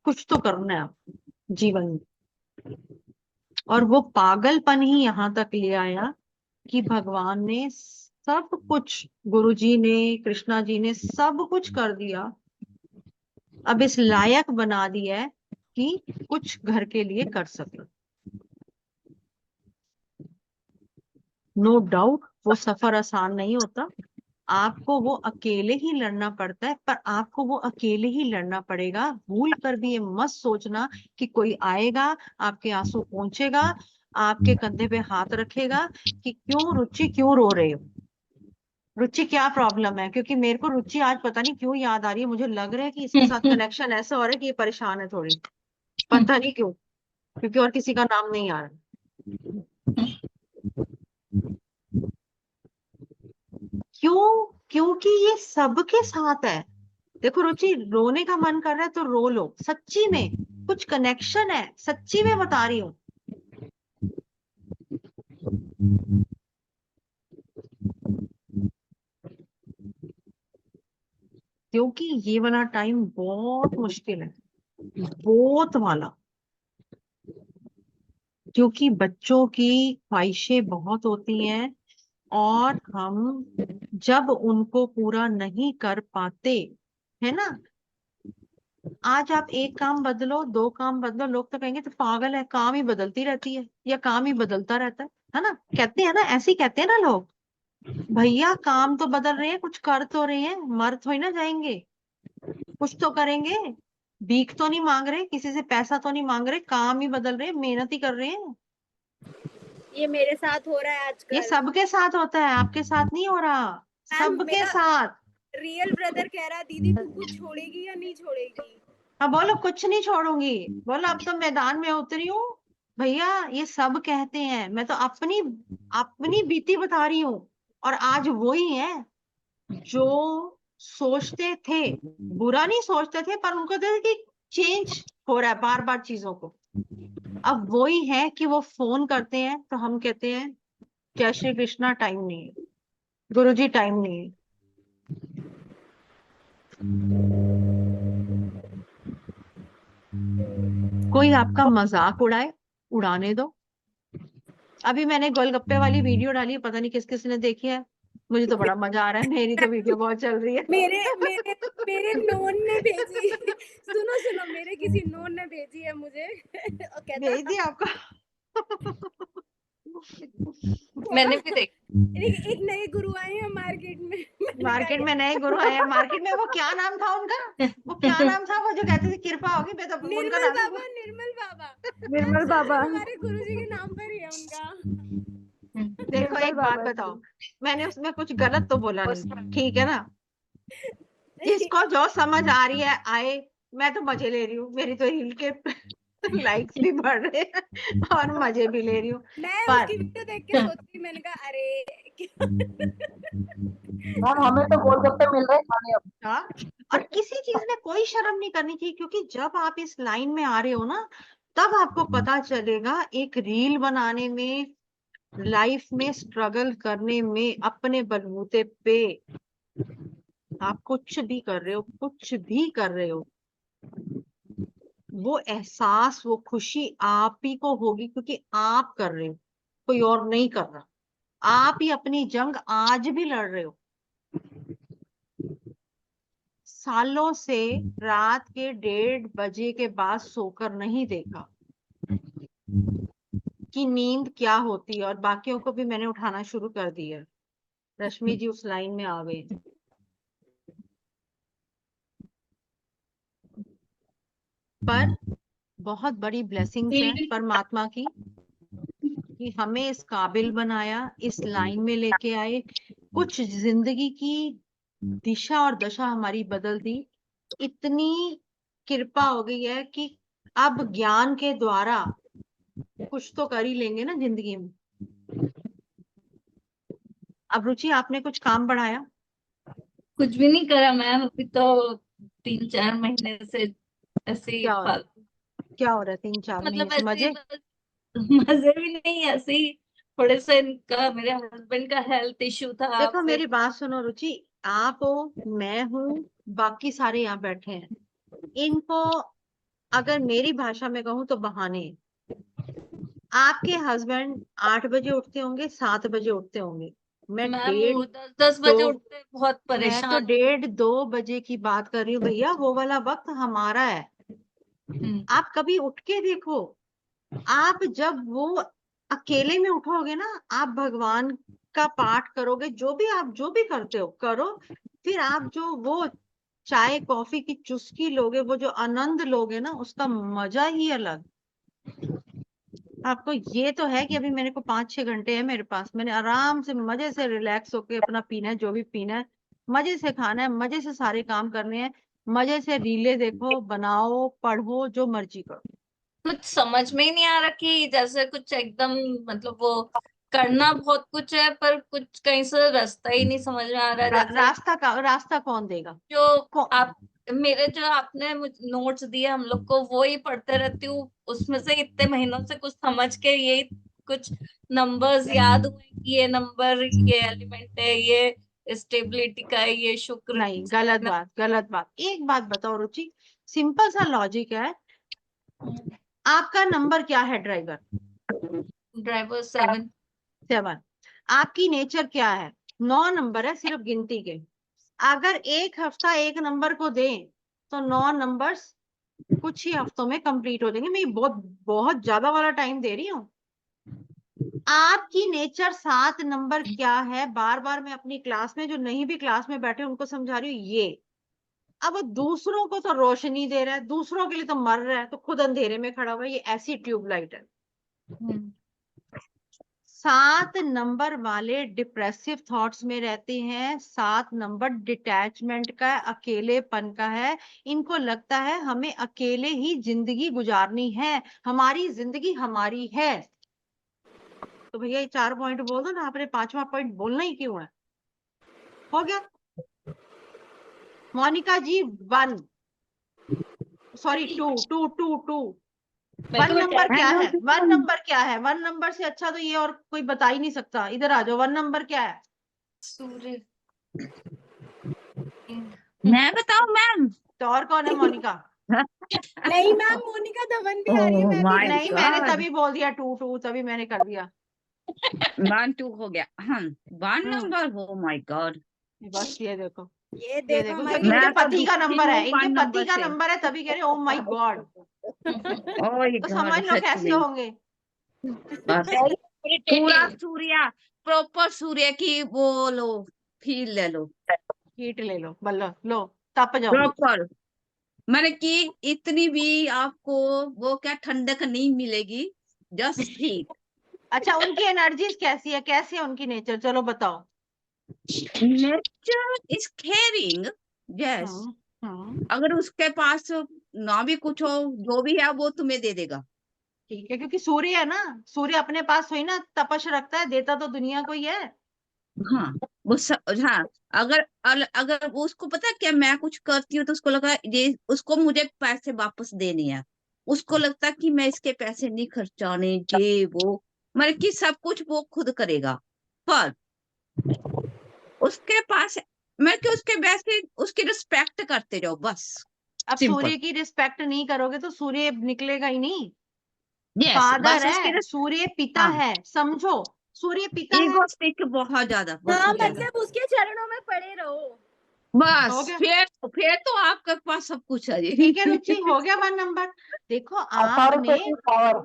B: कुछ तो करना है आप जीवन में। और वो पागलपन ही यहाँ तक ले आया कि भगवान ने सब कुछ, गुरुजी ने, कृष्णा जी ने सब कुछ कर दिया। अब इस लायक बना दिया है कि कुछ घर के लिए कर सके। नो डाउट वो सफर आसान नहीं होता, आपको वो अकेले ही लड़ना पड़ता है, पर आपको वो अकेले ही लड़ना पड़ेगा। भूल कर भी ये मत सोचना कि कोई आएगा, आपके आंसू पोंछेगा, आपके कंधे पे हाथ रखेगा कि क्यों रुचि, क्यों रो रहे हो, रुचि क्या प्रॉब्लम है। क्योंकि मेरे को रुचि आज पता नहीं क्यों याद आ रही है, मुझे लग रहा है कि इसके साथ कनेक्शन ऐसा हो रहा है कि ये परेशान है थोड़ी, पता नहीं क्यों, क्योंकि और किसी का नाम नहीं आ रहा। क्यों? क्योंकि ये सबके साथ है। देखो रुचि, रोने का मन कर रहा है तो रो लो, सच्ची में कुछ कनेक्शन है, सच्ची में बता रही हूँ। क्योंकि ये वाला टाइम बहुत मुश्किल है, बहुत वाला। क्योंकि बच्चों की ख्वाहिशें बहुत होती हैं और हम जब उनको पूरा नहीं कर पाते है ना, आज आप एक काम बदलो, दो काम बदलो, लोग तो कहेंगे तो पागल है, काम ही बदलती रहती है या काम ही बदलता रहता है ना, कहते हैं ना, ऐसे ही कहते हैं ना लोग। भैया काम तो बदल रहे हैं, कुछ कर तो रहे हैं, मर थोड़ी ना जाएंगे, कुछ तो करेंगे। भीख तो नहीं मांग रहे, किसी से पैसा तो नहीं मांग रहे, काम ही बदल रहे हैं, मेहनत ही कर रहे हैं।
C: ये मेरे साथ हो रहा है
B: ये
C: आजकल।
B: सबके साथ होता है, आपके साथ नहीं हो रहा,
C: मैम
B: सबके
C: मेरा
B: साथ।
C: रियल ब्रदर कह रहा, दीदी तू कुछ छोड़ेगी या नहीं छोड़ेगी?
B: हाँ बोलो, कुछ नहीं छोड़ूंगी, बोलो अब तो मैदान में उतरी हूँ। भैया ये सब कहते हैं, मैं तो अपनी अपनी बीती बता रही हूँ। और आज वही है जो सोचते थे, बुरा नहीं सोचते थे, पर उनको था कि चेंज हो रहा है बार बार चीजों को। अब वही है कि वो फोन करते हैं तो हम कहते हैं जय श्री कृष्णा, टाइम नहीं है, गुरुजी टाइम नहीं है। कोई आपका मजाक उड़ाए, उड़ाने दो। अभी मैंने गोलगप्पे वाली वीडियो डाली है, पता नहीं किस किस ने देखी है, मुझे तो बड़ा मजा आ रहा है, मेरी तो वीडियो बहुत चल रही है।
C: मेरे मेरे मेरे नोन ने भेजी। सुनो सुनो, मेरे किसी नोन ने भेजी है मुझे। और कहता
B: भेज दी आपको।
A: मैंने भी देखा।
C: एक नए गुरु आए हैं मार्केट में। मैंने कहा
B: मार्केट में नए गुरु आए हैं, मार्केट में। वो क्या नाम था उनका, वो क्या नाम था, वो जो कहते थे कृपा होगी, मैं तो उनका
C: निर्मल
B: नाम ही
C: बाबा, निर्मल बाबा। मैम
F: निर्मल
C: सब
F: बाबा।
C: हमारे गुरुजी के नाम पर ही है उनका।
B: देखो
F: निर्मल
B: एक बात
F: बाबा
B: बताओ,
F: जी।
B: मैंने उसमें कुछ गलत तो बोला
A: उस
B: नहीं, ठीक है ना? इसको जो समझ आ रही है आए, मैं तो मजे ले रही हूँ, मेरी तो रील के लाइक्स भी बढ़ रहे हैं और मजे भी ले रही हूँ।
C: मैं
B: पर
C: उसकी वीडियो देख के सोच रही, मैंने कहा अरे
D: मैम हमें तो गोलगप्पे मिल रहे हैं खाने अब।
B: हाँ, और किसी चीज में कोई शर्म नहीं करनी चाहिए, क्योंकि जब आप इस लाइन में आ रहे हो ना, तब आपको पता चलेगा एक रील बनाने में, लाइफ में स्ट्रगल करने में, अपने बलबूते पे आप कुछ भी कर रहे हो, कुछ भी कर रहे हो, वो एहसास, वो खुशी आप ही को होगी, क्योंकि आप कर रहे हो, कोई और नहीं कर रहा। आप ही अपनी जंग आज भी लड़ रहे हो। सालों से रात के 1:30 बजे के बाद सोकर नहीं देखा, कि नींद क्या होती है, और बाकियों को भी मैंने उठाना शुरू कर दिया। रश्मि जी उस लाइन में आ गए। पर बहुत बड़ी ब्लेसिंग्स है परमात्मा की कि हमें इस काबिल बनाया, इस लाइन में लेके आए, कुछ जिंदगी की दिशा और दशा हमारी बदल दी। इतनी कृपा हो गई है कि अब ज्ञान के द्वारा कुछ तो कर ही लेंगे ना जिंदगी में। अब रुचि, आपने कुछ काम बढ़ाया?
A: कुछ भी नहीं करा मैम, अभी तो 3-4 महीने से ऐसे ही
B: क्या हो रहा है? क्या हो रहा है 3-4 महीने
A: मतलब
B: से?
A: ऐसे ही
B: मजे?
A: बस मजे भी नहीं, ऐसे ही थोड़े से इनका, मेरे हस्बैंड का हेल्थ इशू था
B: देखो
A: फिर।
B: मेरी बात सुनो रुचि, आप हो, मैं हूँ, बाकी सारे यहाँ बैठे हैं। इनको अगर मेरी भाषा में कहूँ तो बहाने हैं। आपके हस्बैंड 8 बजे उठते होंगे, 7 बजे उठते होंगे। मैं
A: मैम
B: डेढ़
A: वो 10-10 बजे
B: दो
A: उठते हैं, बहुत
B: मैं तो
A: परेशान।
B: 1:30-2 बजे की बात कर रही हूँ भैया, वो वाला वक्त हमारा है।
A: हम्म,
B: आप कभी उठ के देखो, आप जब वो अकेले में उठोगे ना, आप भगवान का पाठ करोगे, जो भी करते हो करो, फिर आप जो वो चाय कॉफी की चुस्की लोगे, वो जो आनंद लोगे ना, उसका मजा ही अलग। आपको ये तो है कि अभी मेरे को 5-6 घंटे है मेरे पास, मैंने आराम से मजे से रिलैक्स होके अपना पीना है, जो भी पीना है, मजे से खाना है, मजे से सारे काम करने हैं, मजे से रीले देखो, बनाओ, पढ़ो, जो मर्जी करो।
A: कुछ समझ में ही नहीं आ रहा कि जैसे कुछ एकदम, मतलब वो करना बहुत कुछ है पर कुछ कहीं से रास्ता ही नहीं समझ में आ रहा है। जैसे
B: रास्ता कौन देगा?
A: जो
B: कौन?
A: आप मेरे जो आपने नोट्स दिए हम लोग को, वो ही पढ़ते रहती हूँ, उसमें से इतने महीनों से कुछ समझ के यही कुछ नंबर्स याद हुए कि ये नंबर ये एलिमेंट है, ये स्टेबिलिटी का है, ये शुक्र
B: नहीं, गलत बात, गलत बात। एक बात बताओ रुचि, सिंपल सा लॉजिक है, आपका नंबर क्या है ड्राइवर?
A: ड्राइवर 7।
B: 7। आपकी नेचर क्या है? 9 नंबर है सिर्फ गिनती के। अगर एक हफ्ता एक नंबर को दें तो 9 नंबर्स कुछ ही हफ्तों में कंप्लीट हो जाएंगे। मैं बहुत बहुत ज्यादा वाला टाइम दे रही हूँ। आपकी नेचर 7 नंबर क्या है, बार बार मैं अपनी क्लास में, जो नहीं भी क्लास में बैठे उनको समझा रही हूँ ये। अब वो दूसरों को तो रोशनी दे रहा है, दूसरों के लिए तो मर रहा है, तो खुद अंधेरे में खड़ा हुआ है। ये ऐसी ट्यूबलाइट है। 7 नंबर वाले डिप्रेसिव थॉट्स में रहते हैं। 7 नंबर डिटैचमेंट का, अकेलेपन का है। इनको लगता है हमें अकेले ही जिंदगी गुजारनी है, हमारी जिंदगी हमारी है। तो भैया ये 4 पॉइंट बोल दो ना, आपने 5वां पॉइंट बोलना ही क्यों है? हो गया। मोनिका जी 1, सॉरी 2।
A: मेरे
B: 1
A: को
B: नंबर क्या है? 1 नंबर क्या है? 1 नंबर से अच्छा तो ये और कोई बता ही नहीं सकता। इधर आ जाओ, 1 नंबर क्या है?
A: सूर्य।
F: मैं बताऊं मैम?
B: तो और कौन है मोनिका?
C: नहीं मैम, मोनिका धवन भी आ रही है,
F: ओह
C: मैं भी
F: माय
B: नहीं,
C: रेडी हूँ।
B: मैंने
F: गॉड,
B: तभी बोल दिया 2 तभी मैंने कर दिया।
F: 1-2 हो गया। हम 1
B: हम्म
F: नंबर, हो माय गॉड।
B: बस ये देखो,
C: ये
B: ये
C: देखो
B: देखो,
C: हमारी
B: क्योंकि इनके
F: मैं तो
B: पति का
F: दुखी
B: नंबर
F: हूँ
B: है, इनके
F: 1
B: पति
F: नंबर
B: का
F: से।
B: नंबर है, तभी कह रहे ओ माय गॉड।
F: ओह
B: तो
F: गॉड,
B: समझ लो
F: सच
B: कैसे
F: में।
B: होंगे।
F: बस पूरा सूर्य, प्रॉपर सूर्य की वो लो, फील ले लो
B: हीट ले लो, बल्लो लो, तप जाओ।
F: प्रॉपर। मैंने कि इतनी भी आपको वो क्या ठंडक नहीं मिलेगी, जस्ट हीट।
B: अच्छा, उनकी एनर्जीज कैसी है, कैसी है उनकी नेचर, चलो बताओ।
F: Nature is caring, yes.
B: Hmm hmm
F: अगर उसके पास ना भी कुछ हो, जो भी है वो तुम्हें दे देगा।
B: ठीक है, क्योंकि सूर्य है ना, सूर्य अपने पास हुई ना तपश रखता है, देता तो दुनिया को ही है।
F: हाँ हाँ, अगर वो उसको पता है क्या, मैं कुछ करती हूँ तो उसको लगा ये, उसको मुझे पैसे वापस देने हैं। उसको लगता है कि मैं इसके पैसे नहीं खर्चाने, ये वो, मतलब कि सब कुछ वो खुद करेगा। पर उसके पास, मैं कि उसके वैसे उसकी रिस्पेक्ट करते जाओ बस,
B: अब
F: सिंपल।
B: सूर्य की रिस्पेक्ट नहीं करोगे तो सूर्य निकलेगा ही नहीं।
F: यस,
B: फादर
F: बस उसकी
B: है, सूर्य पिता
F: हाँ,
B: है, समझो, सूर्य पिता है।
F: ईगोस्टिक बहुत ज्यादा,
C: हाँ,
F: बहुत ज्यादा।
C: मतलब उसके चरणों में पड़े रहो।
B: हो
F: बस
B: गया।
F: फिर तो आपके पास सब कुछ है
B: ठीक है
F: जी।
B: रुचि, हो गया 1 नंबर। देखो आपने
D: authoritative power.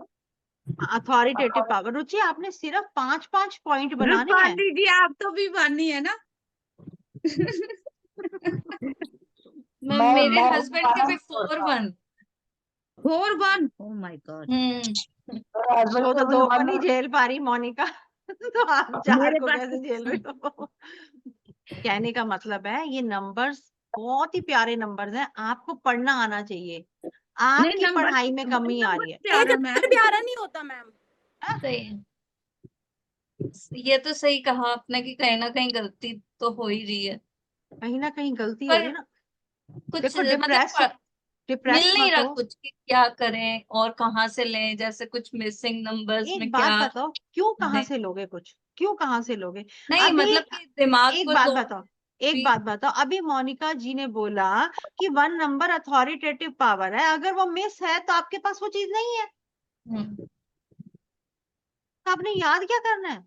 B: Authoritative power. Ruchi आपने सिर्फ 5-5 पॉइंट बनाने हैं।
F: रूपाली जी आप तो भी बानी है ना।
A: मेरे
D: मैं
A: हस्बैंड के भी 4-1।
F: 4-1 ओ माय गॉड।
D: मेरे हस्बैंड
B: वो
D: के
B: तो
D: भी
B: 2
D: वन
B: नहीं झेल पा रही मोनिका। तो आप 4
F: मेरे
B: को
F: पास
B: कैसे झेल रहे हो? कहने का मतलब है ये नंबर्स बहुत ही प्यारे नंबर्स हैं, आपको पढ़ना आना चाहिए।
F: नहीं
B: आपकी
F: नंबर
B: पढ़ाई में कमी आ रही है।
C: एक
F: प्यारा
C: नंबर
F: मैम।
C: प्यारा नहीं होता मैम।
A: सही है। ये तो सही कहा आपने कि कहीं ना कहीं गलती तो हो ही रही है,
B: कहीं ना कहीं गलती हो रही
A: पर
B: है ना।
A: कुछ
B: देखो
A: मतलब मिल
B: डिप्रेस
A: नहीं
B: मत
A: रहा
B: हो।
A: कुछ कि क्या करें और कहाँ से लें, जैसे कुछ मिसिंग नंबर्स
B: एक
A: में
B: बात
A: क्या
B: बताओ, क्यों कहाँ
A: दें।
B: से लोगे कुछ, क्यों कहाँ से लोगे?
A: नहीं
B: अभी
A: मतलब कि दिमाग
B: एक
A: को
B: बात
A: दो
B: बताओ, एक
A: भी।
B: बात बताओ, अभी मोनिका जी ने बोला कि 1 नंबर अथॉरिटेटिव पावर है, अगर वो मिस है तो आपके पास वो चीज नहीं है,
A: हम्म,
B: तो आपने याद क्या करना है?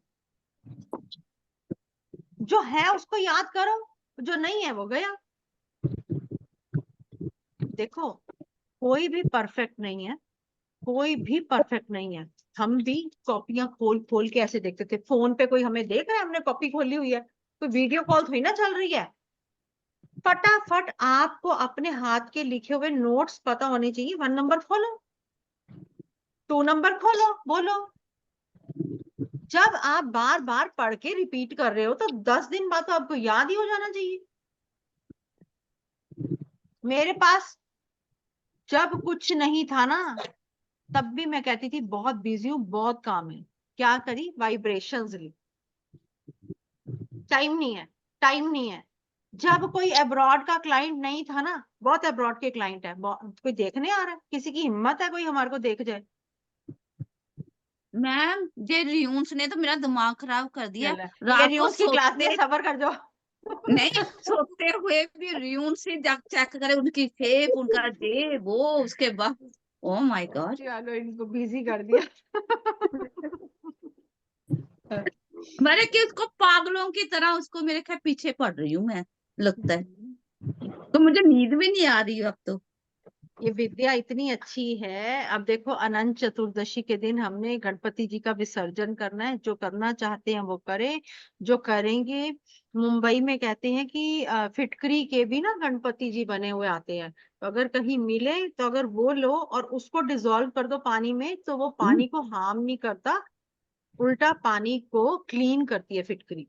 B: जो है उसको याद करो, जो नहीं है वो गया। देखो कोई भी परफेक्ट नहीं है, कोई भी परफेक्ट नहीं है। हम भी कॉपियां खोल खोल के ऐसे देखते थे, फोन पे कोई हमें देख रहा है हमने कॉपी खोली हुई है, कोई वीडियो कॉल थोड़ी ना चल रही है। फटाफट आपको अपने हाथ के लिखे हुए नोट्स पता होने चाहिए। 1 नंबर खोलो, 2 नंबर खोलो, बोलो। जब आप बार बार पढ़ के रिपीट कर रहे हो तो 10 दिन बाद तो आपको याद ही हो जाना चाहिए। मेरे पास जब कुछ नहीं था ना, तब भी मैं कहती थी बहुत बिजी हूँ, बहुत काम है। क्या करी? वाइब्रेशंस ली। टाइम नहीं है, टाइम नहीं है। जब कोई अब्रॉड का क्लाइंट नहीं था ना, बहुत अब्रॉड के क्लाइंट है, कोई देखने आ रहा है, किसी की हिम्मत है कोई हमारे को देख जाए?
F: मैम ये रियून्स ने तो मेरा दिमाग खराब कर दिया।
B: चल ये
F: रात को
B: रियूज की क्लास नहीं है,
F: सोते
B: सबर कर जाओ।
F: नहीं सोते हुए भी रियून से चेक करे उनकी शेप उनका डे वो उसके बाद ओ माय गॉड।
B: चलो इनको बिजी कर दिया।
F: मैंने कि उसको पागलों की तरह उसको मेरे ख्याल पीछे पड़ रही हूँ मैं, लगता है। तो मुझे नींद भी नहीं आ रही है अब तो।
B: ये विद्या इतनी अच्छी है। अब देखो अनंत चतुर्दशी के दिन हमने गणपति जी का विसर्जन करना है। जो करना चाहते हैं वो करें, जो करेंगे। मुंबई में कहते हैं कि फिटकरी के भी ना गणपति जी बने हुए आते हैं, तो अगर कहीं मिले तो अगर वो लो और उसको डिजोल्व कर दो पानी में, तो वो पानी को हार्म नहीं करता, उल्टा पानी को क्लीन करती है फिटकरी।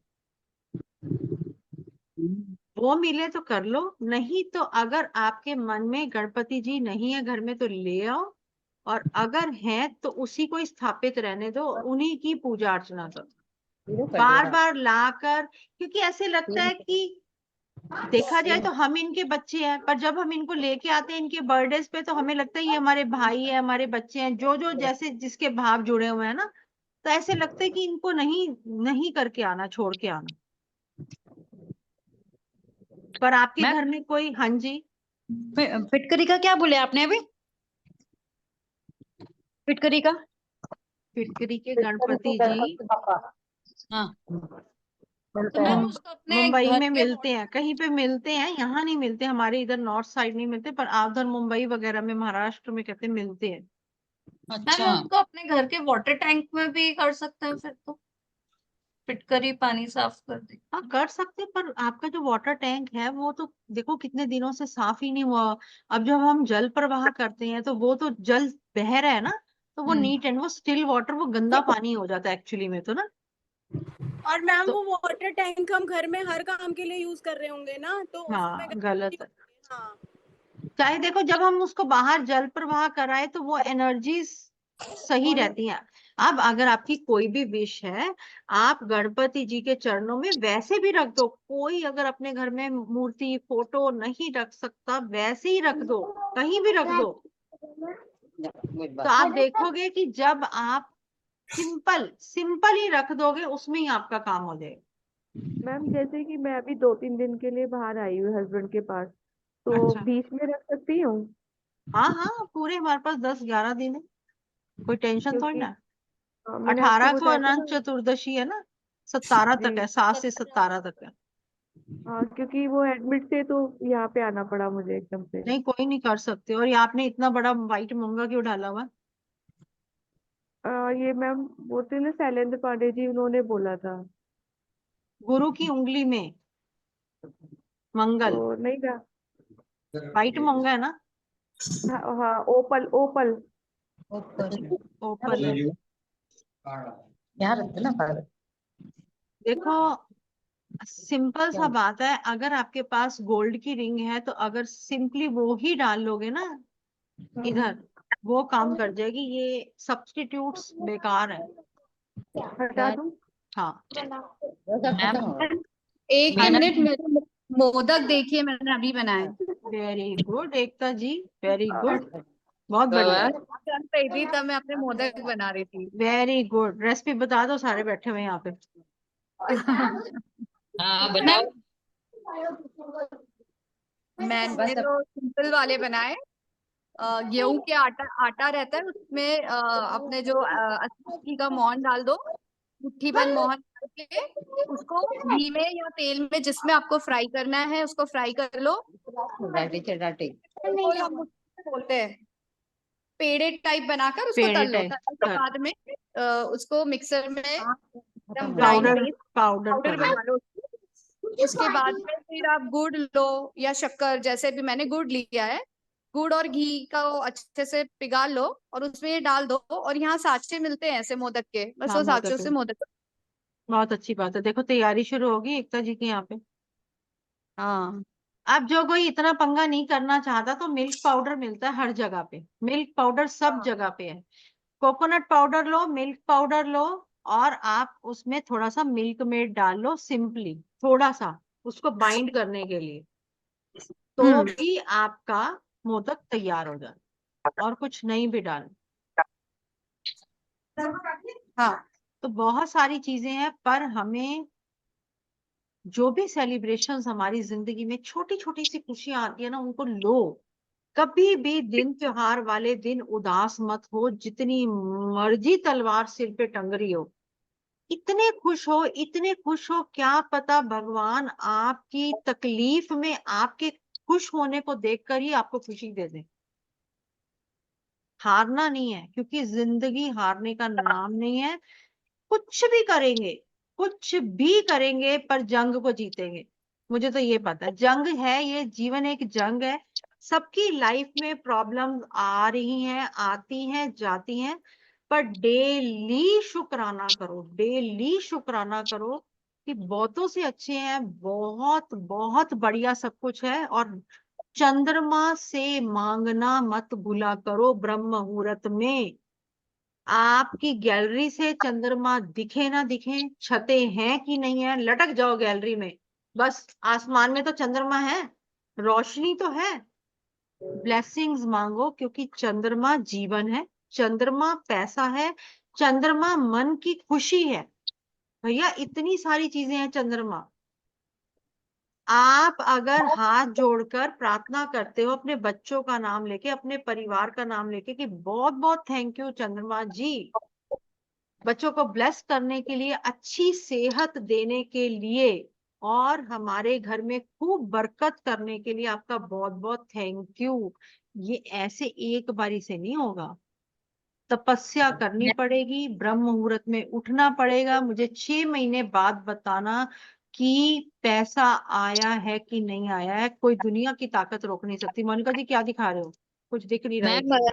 B: वो मिले तो कर लो, नहीं तो अगर आपके मन में गणपति जी नहीं है घर में तो ले आओ, और अगर हैं तो उसी को स्थापित रहने दो, उन्हीं की पूजा अर्चना करो। बार बार लाकर, क्योंकि ऐसे लगता है कि देखा जाए तो हम इनके बच्चे हैं, पर जब हम इनको लेके आते हैं इनके बर्थडेज पे तो हमें लगता है ये हमारे भाई है, हमारे बच्चे हैं, जो जो जैसे जिसके भाव जुड़े हुए हैं ना, तो ऐसे लगता है कि इनको नहीं नहीं करके आना, छोड़ के आना। पर आपके
E: मैं
B: घर में कोई, हाँ जी,
E: फिटकरी का क्या बोले आपने अभी? फिटकरी का?
B: फिटकरी के
D: फिटकरी
B: गणपति
D: के
B: जी
D: गणपति बापा
E: हाँ।
D: मिलते
A: तो मैम
D: हैं।
A: उसको अपने
B: मुंबई
A: घर
B: में
A: के
B: मिलते हैं, कहीं पे मिलते हैं, यहाँ नहीं मिलते, हमारे इधर नॉर्थ साइड नहीं मिलते, पर आप उधर मुंबई वगैरह में, महाराष्ट्र में कहते हैं मिलते हैं।
A: मैम
E: अच्छा।
A: उसको अपने घर के वाटर टैंक में भी कर सकते हैं, फिर तो फिटकरी पानी साफ कर दे।
B: हाँ कर सकते हैं, पर आपका जो वाटर टैंक है वो तो देखो कितने दिनों से साफ ही नहीं हुआ। अब जब हम जल प्रवाह करते हैं तो वो तो जल बह रहा है ना, तो वो नीट एंड वो स्टिल वाटर, वो गंदा पानी हो जाता है एक्चुअली में तो ना।
C: और मैम
B: तो
C: वो वाटर टैंक हम घर में हर काम के लिए यूज कर रहे होंगे ना, तो उसमें
B: हाँ गलत है।
C: हाँ।
B: चाहे देखो जब हम उसको बाहर जल प्रवाह कराए तो वो एनर्जी सही रहती है। अब अगर आपकी कोई भी विश है, आप गणपति जी के चरणों में वैसे भी रख दो, कोई अगर अपने घर में मूर्ति फोटो नहीं रख सकता वैसे ही रख दो, कहीं भी रख दो, तो आप देखोगे कि जब आप सिंपल सिंपल ही रख दोगे उसमें ही आपका काम हो जाएगा।
H: मैम जैसे कि मैं अभी 2-3 दिन के लिए बाहर आई हूँ हस्बैंड के पास, तो
B: अच्छा,
H: बीच में रख सकती हूँ?
B: हाँ हाँ, पूरे हमारे पास 10-11 दिन है, कोई टेंशन थोड़ी
H: क्योंकि
B: ना।
H: मैंने आपको
B: 18 को
H: बताया था
B: अनंत
H: ना।
B: चतुर्दशी है ना, 17 तक
H: जी।
B: है, 7 से 17 तक है।
H: हाँ क्योंकि वो एडमिट थे तो यहाँ पे आना पड़ा मुझे एकदम से।
B: नहीं कोई नहीं कर सकते। और ये आपने इतना बड़ा व्हाइट मूंगा क्यों डाला हुआ?
H: ये मैम बोलते ना शैलेंद्र पांडे जी, उन्होंने बोला था।
B: गुरु की उंगली में मंगल,
H: तो नहीं था।
B: वाइट मंगा है ना,
H: हाँ हाँ, ओपल ओपल।
B: ओपल है। देखो सिंपल सा बात है, अगर आपके पास गोल्ड की रिंग है तो अगर सिंपली वो ही डाल लोगे ना इधर, वो काम कर जाएगी। ये सब्स्टिट्यूट्स बेकार है।
H: हटा दूं?
B: हाँ
I: एक
B: हाँ,
I: मिनट, मेरे मोदक देखिए मैंने अभी बनाए।
B: वेरी गुड एकता जी, वेरी गुड, बहुत बढ़िया,
I: चल रही थी तब मैं अपने मोदक बना रही थी।
B: Very good. रेसिपी बता दो, सारे बैठे हुए हैं यहाँ पे।
I: हाँ बताओ। मैंने तो सिंपल वाले बनाए। गेहूं के आटा आटा रहता है उसमें, अपने जो 80 का मोहन डाल दो, मुट्ठी भर मोहन डाल के उसको घी में या तेल में जिसमें आपको फ्राई करना है उसको फ्राई कर लो। बिल्कुल हम उसको बोलते हैं पेड़े टाइप बनाकर उसको
B: पेड़े
I: तल लो।
B: टाइप
I: तलने के बाद में उसको मिक्सर में एकदम ग्राइंड
B: पाउडर पाउडर
I: पाउडर
B: कर लो।
I: बना लो। उसके बाद में फिर आप गुड़ लो या शक्कर, जैसे भी मैंने गुड़ लिया है, गुड़ और घी का वो अच्छे से पिघाल लो और उसमें ये डाल दो। और यहाँ साँचे मिलते हैं ऐसे मोदक के, बस
B: हाँ
I: वो साँचों
B: मोदक है,
I: से मोदक।
B: बहुत अच्छी बात है। देखो तैयारी शुरू होगी एकता जी की यहाँ पे।
I: हाँ
B: अब जो कोई इतना पंगा नहीं करना चाहता तो मिल्क पाउडर मिलता है हर जगह पे, मिल्क पाउडर सब जगह पे है। कोकोनट पाउडर लो, मिल्क पाउडर लो, और आप उसमें थोड़ा सा मिल्क मेड डाल लो, सिंपली थोड़ा सा उसको बाइंड करने के लिए, तो भी आपका मोदक तैयार हो जाए, और कुछ नहीं भी डाल।
I: हाँ
B: तो बहुत सारी चीजें हैं, पर हमें जो भी सेलिब्रेशंस हमारी जिंदगी में छोटी छोटी सी खुशियां आती है ना, उनको लो। कभी भी दिन त्योहार वाले दिन उदास मत हो, जितनी मर्जी तलवार सिर पे टंग रही हो, इतने खुश हो, इतने खुश हो, क्या पता भगवान आपकी तकलीफ में आपके खुश होने को देखकर ही आपको खुशी दे दे। हारना नहीं है, क्योंकि जिंदगी हारने का नाम नहीं है। कुछ भी करेंगे, कुछ भी करेंगे, पर जंग को जीतेंगे। मुझे तो ये पता है, जंग है, ये जीवन एक जंग है। सबकी लाइफ में प्रॉब्लम्स आ रही हैं, आती हैं, जाती हैं, पर डेली शुक्राना करो, डेली शुक्राना करो कि बहुतों से अच्छे हैं, बहुत बहुत बढ़िया सब कुछ है। और चंद्रमा से मांगना मत भूला करो ब्रह्म मुहूर्त में। आपकी गैलरी से चंद्रमा दिखे ना दिखे, छते हैं कि नहीं है, लटक जाओ गैलरी में, बस आसमान में तो चंद्रमा है, रोशनी तो है। ब्लेसिंग्स मांगो, क्योंकि चंद्रमा जीवन है, चंद्रमा पैसा है, चंद्रमा मन की खुशी है। भैया इतनी सारी चीजें हैं चंद्रमा। आप अगर हाथ जोड़कर प्रार्थना करते हो अपने बच्चों का नाम लेके, अपने परिवार का नाम लेके, कि बहुत बहुत थैंक यू चंद्रमा जी, बच्चों को ब्लेस करने के लिए, अच्छी सेहत देने के लिए, और हमारे घर में खूब बरकत करने के लिए आपका बहुत बहुत थैंक यू। ये ऐसे एक बारी से नहीं होगा, तपस्या करनी पड़ेगी, ब्रह्म मुहूर्त में उठना पड़ेगा। मुझे 6 महीने बाद बताना कि पैसा आया है कि नहीं आया है, कोई दुनिया की ताकत रोक नहीं सकती। मोनिका जी क्या दिखा रहे हो, कुछ दिख नहीं रहा है।
E: मैम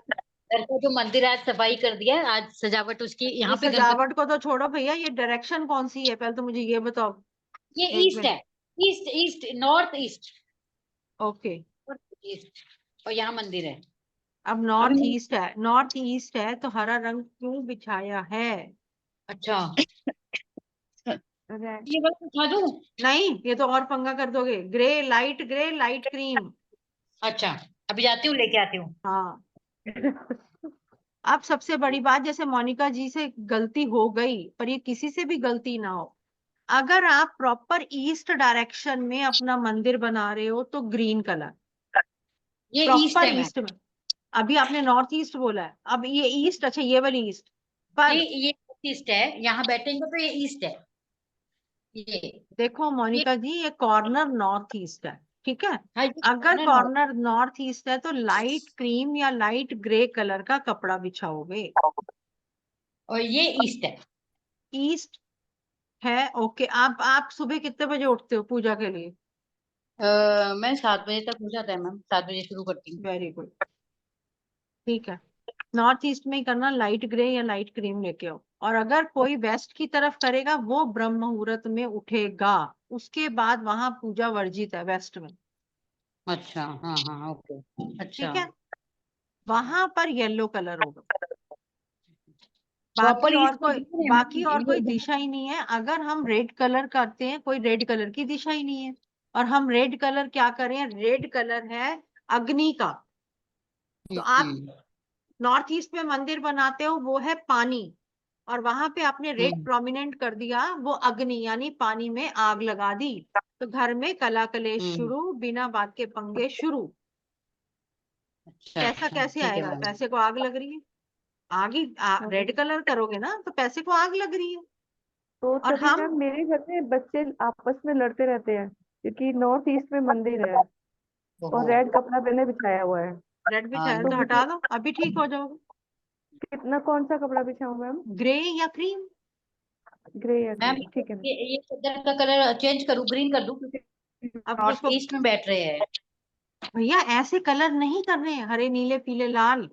E: घर का जो मंदिर आज सफाई कर दिया है, आज सजावट उसकी,
B: ये
E: यहाँ पे गणपति।
B: सजावट को तो छोड़ो भैया, ये डायरेक्शन कौन सी है पहले तो मुझे ये बताओ।
E: ये
B: एक
E: ईस्ट है,
B: minute,
E: east east north east,
B: okay.
E: East, और यहाँ मंदिर है।
B: अब नॉर्थ ईस्ट है, नॉर्थ ईस्ट है तो हरा रंग क्यों बिछाया है?
E: अच्छा
H: रेड।
E: ये बस उठा दूं?
B: नहीं, ये तो और पंगा कर दोगे। Grey light cream.
E: अच्छा अभी जाती हूँ लेके आती हूँ।
B: हाँ अब सबसे बड़ी बात, जैसे मोनिका जी से गलती हो गई, पर ये किसी से भी गलती ना हो, अगर आप प्रॉपर ईस्ट डायरेक्शन में अपना मंदिर बना रहे हो तो ग्रीन कलर,
E: ये ईस्ट
B: प्रॉपर
E: है मैम।
B: ईस्ट में। अभी आपने नॉर्थ ईस्ट बोला है, अब ये ईस्ट, अच्छा ये वाली ईस्ट, पर
E: ये ईस्ट है, यहाँ बैठेंगे तो ये ईस्ट है। ये
B: देखो
E: ये
B: मोनिका जी, ये कॉर्नर नॉर्थ ईस्ट है, ठीक है।
E: हाँ जी,
B: अगर
E: corner north.
B: Corner north east है तो लाइट क्रीम या लाइट ग्रे कलर का कपड़ा बिछाओगे।
E: और ये ईस्ट है।
B: ईस्ट है, ओके। आप सुबह कितने बजे उठते हो पूजा के लिए?
E: मैं 7 बजे तक हो जाता है मैम, 7 बजे शुरू करती हूँ।
B: वेरी गुड, ठीक है। नॉर्थ ईस्ट में ही करना, लाइट ग्रे या लाइट क्रीम लेके आओ। और अगर कोई वेस्ट की तरफ करेगा वो ब्रह्म मुहूर्त में उठेगा, उसके बाद वहां पूजा वर्जित है वेस्ट में।
E: अच्छा, हाँ हाँ, ओके, अच्छा।
B: ठीक है, वहां पर येलो कलर होगा।
E: प्रॉपर ईस्ट में दिख रहे हैं
B: बाकी और कोई
E: मैम,
B: दिशा ही नहीं है। अगर हम रेड कलर करते हैं, कोई रेड कलर की दिशा ही नहीं है। और हम रेड कलर क्या करें? रेड कलर है अग्नि का। तो आप नॉर्थ ईस्ट में मंदिर बनाते हो, वो है पानी, और वहां पे आपने रेड प्रोमिनेंट कर दिया, वो अग्नि यानी पानी में आग लगा दी। तो घर में कला कलेश शुरू, बिना बात के पंगे शुरू।
E: अच्छा
B: पैसा
E: अच्छा,
B: कैसे
E: ठीक है
B: आएगा?
E: मैम।
B: पैसे को आग लग रही है। आग ही रेड कलर करोगे ना तो पैसे को आग लग रही है।
H: तो
B: और
H: तभी
B: हम
H: मैम मेरे घर में बच्चे आपस में लड़ते रहते हैं, क्योंकि नॉर्थ ईस्ट में मंदिर है और रेड कपड़ा मैंने बिछाया हुआ है।
B: रेड
E: हाँ,
B: बिछाया
H: तो
B: तो
H: मुझे
B: हटा दो, अभी ठीक हो जाओगे।
H: कितना, कौन सा कपड़ा बिछाऊं मैम?
B: ग्रे या क्रीम?
H: ग्रे या
E: मैम,
H: ग्रीन, ठीक है मैम।
E: ये चादर का कलर चेंज करूँ, ग्रीन कर दूँ, क्योंकि
B: अब
E: नॉर्थ
B: देखो
E: ईस्ट में बैठ रहे हैं।
B: भैया, ऐसे कलर नहीं कर रहे हैं, हरे नीले पीले लाल।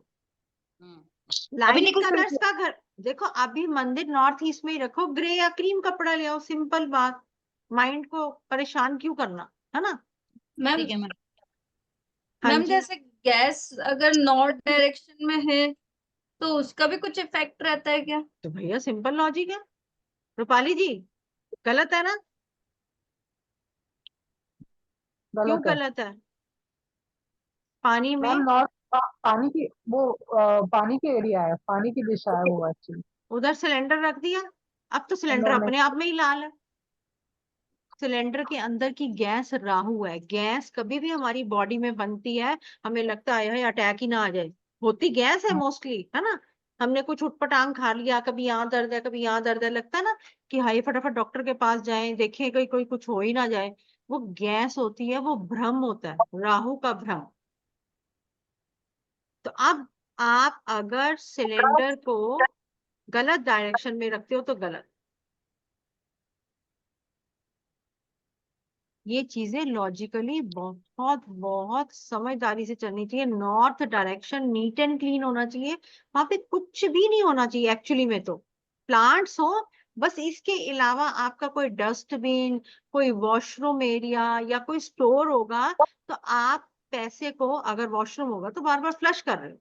E: अभी नहीं
B: लाइट
E: कुछ
B: कलर्स का घर देखो। अभी मंदिर नॉर्थ ईस्ट में ही रखो, ग्रे या क्रीम कपड़ा ले आओ, सिंपल बात। माइंड को परेशान क्यों करना, है ना?
A: मैम,
E: ठीक है मैम।
B: हाँ
A: मैम
B: जी।
A: जैसे गैस अगर नॉर्थ डायरेक्शन में है तो उसका भी कुछ इफेक्ट रहता है क्या?
B: तो भैया सिंपल लॉजिक है रूपाली जी, गलत है ना? क्यों
D: गलत है
B: गलत है? पानी
D: मैम।
B: में
D: नॉर्थ पानी की वो पानी की एरिया है, पानी की दिशा है वो एक्चुअली।
B: उधर सिलेंडर रख दिया, अब तो सिलेंडर
D: नहीं,
B: अपने आप में ही लाल है। सिलेंडर के अंदर की गैस राहु है। गैस कभी भी हमारी बॉडी में बनती है, हमें लगता है अटैक ही ना आ जाए, होती गैस है मोस्टली, है ना? हमने कुछ उटपटांग खा लिया, कभी यहाँ दर्द है कभी यहाँ दर्द है, लगता है ना कि हाय फटाफट डॉक्टर के पास जाएं, देखें कोई कोई कुछ हो ही ना जाए। वो गैस होती है, वो भ्रम होता है, राहु का भ्रम। तो अब आप अगर सिलेंडर को गलत डायरेक्शन में रखते हो तो गलत। ये चीजें लॉजिकली बहुत बहुत समझदारी से चलनी चाहिए। North direction neat and clean होना चाहिए, वहां पे कुछ भी नहीं होना चाहिए एक्चुअली में। तो प्लांट्स हो बस, इसके अलावा आपका कोई डस्टबिन, कोई वॉशरूम एरिया या कोई स्टोर होगा, तो आप पैसे को, अगर वॉशरूम होगा तो बार बार फ्लश कर रहे हो,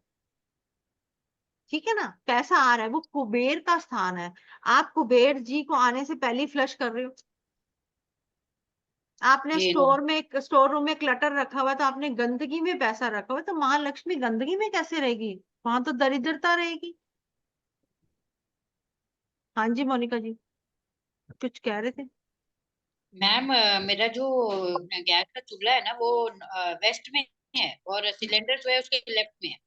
B: ठीक है ना? पैसा आ रहा है, वो कुबेर का स्थान है। आप कुबेर जी को आने से पहले ही फ्लश कर रहे हो। आपने
E: जी नो।
B: स्टोर रूम में क्लटर रखा हुआ है, तो आपने गंदगी में पैसा रखा हुआ है, तो महालक्ष्मी गंदगी में कैसे रहेगी? वहां तो दरिद्रता रहेगी। हाँ जी मोनिका जी, कुछ कह रहे थे?
E: मैम, मेरा जो गैस का चूल्हा है ना, वो वेस्ट में है, और सिलेंडर जो है उसके लेफ्ट में है।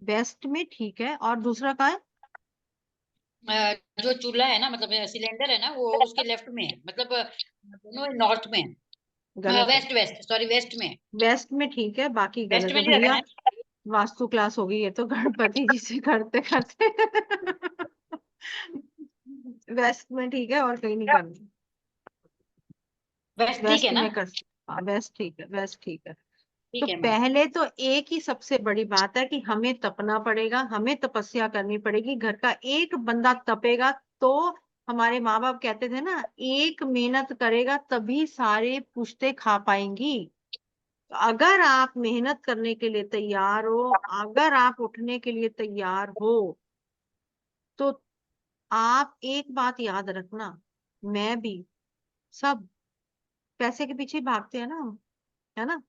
B: वेस्ट में, ठीक है। और दूसरा कहाँ है?
E: जो चूल्हा है ना, मतलब सिलेंडर है ना, वो उसके लेफ्ट में है, मतलब दोनों नॉर्थ में है।
B: गलत है।
E: वेस्ट वेस्ट, सॉरी, वेस्ट में है।
B: वेस्ट में ठीक है, बाकी
E: वेस्ट
B: गलत
E: में
B: है
E: नहीं रखना
B: भैया।
E: है।
B: वास्तु क्लास होगी ये तो, गणपति जी से करते करते। वेस्ट में ठीक है, और कहीं नहीं करना।
E: वेस्ट ठीक है
B: वेस्ट
E: ना?
B: में कर, हाँ वेस्ट ठीक है, वेस्ट ठीक है। तो
E: ठीक है मैम।
B: पहले तो एक ही सबसे बड़ी बात है कि हमें तपना पड़ेगा, हमें तपस्या करनी पड़ेगी। घर का एक बंदा तपेगा तो, हमारे माँ बाप कहते थे ना, एक मेहनत करेगा तभी सारे पुश्ते खा पाएंगी। तो अगर आप मेहनत करने के लिए तैयार हो, अगर आप उठने के लिए तैयार हो, तो आप एक बात याद रखना, मैं भी, सब पैसे के पीछे भागते हैं ना हम, है ना?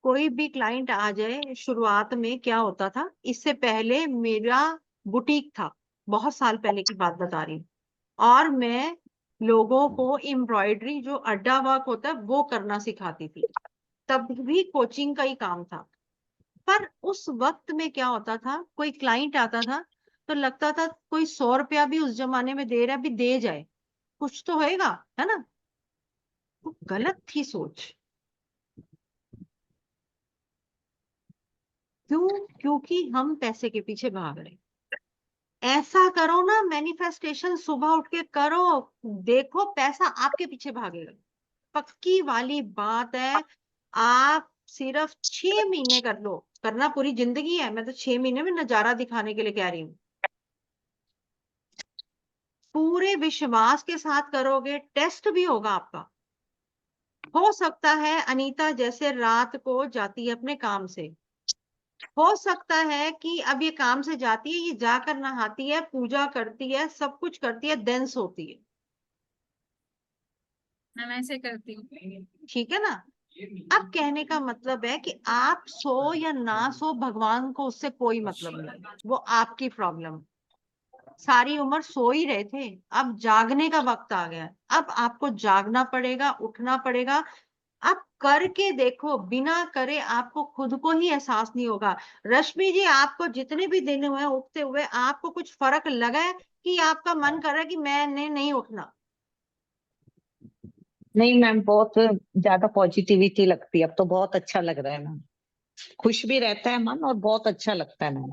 B: कोई भी क्लाइंट आ जाए, शुरुआत में क्या होता था, इससे पहले मेरा बुटीक था, बहुत साल पहले की बात बता रही हूँ, और मैं लोगों को एम्ब्रॉयडरी, जो अड्डा वर्क होता है, वो करना सिखाती थी। तब भी कोचिंग का ही काम था। पर उस वक्त में क्या होता था, कोई क्लाइंट आता था तो लगता था कोई 100 रुपया भी उस जमाने में दे रहा है, भी दे जाए, कुछ तो होएगा, है ना? वो गलत थी सोच। क्यों? क्योंकि हम पैसे के पीछे भाग रहे हैं। ऐसा करो ना, मैनिफेस्टेशन सुबह उठ के करो, देखो पैसा आपके पीछे भागेगा। पक्की वाली बात है। आप सिर्फ 6 महीने कर लो, करना पूरी जिंदगी है, मैं तो 6 महीने में नजारा दिखाने के लिए कह रही हूँ। पूरे विश्वास के साथ करोगे, टेस्ट भी होगा आपका। हो सकता है अनीता जैसे रात को जाती है अपने काम से, हो सकता है कि अब ये काम से जाती है, ये जाकर नहाती है, पूजा करती है, सब कुछ करती है, देन सोती है।
A: मैं ऐसे करती हूँ।
B: ठीक है ना। अब कहने का मतलब है कि आप सो या ना सो, भगवान को उससे कोई मतलब नहीं, वो आपकी प्रॉब्लम। सारी उम्र सो ही रहे थे, अब जागने का वक्त आ गया है। अब आपको जागना पड़ेगा, उठना पड़ेगा। आप करके देखो, बिना करे आपको खुद को ही एहसास नहीं होगा। रश्मि जी, आपको जितने भी दिन हुए उठते हुए, आपको कुछ फर्क लगा है कि आपका मन कर रहा है कि मैंने नहीं उठना?
J: नहीं मैम, बहुत ज्यादा पॉजिटिविटी लगती है, अब तो बहुत अच्छा लग रहा है मैम। खुश भी रहता है मन और बहुत अच्छा लगता है मैम।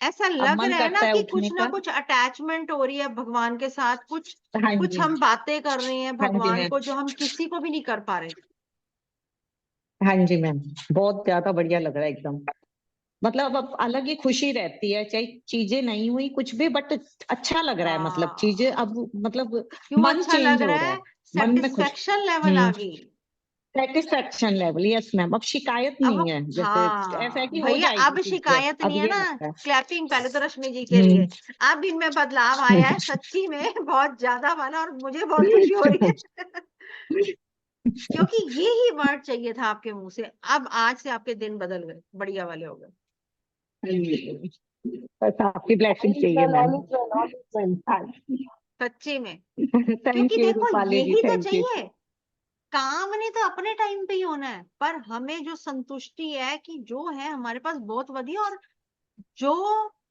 B: ऐसा
J: अब
B: लग
J: मन
B: रहा है ना
J: करता है
B: कि
J: उठने
B: कुछ ना
J: का।
B: कुछ अटैचमेंट हो रही है भगवान के साथ, कुछ
J: हाँ
B: कुछ
J: जी,
B: हम बातें कर रहे हैं
J: हाँ जी
B: भगवान
J: मैम,
B: को, जो हम किसी को भी नहीं कर पा रहे।
J: हाँ जी मैम, बहुत ज्यादा बढ़िया लग रहा है एकदम। मतलब अब अलग ही खुशी रहती है, चाहे चीजें नहीं हुई कुछ भी, बट अच्छा लग रहा है। मतलब चीजें
B: हाँ,
J: अब मतलब
B: क्यों
J: मन
B: अच्छा
J: चेंज
B: लग
J: हो
B: रहा
J: रहा
B: है?
J: है। मन में खुश।
B: सेटिस्फेक्शन लेवल आ गई।
J: Satisfaction level, yes ma'am. अब शिकायत
B: अब
J: नहीं है, जैसे ऐसा है
B: हाँ
J: कि हो
B: भैया,
J: जाएगी
B: अब
J: चीजें,
B: शिकायत
J: अब
B: नहीं है
J: ये
B: ना।
J: लगता है।
B: क्लैपिंग पहले तो रश्मि जी के लिए। अब इनमें बदलाव आया है
J: हम्म।
B: सच्ची में, बहुत ज्यादा वाला, और मुझे बहुत खुशी हो रही है। क्योंकि ये ही वर्ड चाहिए था आपके मुंह से। अब आज से आपके दिन बदल गए, बढ़िया वाले हो गए।
J: बस आपकी ब्लेसिंग
D: ऑल इज
J: चाहिए
D: well,
J: ma'am.
D: All is well, all is well.
B: सच्ची में।
J: थैंक
B: क्योंकि
J: यू
B: देखो,
J: रूपाली जी,
B: यही तो
J: थैंक यू।
B: चाहिए। काम ने तो अपने टाइम पे ही होना है, पर हमें जो संतुष्टि है कि जो है हमारे पास बहुत बढ़िया, और जो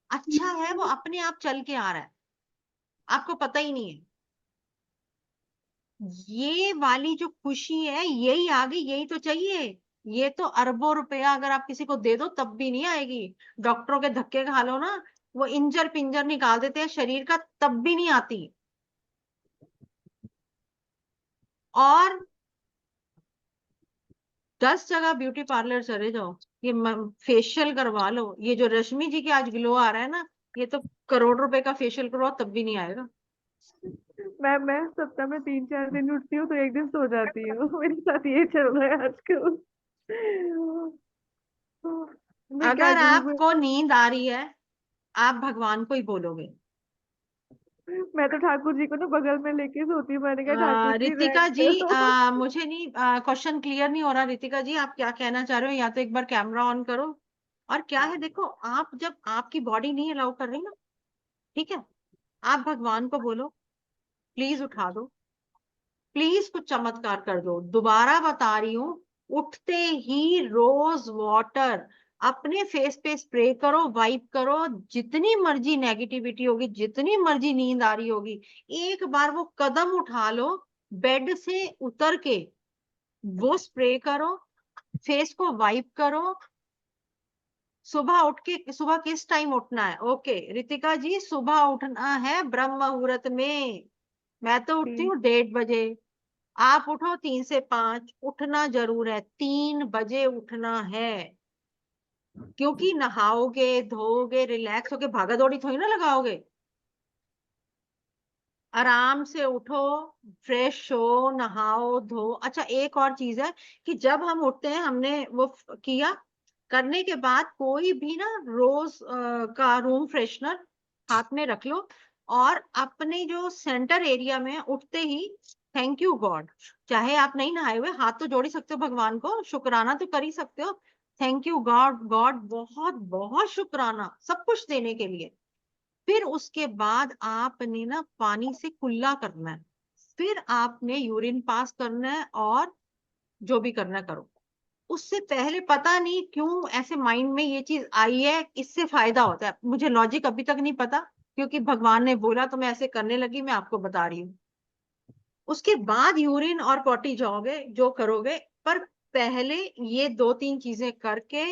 B: अच्छा है वो अपने आप चल के आ रहा है, आपको पता ही नहीं है। ये वाली जो खुशी है, यही आ गई, यही तो चाहिए। ये तो अरबों रुपया अगर आप किसी को दे दो तब भी नहीं आएगी। डॉक्टरों के धक्के खा लो ना, वो इंजर पिंजर निकाल देते हैं शरीर का, तब भी नहीं आती। और 10 जगह ब्यूटी पार्लर चले जाओ, ये फेशियल करवा लो, ये जो रश्मि जी के आज ग्लो आ रहा है ना, ये तो करोड़ रुपए का फेशियल करवाओ तब भी नहीं आएगा।
H: मैं सप्ताह में 3-4 दिन उठती हूँ तो एक दिन सो जाती हूँ। मेरे साथ ये चल रहा है आजकल। मैं क्या
B: अगर
H: करूँ
B: आपको नींद आ रही है, आप भगवान को ही बोलोगे।
H: मैं तो ठाकुर जी को ना बगल में लेके सोती हूँ। मैंने कहा ठाकुर जी
B: रितिका
H: रेस्ट
B: जी,
H: करो।
B: मुझे नहीं, क्वेश्चन क्लियर नहीं हो रहा। रितिका जी, आप क्या कहना चाह रहे हो? या तो एक बार कैमरा ऑन करो। और क्या है, देखो, आप जब आपकी बॉडी नहीं अलाउ कर रही ना, ठीक है, आप भगवान को बोलो, प्लीज उठा दो, प्लीज कुछ चमत्कार कर दो। दोबारा बता रही हूँ, उठते ही रोज वाटर अपने फेस पे स्प्रे करो, वाइप करो। जितनी मर्जी नेगेटिविटी होगी, जितनी मर्जी नींद आ रही होगी, एक बार वो कदम उठा लो, बेड से उतर के वो स्प्रे करो, फेस को वाइप करो। सुबह उठ के, सुबह किस टाइम उठना है? ओके रितिका जी, सुबह उठना है ब्रह्म मुहूर्त में। मैं तो उठती हूँ 1:30 बजे। आप उठो 3 से 5, उठना जरूर है, 3 बजे उठना है। क्योंकि नहाओगे, धोओगे, रिलैक्स होके, भागा दौड़ी थोड़ी ना लगाओगे। आराम से उठो, फ्रेश हो, नहाओ, धो। अच्छा, एक और चीज है कि जब हम उठते हैं, हमने वो किया, करने के बाद कोई भी ना रोज का रूम फ्रेशनर हाथ में रख लो, और अपने जो सेंटर एरिया में उठते ही थैंक यू गॉड, चाहे आप नहीं नहाए हुए, हाथ तो जोड़ ही सकते हो, भगवान को शुक्राना तो कर ही सकते हो। थैंक यू गॉड, गॉड बहुत बहुत शुक्राना सब कुछ देने के लिए। फिर उसके बाद आपने ना पानी से कुल्ला करना है, फिर आपने यूरिन पास करना है, और जो भी करना है करो। उससे पहले पता नहीं क्यों ऐसे माइंड में ये चीज आई है, इससे फायदा होता है। मुझे लॉजिक अभी तक नहीं पता, क्योंकि भगवान ने बोला तो मैं ऐसे करने लगी, मैं आपको बता रही हूँ। उसके बाद यूरिन और पॉटी जाओगे, जो करोगे, पर पहले ये 2-3 चीजें करके,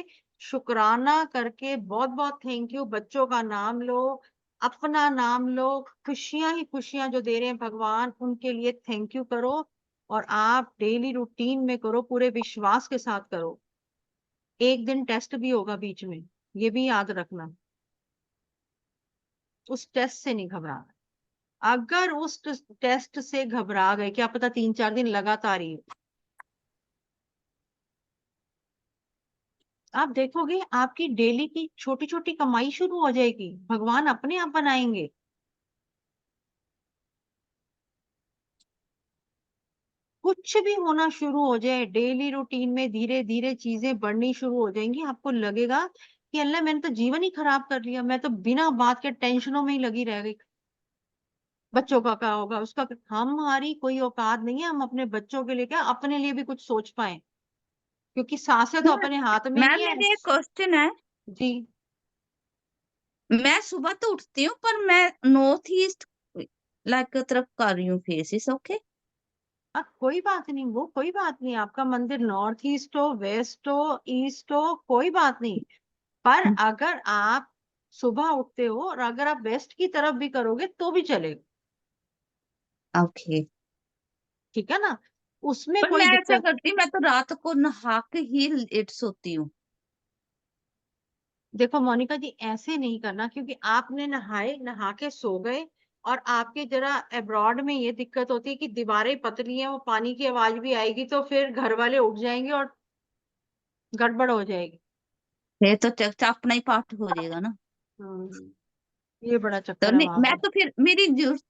B: शुक्राना करके, बहुत बहुत थैंक यू, बच्चों का नाम लो, अपना नाम लो, खुशियां ही खुशियां जो दे रहे हैं भगवान, उनके लिए थैंक यू करो। और आप डेली रूटीन में करो, पूरे विश्वास के साथ करो। एक दिन टेस्ट भी होगा बीच में, ये भी याद रखना। उस टेस्ट से नहीं घबराना। अगर उस टेस्ट से घबरा गए, क्या पता 3-4 दिन लगातार ही, आप देखोगे आपकी डेली की छोटी छोटी कमाई शुरू हो जाएगी, भगवान अपने आप बनाएंगे। कुछ भी होना शुरू हो जाए डेली रूटीन में, धीरे धीरे चीजें बढ़नी शुरू हो जाएंगी। आपको लगेगा कि अल्लाह मैंने तो जीवन ही खराब कर लिया, मैं तो बिना बात के टेंशनों में ही लगी रह गई। बच्चों का क्या होगा, उसका हमारी कोई औकात नहीं है हम अपने बच्चों के लिए क्या अपने लिए भी कुछ सोच पाए, क्योंकि सांसें तो अपने हाथ में
F: मैम
B: नहीं है।
F: मेरे एक क्वेश्चन है।
B: जी।
F: मैं सुबह तो उठती हूँ पर मैं नॉर्थ ईस्ट लाइक तरफ कर रही हूँ फेस, इज ओके?
B: कोई बात नहीं, वो कोई बात नहीं, आपका मंदिर नॉर्थ ईस्ट हो, वेस्ट हो, ईस्ट हो, कोई बात नहीं। पर अगर आप सुबह उठते हो और अगर आप वेस्ट की तरफ भी करोगे तो भी चलेगा।
F: ओके।
B: ठीक है ना, उसमें
F: पर
B: कोई
F: मैं ऐसा
B: दिक्कत।
F: करती हूँ, मैं तो रात को नहा के ही लेट सोती हूँ।
B: देखो मोनिका जी, ऐसे नहीं करना, क्योंकि आपने नहा के सो गए, और आपके जरा अब्रॉड में ये दिक्कत होती है कि दीवारें पतली हैं, वो पानी की आवाज भी आएगी तो फिर घर वाले उठ जाएंगे और गड़बड़ हो जाएगी।
F: ये तो अपना ही पाठ हो जाएगा ना।
B: ये बड़ा
F: तो
B: चक्कर है
F: नहीं,
B: वहां
F: मैं
B: पे।
F: तो फिर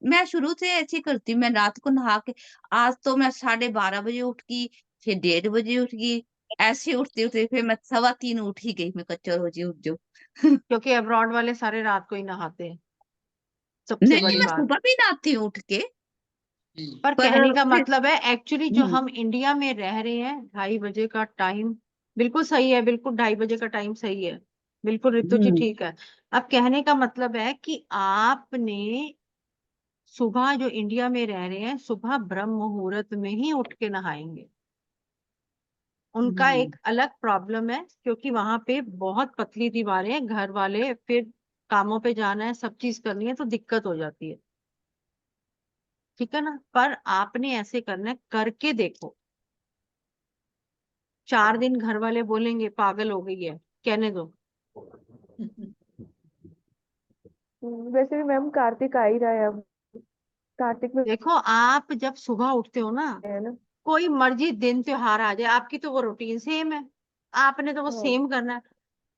F: मैं शुरू से ऐसी करती हूँ, मैं रात को नहा के, आज तो मैं 12:30 बजे उठ गई, फिर 1:30 बजे उठ गई, ऐसे उठते उठते फिर मैं 3:15 उठ ही गई, मैं कच्चा रोजी उठ जाओ।
B: क्योंकि अब्रॉड वाले सारे रात को ही नहाते हैं, सबसे
F: नहीं,
B: बड़ी
F: मैं
B: बात।
F: सुबह भी नहाती हूँ उठ के।
B: पर
F: पर
B: कहने का
F: फिर
B: मतलब है एक्चुअली जो
F: हम्म,
B: हम इंडिया में रह रहे हैं, 2:30 बजे का टाइम बिल्कुल सही है, बिल्कुल 2:30 बजे का टाइम सही है, बिल्कुल रितु जी
F: हम्म,
B: ठीक है। अब कहने का मतलब है कि आपने सुबह, जो इंडिया में रह रहे हैं, सुबह ब्रह्म मुहूर्त में ही उठ के नहाएंगे। उनका
F: हम्म,
B: एक अलग प्रॉब्लम है, क्योंकि वहां पे बहुत पतली दीवारें हैं, घर वाले फिर कामों पे जाना है, सब चीज करनी है, तो दिक्कत हो जाती है। ठीक है ना, पर आपने ऐसे करना है, करके देखो। 4 दिन घर वाले बोलेंगे पागल हो गई है, कहने दो।
H: वैसे भी मैम कार्तिक आ ही रहा है अब, कार्तिक में
B: देखो आप जब सुबह उठते हो ना,
H: है ना।
B: कोई मर्जी दिन त्योहार आ जाए, आपकी तो वो रूटीन सेम है, आपने तो वो
H: हाँ।
B: सेम करना है।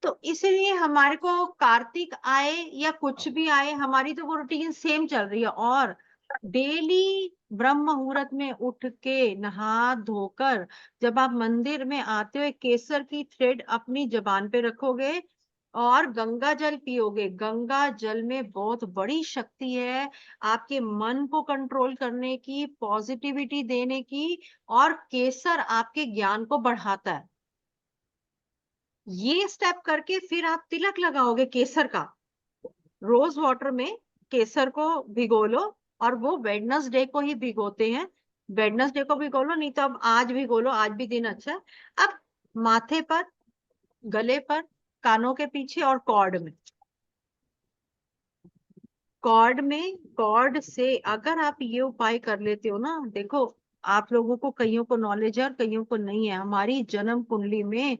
B: तो इसलिए हमारे को कार्तिक आए या कुछ भी आए, हमारी तो वो रूटीन सेम चल रही है। और डेली ब्रह्म मुहूर्त में उठ के नहा धोकर जब आप मंदिर में आते हो, एक केसर की थ्रेड अपनी जबान पे रखोगे और गंगा जल पियोगे। गंगा जल में बहुत बड़ी शक्ति है, आपके मन को कंट्रोल करने की, पॉजिटिविटी देने की, और केसर आपके ज्ञान को बढ़ाता है। ये स्टेप करके फिर आप तिलक लगाओगे केसर का, रोज वाटर में केसर को भिगो लो, और वो वेडनेसडे को ही भिगोते हैं। वेडनेसडे को भिगो लो, नहीं तो अब आज भिगो लो, आज भी दिन अच्छा है। अब माथे पर, गले पर, कानों के पीछे और कॉर्ड में, कॉर्ड से अगर आप ये उपाय कर लेते हो ना, देखो आप लोगों को, कईयों को नॉलेज है और कईयों को नहीं है। हमारी जन्म कुंडली में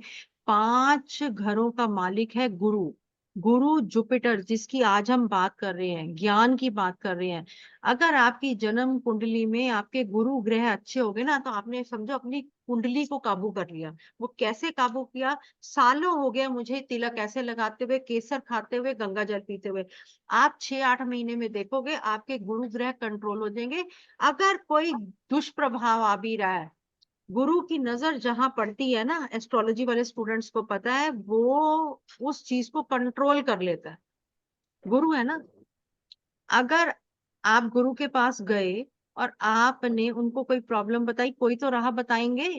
B: 5 घरों का मालिक है गुरु। गुरु जुपिटर, जिसकी आज हम बात कर रहे हैं, ज्ञान की बात कर रहे हैं। अगर आपकी जन्म कुंडली में आपके गुरु ग्रह अच्छे हो गए ना, तो आपने समझो अपनी कुंडली को काबू कर लिया। वो कैसे काबू किया, सालों हो गया मुझे तिलक ऐसे लगाते हुए, केसर खाते हुए, गंगा जल पीते हुए। आप 6-8 महीने में देखोगे आपके गुरु ग्रह कंट्रोल हो जाएंगे। अगर कोई दुष्प्रभाव आ भी रहा है, गुरु की नजर जहां पड़ती है ना, एस्ट्रोलॉजी वाले स्टूडेंट्स को पता है, वो उस चीज को कंट्रोल कर लेता है। गुरु है ना। अगर आप गुरु के पास गए और आपने उनको कोई प्रॉब्लम बताई, कोई तो राह बताएंगे,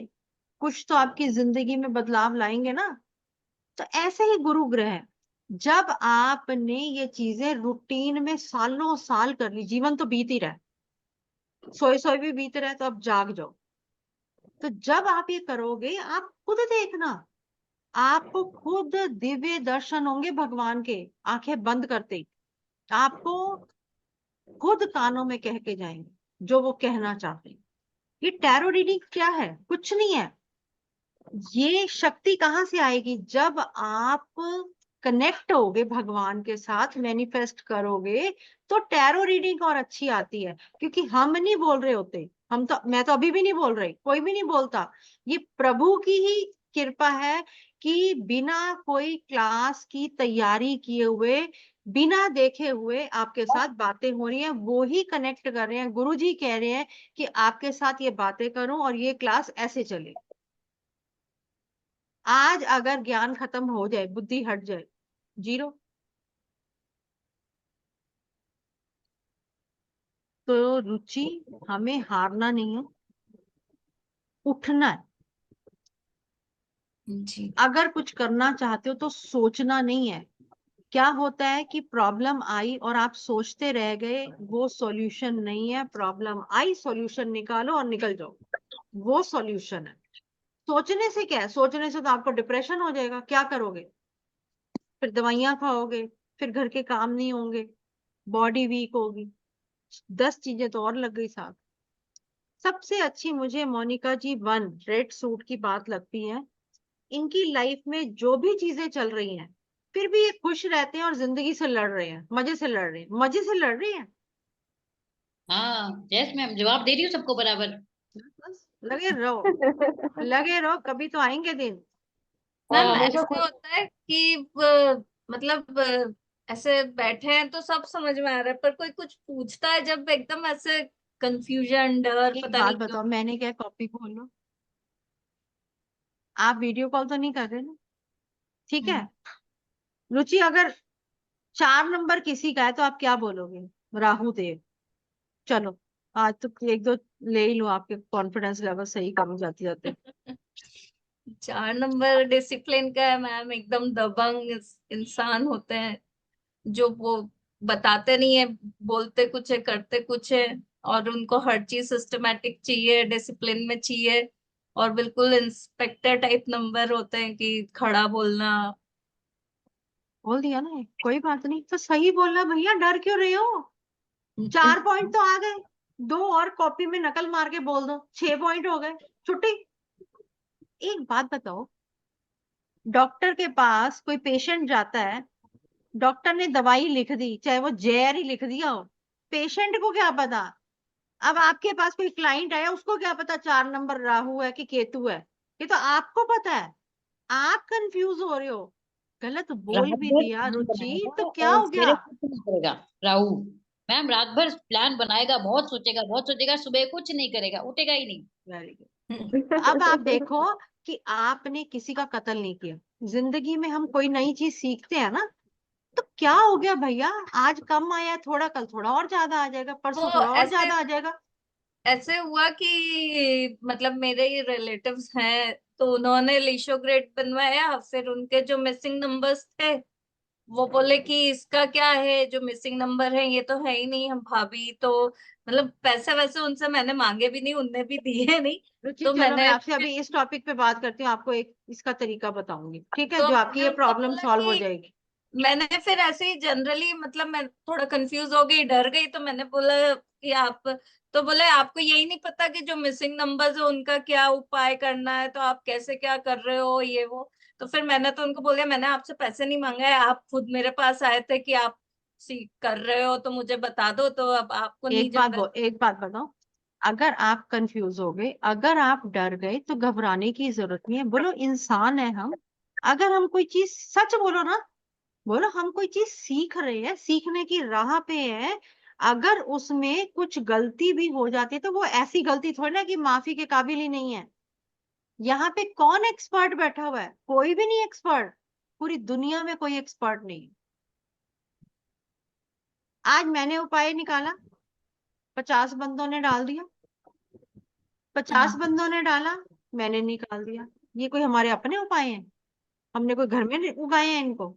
B: कुछ तो आपकी जिंदगी में बदलाव लाएंगे ना। तो ऐसे ही गुरु ग्रह है। जब आपने ये चीजें रूटीन में सालों साल कर ली, जीवन तो बीत ही रहा है, सोए सोए भी बीत रहा है, तो अब जाग जाओ। तो जब आप ये करोगे, आप खुद देखना, आपको खुद दिव्य दर्शन होंगे भगवान के, आंखें बंद करते ही। आपको खुद कानों में कह के जाएंगे जो वो कहना चाहते हैं। ये टैरो रीडिंग क्या है? कुछ नहीं है। ये शक्ति कहाँ से आएगी? जब आप कनेक्ट होगे भगवान के साथ, मैनिफेस्ट करोगे, तो टैरो रीडिंग और अच्छी आती है। क्योंकि हम नहीं बोल रहे होते, मैं तो अभी भी नहीं बोल रही, कोई भी नहीं बोलता। ये प्रभु की ही कृपा है कि बिना कोई क्लास की तैयारी किए हुए, बिना देखे हुए आपके साथ बातें हो रही हैं। वो ही कनेक्ट कर रहे हैं। गुरुजी कह रहे हैं कि आपके साथ ये बातें करूं और ये क्लास ऐसे चले। आज अगर ज्ञान खत्म हो जाए, बुद्धि हट जाए, जीरो। तो रुचि, हमें हारना नहीं है, उठना है।
A: जी।
B: अगर कुछ करना चाहते हो तो सोचना नहीं है। क्या होता है कि प्रॉब्लम आई और आप सोचते रह गए, वो सॉल्यूशन नहीं है। प्रॉब्लम आई, सॉल्यूशन निकालो और निकल जाओ, वो सॉल्यूशन है। सोचने से क्या है? सोचने से तो आपको डिप्रेशन हो जाएगा। क्या करोगे? फिर दवाइयां खाओगे, फिर घर के काम नहीं होंगे, बॉडी वीक होगी, 10 चीजें तो और लग गई साथ। सबसे अच्छी मुझे मोनिका जी रेड सूट की बात लगती है। इनकी लाइफ में जो भी चीजें चल रही हैं, फिर भी ये खुश रहते हैं और जिंदगी से लड़ रहे हैं, मजे से लड़ रहे हैं, मजे से लड़ रहे हैं।
K: हाँ यस मैम, जवाब दे रही हूँ सबको बराबर।
B: बस लगे रहो, लगे रहो, कभी तो आएंगे दिन।
A: मैम
K: हाँ
D: हमेशा
A: ऐसे
D: खुश।
A: होता है कि मतलब ऐसे बैठे हैं तो सब समझ में आ रहा है, पर कोई कुछ पूछता है जब एकदम ऐसे कंफ्यूजन, डर,
B: एक
A: पता
B: बात
A: नहीं क्यों।
B: बताओ, मैंने क्या कॉपी खोल लो? आप वीडियो कॉल तो नहीं कर रहे ना? ठीक है। रुचि, अगर 4 नंबर किसी का है तो आप क्या बोलोगे? राहु देव। चलो, आज तो एक दो ले ही लो, आपके कॉन्फिडेंस लेवल सही कम जाती जाते।
A: 4 नंबर डिसिप्लिन का है मैम, एकदम दबंग इंसान होते हैं, जो वो बताते नहीं है, बोलते कुछ है करते कुछ है, और उनको हर चीज सिस्टमेटिक चाहिए, डिसिप्लिन में चाहिए, और बिल्कुल इंस्पेक्टर टाइप नंबर होते हैं कि खड़ा बोलना।
B: बोल दिया ना, कोई बात नहीं, तो सही बोलना भैया, डर क्यों रहे हो? 4 पॉइंट तो आ गए, 2 और कॉपी में नकल मार के बोल दो, 6 पॉइंट हो गए, छुट्टी। एक बात बताओ, डॉक्टर के पास कोई पेशेंट जाता है, डॉक्टर ने दवाई लिख दी, चाहे वो जहर ही लिख दिया हो, पेशेंट को क्या पता? अब आपके पास कोई क्लाइंट आया, उसको क्या पता 4 नंबर राहु है कि केतु है? ये तो आपको पता है। आप कंफ्यूज हो रहे हो। गलत बोल
K: रात
B: भी
K: भर
B: दिया
K: प्लान
B: रुचि
K: बनाएगा
B: तो क्या
K: और
B: हो गया?
K: सवेरे कुछ नहीं करेगा। राहु मैम रात भर प्लान बनाएगा, बहुत सोचेगा बहुत सोचेगा, सुबह कुछ नहीं करेगा, उठेगा ही नहीं।
B: Very good. अब आप देखो कि आपने किसी का कत्ल नहीं किया। जिंदगी में हम कोई नई चीज सीखते हैं ना, तो क्या हो गया भैया? आज कम आया थोड़ा, कल थोड़ा और ज्यादा आ जाएगा, परसों
A: वो
B: थोड़ा और
A: ऐसे
B: ज्यादा आ जाएगा।
A: ऐसे हुआ कि मतलब मेरे ही रिलेटिव्स हैं, तो उन्होंने लिशोग्रेड बनवाया, फिर उनके जो मिसिंग नंबर्स थे, वो बोले कि इसका क्या है, जो मिसिंग नंबर है ये तो है ही नहीं। हम भाभी तो मतलब पैसे वैसे उनसे मैंने मांगे भी नहीं, उनने भी दिए नहीं।
B: रुचि,
A: तो
B: चलो मैं
A: मैंने
B: आपसे अभी इस टॉपिक पे बात करती हूँ, आपको एक इसका तरीका बताऊंगी, ठीक है,
A: तो
B: जो आपकी
A: मैंने
B: ये
A: उनको
B: प्रॉब्लम
A: बोला
B: सॉल्व हो
A: कि
B: जाएगी।
A: मैंने फिर ऐसे ही जनरली, मतलब मैं थोड़ा कंफ्यूज हो गई, डर गई, तो मैंने बोला कि आप, तो बोले आपको यही नहीं पता कि जो मिसिंग नंबर्स है उनका क्या उपाय करना है, तो आप कैसे क्या कर रहे हो ये वो। तो फिर मैंने तो उनको बोला मैंने आपसे पैसे नहीं मांगा है, आप खुद मेरे पास आए थे कि आप सीख कर रहे हो तो मुझे बता दो, तो अब आपको नहीं जरूरत।
B: एक बात बताओ, अगर आप कंफ्यूज हो गए, अगर आप डर गए, तो घबराने की जरूरत नहीं है। बोलो, इंसान है हम। अगर हम कोई चीज, सच बोलो ना, बोलो हम कोई चीज सीख रहे हैं, सीखने की राह पे है, अगर उसमें कुछ गलती भी हो जाती है तो वो ऐसी गलती थोड़ी ना कि माफी के काबिल ही नहीं है। यहाँ पे कौन एक्सपर्ट बैठा हुआ है? कोई भी नहीं एक्सपर्ट, पूरी दुनिया में कोई एक्सपर्ट नहीं। आज मैंने उपाय निकाला, 50 बंदों ने डाल दिया, 50 बंदों ने डाला, मैंने निकाल दिया। ये कोई हमारे अपने उपाय हैं? हमने कोई घर में उगाए हैं इनको?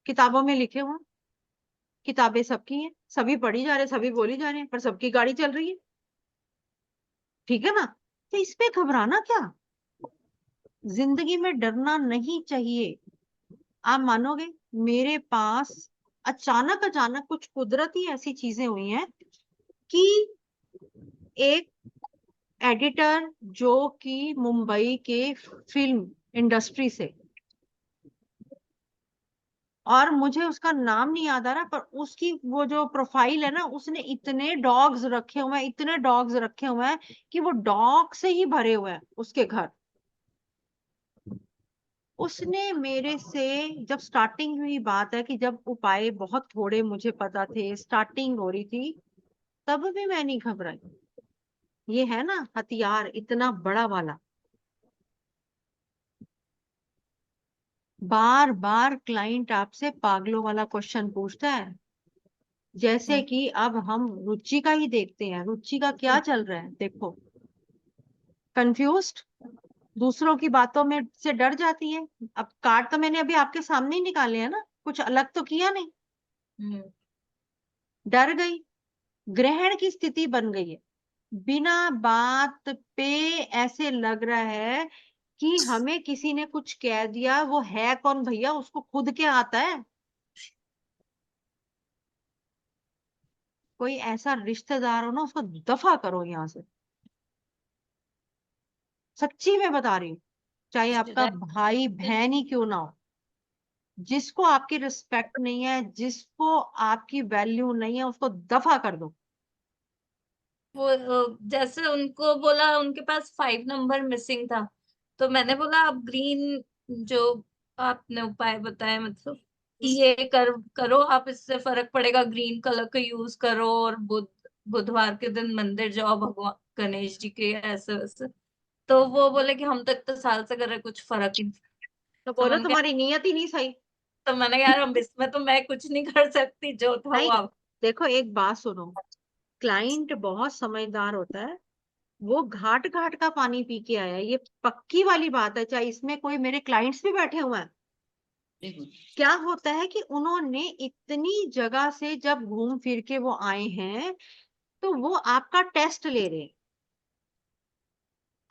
B: किताबों में लिखे हुए हैं। किताबें सबकी हैं, सभी पढ़ी जा रहे हैं, सभी बोली जा रहे हैं, पर सबकी गाड़ी चल रही है। ठीक है ना? तो इस पे घबराना क्या? जिंदगी में डरना नहीं चाहिए। आप मानोगे, मेरे पास अचानक अचानक कुछ कुदरती ऐसी चीजें हुई हैं कि एक एडिटर जो कि मुंबई के फिल्म इंडस्ट्री से, और मुझे उसका नाम नहीं याद आ रहा, पर उसकी वो जो प्रोफाइल है ना, उसने इतने डॉग्स रखे हुए हैं, इतने डॉग्स रखे हुए हैं कि वो डॉग से ही भरे हुए हैं उसके घर। उसने मेरे से, जब स्टार्टिंग हुई बात है कि जब उपाय बहुत थोड़े मुझे पता थे, स्टार्टिंग हो रही थी, तब भी मैं नहीं घबराई। ये है ना हथियार इतना बड़ा वाला। बार बार क्लाइंट आपसे पागलों वाला क्वेश्चन पूछता है, जैसे कि अब हम रुचि का ही देखते हैं। रुचि का क्या चल रहा है देखो, कंफ्यूज्ड, दूसरों की बातों में से डर जाती है। अब कार्ड तो मैंने अभी आपके सामने ही निकाले हैं ना, कुछ अलग तो किया नहीं। डर गई, ग्रहण की स्थिति बन गई है। बिना बात पे ऐसे लग रहा है कि हमें किसी ने कुछ कह दिया। वो है कौन भैया, उसको खुद क्या आता है? कोई ऐसा रिश्तेदार हो ना, उसको दफा करो यहाँ से। सच्ची में बता रही हूँ, चाहे आपका
K: रिश्तेदार
B: भाई बहन ही क्यों ना हो, जिसको आपकी रिस्पेक्ट नहीं है, जिसको आपकी वैल्यू नहीं है, उसको दफा कर दो।
A: वो जैसे उनको बोला उनके पास 5 नंबर मिसिंग था, तो मैंने बोला आप ग्रीन जो आपने उपाय बताया, मतलब ये करो आप, इससे फर्क पड़ेगा, ग्रीन कलर का यूज करो, और बुधवार के दिन मंदिर जाओ भगवान गणेश जी के, ऐसे वैसे। तो वो बोले कि हम तो इतने साल से कर रहे, कुछ फर्क ही नहीं।
B: तो
A: तो
B: बोलो
A: मैंने कहा,
B: तुम्हारी नीयत ही नहीं सही।
A: तो मैंने कहा, यार हम इसमें तो मैं कुछ नहीं कर सकती, जो था
B: नहीं,
A: वो आप।
B: देखो एक बात सुनो, क्लाइंट बहुत समझदार होता है। वो घाट घाट का पानी पी के आया है, ये पक्की वाली बात है, चाहे इसमें कोई मेरे क्लाइंट्स भी बैठे हुए हैं। क्या होता है कि उन्होंने इतनी जगह से जब घूम फिर के वो आए हैं, तो वो आपका टेस्ट ले रहे हैं।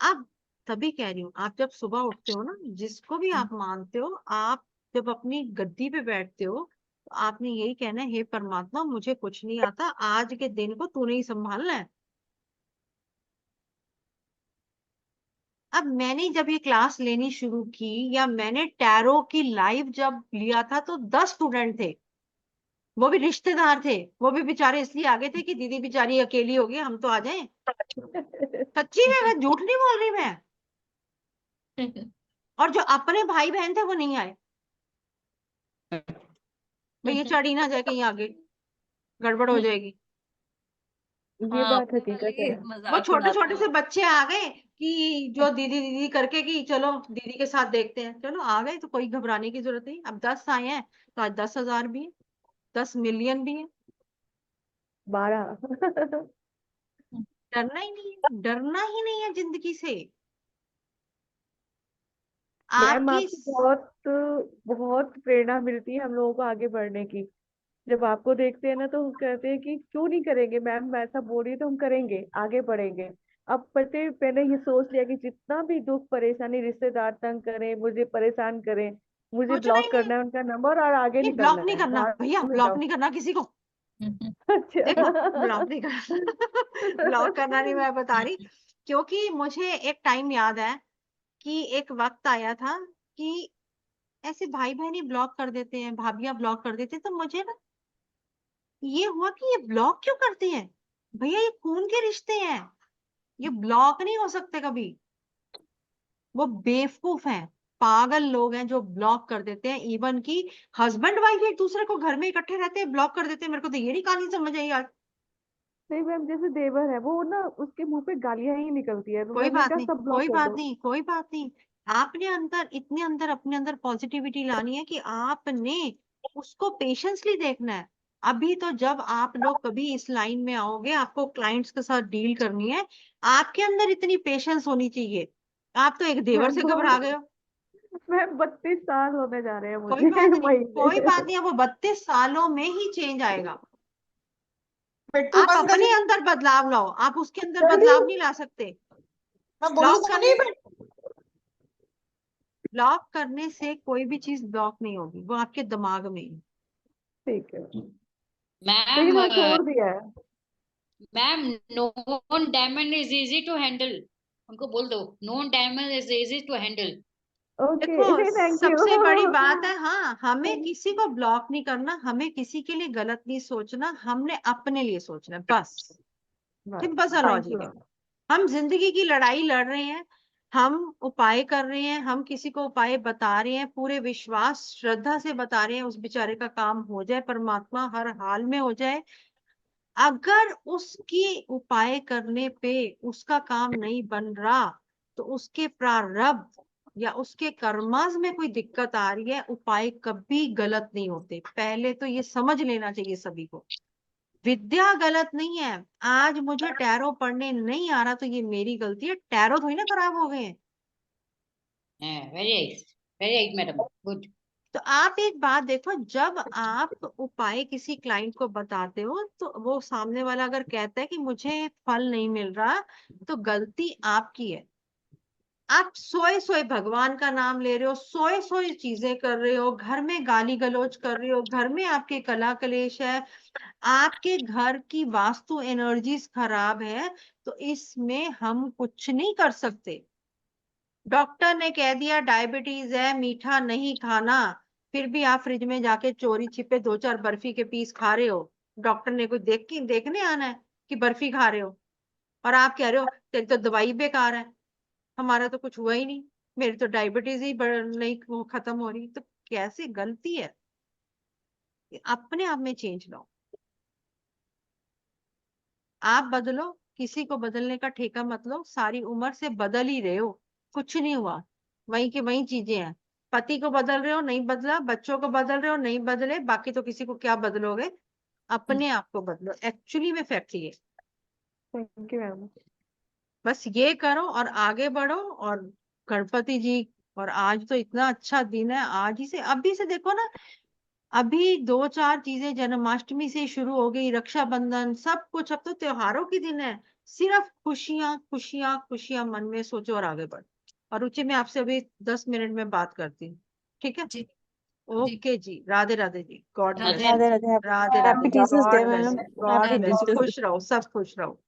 B: अब तभी कह रही हूँ, आप जब सुबह उठते हो ना, जिसको भी आप मानते हो, आप जब अपनी गद्दी पे बैठते हो, तो आपने यही कहना है, हे परमात्मा मुझे कुछ नहीं आता, आज के दिन को तूने ही संभालना है। अब मैंने जब ये क्लास लेनी शुरू की, या मैंने टैरो की लाइव जब लिया था, तो 10 स्टूडेंट थे, वो भी रिश्तेदार थे। वो भी बेचारे इसलिए आ गए थे कि दीदी बेचारी अकेली हो गई, हम तो आ जाएं। सच्ची में, मैं झूठ नहीं बोल रही मैं। और जो अपने भाई बहन थे वो नहीं आए, भैया चढ़ ही ना जाए कहीं आगे, गड़बड़ हो जाएगी।
H: ये
A: हाँ,
H: बात
A: वो
H: हकीकत
A: वाली
H: है।
B: वो
A: मजाक
B: छोटे
A: उड़ाते
B: छोटे
A: हैं।
B: से बच्चे आ गए कि जो दीदी दीदी करके, कि चलो दीदी के साथ देखते हैं, चलो आ गए, तो कोई घबराने की जरूरत नहीं। अब 10 आए हैं, तो आज 10,000 भी है, 10 मिलियन भी है।
H: 12।
B: डरना ही नहीं है, डरना ही नहीं है जिंदगी से।
H: मैम
B: आपकी
H: आपसे बहुत बहुत प्रेरणा मिलती है हम लोगों को आगे बढ़ने की। जब आपको देखते हैं ना तो हम कहते हैं कि क्यों नहीं करेंगे मैम, मैं ऐसा बोल रही है तो हम करेंगे, आगे बढ़ेंगे। अब पते मैंने ये सोच लिया कि जितना भी दुख परेशानी रिश्तेदार तंग करें, मुझे परेशान करें, मुझे
B: सोचना ही
H: ब्लॉक
B: नहीं है,
H: करना है उनका नंबर और आगे
B: ये ब्लॉक
H: निकलना
B: नहीं
H: है,
B: करना भैया,
H: भाग में
B: ब्लॉक
H: जाओ।
B: नहीं करना किसी को। देखो, ब्लॉक
H: अच्छा।
B: नहीं करना। ब्लॉक करना नहीं, मैं बता रही, क्योंकि मुझे एक टाइम याद है कि एक वक्त आया था कि ऐसे भाई बहन ही ब्लॉक कर देते हैं, भाभियां ब्लॉक कर देते हैं, तो मुझे ना ये हुआ कि ये ब्लॉक क्यों करते हैं भैया, ये खून के रिश्ते हैं, ये ब्लॉक नहीं हो सकते कभी। वो बेवकूफ हैं, पागल लोग हैं जो ब्लॉक कर देते हैं। इवन की हस्बैंड वाइफ एक दूसरे को घर में इकट्ठे रहते हैं, ब्लॉक कर देते हैं। मेरे को तो ये नहीं कहानी समझ आई आज।
H: नहीं मैम, जैसे देवर है वो ना, उसके मुंह पे गालियां ही निकलती है, तो
B: कोई
H: मैंने
B: बात
H: कहा
B: नहीं,
H: सब ब्लॉक
B: कोई
H: कर
B: बात
H: दो।
B: नहीं, कोई बात नहीं। आपने अंदर, इतने अंदर, अपने अंदर पॉजिटिविटी लानी है कि आपने उसको पेशेंसली देखना है। अभी तो जब आप लोग कभी इस लाइन में आओगे, आपको क्लाइंट्स के साथ डील करनी है, आपके अंदर इतनी पेशेंस होनी चाहिए। आप तो एक देवर
H: मैम
B: से घबरा
H: बहुत,
B: गए हो।
H: मैम 32 साल होने जा रहे हैं
B: कोई
H: मुझे
B: बात नहीं,
H: मई
B: कोई
H: में।
B: बात नहीं, अब वो 32 सालों में ही चेंज आएगा।
D: मिट्टू
B: आप
D: बंद
B: अपने
D: करिए।
B: अंदर बदलाव लाओ, आप उसके अंदर
D: जल्दी,
B: बदलाव नहीं ला सकते।
D: मैं बोलूँ
B: ब्लॉक
D: तो नहीं
B: करने,
D: पे।
B: ब्लॉक करने से कोई भी चीज ब्लॉक नहीं होगी, वो आपके दिमाग में है।
H: ठीक है, लेकिन
K: मैम
H: मैं छोड़ दिया है।
K: Ma'am non diamond is easy to handle, उनको बोल दो non diamond is easy to handle.
H: Okay,
B: देखो
H: थैंक
B: सबसे बड़ी
H: यू।
B: बात है, हाँ, हमें किसी को ब्लॉक नहीं करना, हमें किसी के लिए गलत नहीं सोचना, हमने अपने लिए सोचना है, बस। सिंपल सा
H: थैंक यू
B: लॉजिक है।
H: मैम।
B: हम जिंदगी की लड़ाई लड़ रहे हैं, हम उपाय कर रहे हैं, हम किसी को उपाय बता रहे हैं, पूरे विश्वास श्रद्धा से बता रहे हैं, उस बेचारे का काम हो जाए, परमात्मा हर हाल में हो जाए। अगर उसकी उपाय करने पे उसका काम नहीं बन रहा, तो उसके प्रारब्ध या उसके कर्मज में कोई दिक्कत आ रही है, उपाय कभी गलत नहीं होते। पहले तो ये समझ लेना चाहिए सभी को। विद्या गलत नहीं है। आज मुझे टैरो पढ़ने नहीं आ रहा तो ये मेरी गलती है, टैरो थोड़ी ना खराब हो गए हैं।
K: Very right madam, good.
B: तो आप एक बात देखो, जब आप उपाय किसी क्लाइंट को बताते हो तो वो सामने वाला अगर कहता है कि मुझे फल नहीं मिल रहा, तो गलती आपकी है। आप सोए सोए भगवान का नाम ले रहे हो, सोए सोए चीजें कर रहे हो, घर में गाली गलौज कर रहे हो, घर में आपके कला कलेश है, आपके घर की वास्तु एनर्जीज खराब है, तो इसमें हम कुछ नहीं कर सकते। डॉक्टर ने कह दिया डायबिटीज है, मीठा नहीं खाना, फिर भी आप फ्रिज में जाके चोरी छिपे 2-4 बर्फी के पीस खा रहे हो। डॉक्टर ने कोई देखने आना है कि बर्फी खा रहे हो, और आप कह रहे हो तेरी तो दवाई बेकार है, हमारा तो कुछ हुआ ही नहीं, मेरी तो डायबिटीज ही नहीं वो खत्म हो रही। तो कैसे गलती है, अपने आप में चेंज लाओ। आप बदलो, किसी को बदलने का ठेका मत लो, सारी उम्र से बदल ही रहे हो, कुछ नहीं हुआ, वही की वही चीजें हैं। पति को बदल रहे हो, नहीं बदला, बच्चों को बदल रहे हो, नहीं बदले, बाकी तो किसी को क्या बदलोगे, अपने आप को बदलो। एक्चुअली में फैक्ट ये,
H: थैंक यू मैम।
B: बस ये करो और आगे बढ़ो। और गणपति जी, और आज तो इतना अच्छा दिन है, आज ही से, अभी से देखो ना, अभी 2-4 चीजें जन्माष्टमी से शुरू हो गई, रक्षाबंधन, सब कुछ, अब तो त्योहारों के दिन है। सिर्फ खुशियां खुशियां खुशियां मन में सोचो और आगे बढ़ो। और रुचि, मैं आपसे अभी 10 मिनट में बात करती हूँ, ठीक है?
A: जी जी।
B: ओके जी, Radhe Radhe ji, god bless
A: Radhe
B: you.
C: Radhe Radhe,
B: Radhe
C: happy
B: Radhe,
C: teachers day
B: god bless
C: ma'am,
B: you, god
C: happy
B: bless you,
C: teachers.
B: खुश रहो, सब खुश रहो।